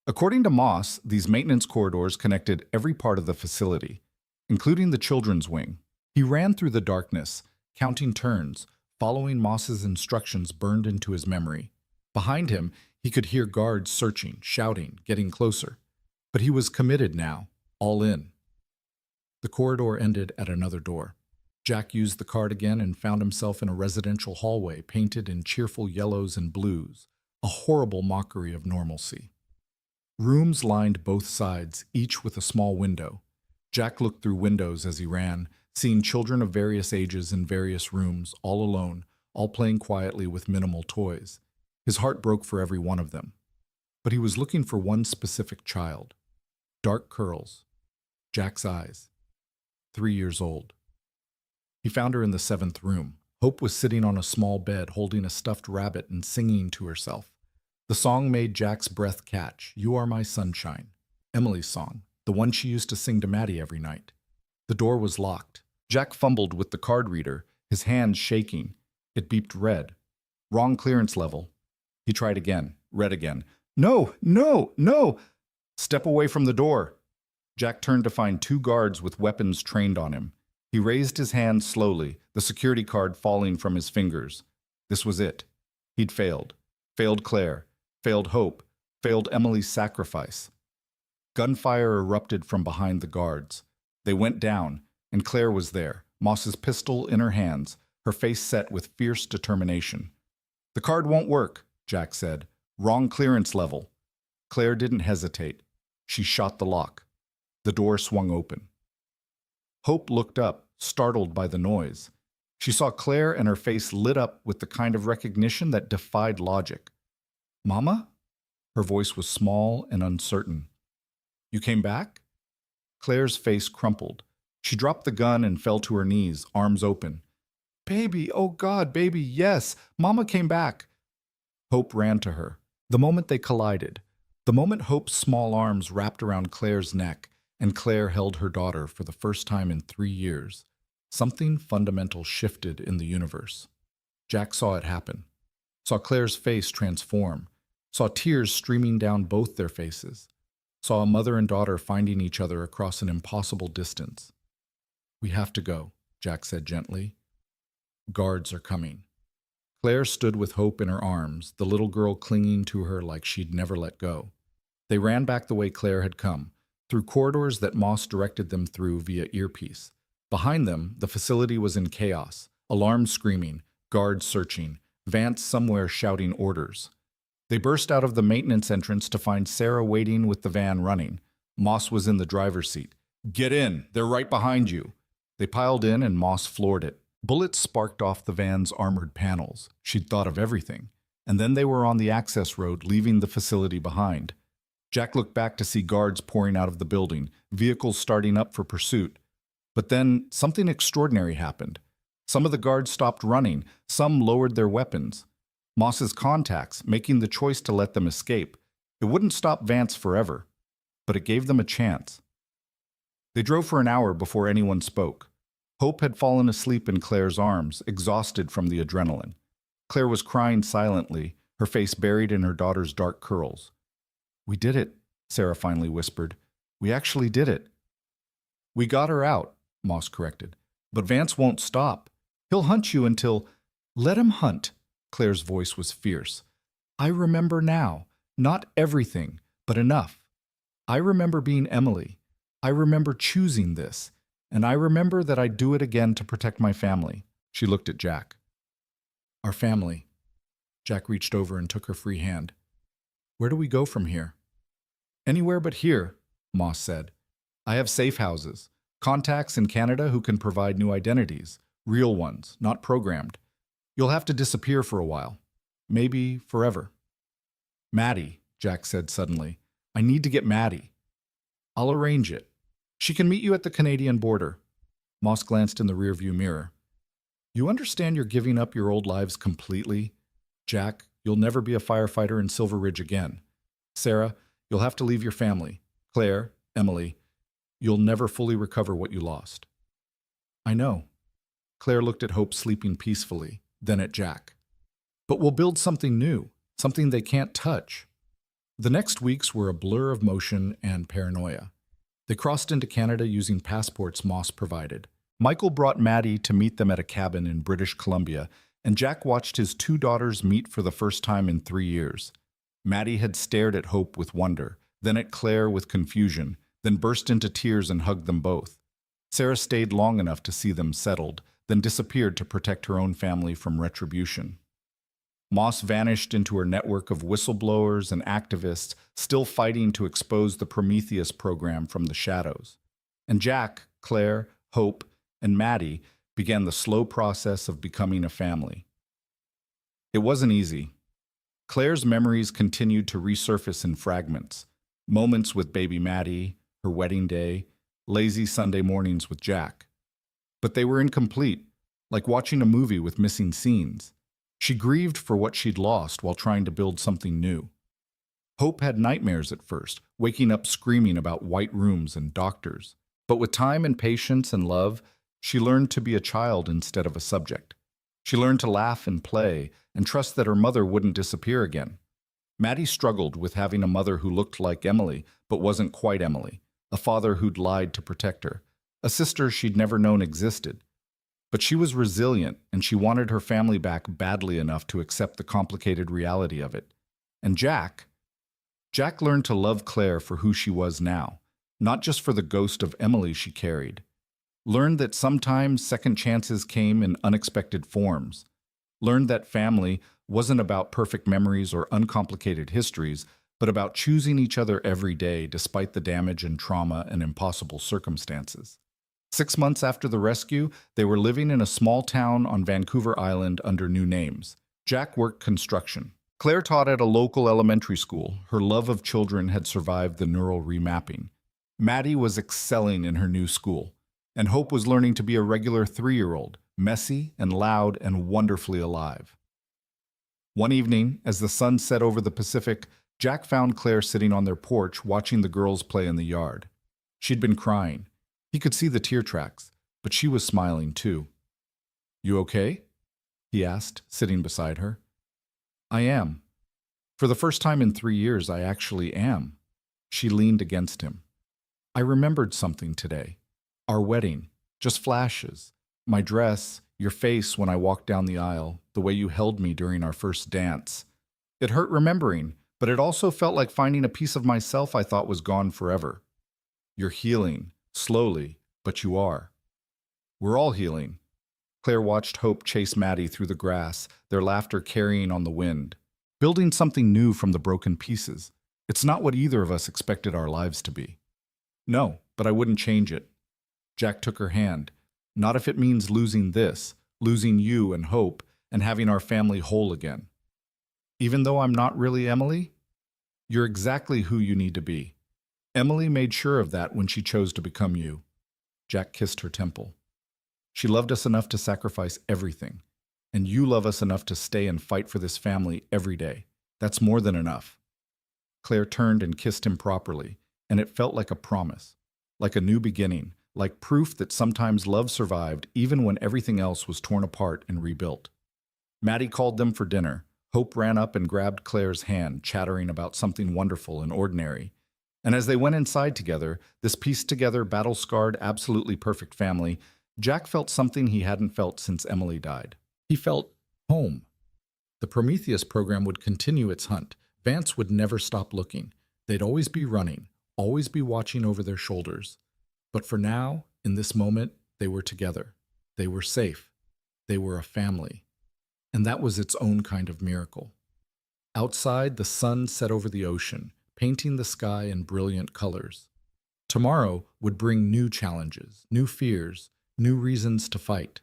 According to Moss, these maintenance corridors connected every part of the facility, including the children's wing. He ran through the darkness, counting turns, following Moss's instructions burned into his memory. Behind him, he could hear guards searching, shouting, getting closer. But he was committed now, all in. The corridor ended at another door. Jack used the card again and found himself in a residential hallway painted in cheerful yellows and blues, a horrible mockery of normalcy. Rooms lined both sides, each with a small window. Jack looked through windows as he ran, seeing children of various ages in various rooms, all alone, all playing quietly with minimal toys. His heart broke for every one of them. But he was looking for one specific child. Dark curls. Jack's eyes. 3 years old. He found her in the 7th room, Hope was sitting on a small bed holding a stuffed rabbit and singing to herself. The song made Jack's breath catch. You Are My Sunshine. Emily's song, the one she used to sing to Maddie every night. The door was locked. Jack fumbled with the card reader, his hands shaking. It beeped red. Wrong clearance level. He tried again, red again. No, no, no! Step away from the door. Jack turned to find two guards with weapons trained on him. He raised his hand slowly, the security card falling from his fingers. This was it. He'd failed. Failed Claire. Failed Hope. Failed Emily's sacrifice. Gunfire erupted from behind the guards. They went down, and Claire was there, Moss's pistol in her hands, her face set with fierce determination. The card won't work, Jack said. Wrong clearance level. Claire didn't hesitate. She shot the lock. The door swung open. Hope looked up, startled by the noise. She saw Claire, and her face lit up with the kind of recognition that defied logic. Mama? Her voice was small and uncertain. You came back? Claire's face crumpled. She dropped the gun and fell to her knees, arms open. Baby, oh God, baby, yes, Mama came back. Hope ran to her. The moment they collided, the moment Hope's small arms wrapped around Claire's neck, and Claire held her daughter for the first time in 3 years, something fundamental shifted in the universe. Jack saw it happen, saw Claire's face transform, saw tears streaming down both their faces, saw a mother and daughter finding each other across an impossible distance. We have to go, Jack said gently. Guards are coming. Claire stood with Hope in her arms, the little girl clinging to her like she'd never let go. They ran back the way Claire had come, through corridors that Moss directed them through via earpiece. Behind them, the facility was in chaos, alarms screaming, guards searching, Vance somewhere shouting orders. They burst out of the maintenance entrance to find Sarah waiting with the van running. Moss was in the driver's seat. Get in, they're right behind you. They piled in and Moss floored it. Bullets sparked off the van's armored panels. She'd thought of everything. And then they were on the access road, leaving the facility behind. Jack looked back to see guards pouring out of the building, vehicles starting up for pursuit. But then something extraordinary happened. Some of the guards stopped running, some lowered their weapons. Moss's contacts, making the choice to let them escape. It wouldn't stop Vance forever, but it gave them a chance. They drove for an hour before anyone spoke. Hope had fallen asleep in Claire's arms, exhausted from the adrenaline. Claire was crying silently, her face buried in her daughter's dark curls. We did it, Sarah finally whispered. We actually did it. We got her out, Moss corrected. But Vance won't stop. He'll hunt you until... Let him hunt. Claire's voice was fierce. I remember now. Not everything, but enough. I remember being Emily. I remember choosing this. And I remember that I'd do it again to protect my family. She looked at Jack. Our family. Jack reached over and took her free hand. Where do we go from here? Anywhere but here, Moss said. I have safe houses, contacts in Canada who can provide new identities, real ones, not programmed. You'll have to disappear for a while. Maybe forever. Maddie, Jack said suddenly. I need to get Maddie. I'll arrange it. She can meet you at the Canadian border. Moss glanced in the rearview mirror. You understand you're giving up your old lives completely? Jack, you'll never be a firefighter in Silver Ridge again. Sarah, you'll have to leave your family. Claire, Emily, you'll never fully recover what you lost. I know. Claire looked at Hope sleeping peacefully, then at Jack. But we'll build something new, something they can't touch. The next weeks were a blur of motion and paranoia. They crossed into Canada using passports Moss provided. Michael brought Maddie to meet them at a cabin in British Columbia, and Jack watched his 2 daughters meet for the first time in 3 years. Maddie had stared at Hope with wonder, then at Claire with confusion, then burst into tears and hugged them both. Sarah stayed long enough to see them settled, then disappeared to protect her own family from retribution. Moss vanished into her network of whistleblowers and activists still fighting to expose the Prometheus program from the shadows. And Jack, Claire, Hope, and Maddie began the slow process of becoming a family. It wasn't easy. Claire's memories continued to resurface in fragments. Moments with baby Maddie, her wedding day, lazy Sunday mornings with Jack. But they were incomplete. like watching a movie with missing scenes. She grieved for what she'd lost while trying to build something new. Hope had nightmares at first, waking up screaming about white rooms and doctors. But with time and patience and love, she learned to be a child instead of a subject. She learned to laugh and play and trust that her mother wouldn't disappear again. Maddie struggled with having a mother who looked like Emily but wasn't quite Emily, a father who'd lied to protect her, a sister she'd never known existed. But she was resilient, and she wanted her family back badly enough to accept the complicated reality of it. And Jack learned to love Claire for who she was now, not just for the ghost of Emily she carried. Learned that sometimes second chances came in unexpected forms. Learned that family wasn't about perfect memories or uncomplicated histories, but about choosing each other every day despite the damage and trauma and impossible circumstances. 6 months after the rescue, they were living in a small town on Vancouver Island under new names. Jack worked construction. Claire taught at a local elementary school. Her love of children had survived the neural remapping. Maddie was excelling in her new school, and Hope was learning to be a regular 3-year-old, messy and loud and wonderfully alive. One evening, as the sun set over the Pacific, Jack found Claire sitting on their porch watching the girls play in the yard. She'd been crying. He could see the tear tracks, but she was smiling too. "You okay?" he asked, sitting beside her. "I am. For the first time in 3 years, I actually am." She leaned against him. "I remembered something today. Our wedding. Just flashes. My dress, your face when I walked down the aisle, the way you held me during our first dance. It hurt remembering, but it also felt like finding a piece of myself I thought was gone forever. You're healing. Slowly, but you are. We're all healing." Claire watched Hope chase Maddie through the grass, their laughter carrying on the wind. Building something new from the broken pieces. It's not what either of us expected our lives to be. "No, but I wouldn't change it." Jack took her hand. "Not if it means losing this, losing you and Hope, and having our family whole again. Even though I'm not really Emily, you're exactly who you need to be. Emily made sure of that when she chose to become you." Jack kissed her temple. "She loved us enough to sacrifice everything, and you love us enough to stay and fight for this family every day. That's more than enough." Claire turned and kissed him properly, and it felt like a promise, like a new beginning, like proof that sometimes love survived even when everything else was torn apart and rebuilt. Maddie called them for dinner. Hope ran up and grabbed Claire's hand, chattering about something wonderful and ordinary. And as they went inside together, this pieced-together, battle-scarred, absolutely perfect family, Jack felt something he hadn't felt since Emily died. He felt home. The Prometheus program would continue its hunt. Vance would never stop looking. They'd always be running, always be watching over their shoulders. But for now, in this moment, they were together. They were safe. They were a family. And that was its own kind of miracle. Outside, the sun set over the ocean, painting the sky in brilliant colors. Tomorrow would bring new challenges, new fears, new reasons to fight.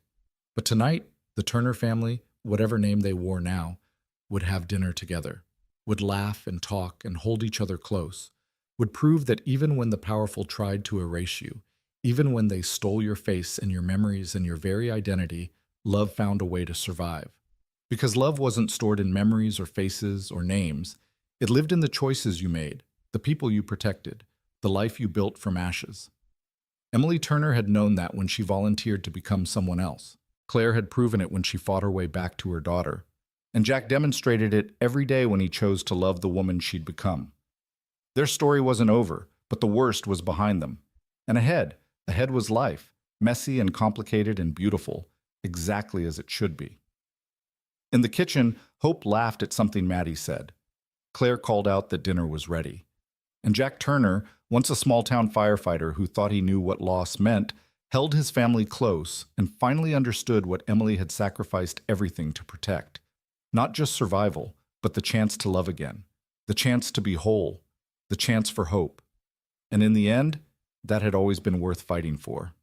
But tonight, the Turner family, whatever name they wore now, would have dinner together, would laugh and talk and hold each other close, would prove that even when the powerful tried to erase you, even when they stole your face and your memories and your very identity, love found a way to survive. Because love wasn't stored in memories or faces or names. It lived in the choices you made, the people you protected, the life you built from ashes. Emily Turner had known that when she volunteered to become someone else. Claire had proven it when she fought her way back to her daughter. And Jack demonstrated it every day when he chose to love the woman she'd become. Their story wasn't over, but the worst was behind them. And ahead was life, messy and complicated and beautiful, exactly as it should be. In the kitchen, Hope laughed at something Maddie said. Claire called out that dinner was ready. And Jack Turner, once a small-town firefighter who thought he knew what loss meant, held his family close and finally understood what Emily had sacrificed everything to protect. Not just survival, but the chance to love again, the chance to be whole, the chance for hope. And in the end, that had always been worth fighting for.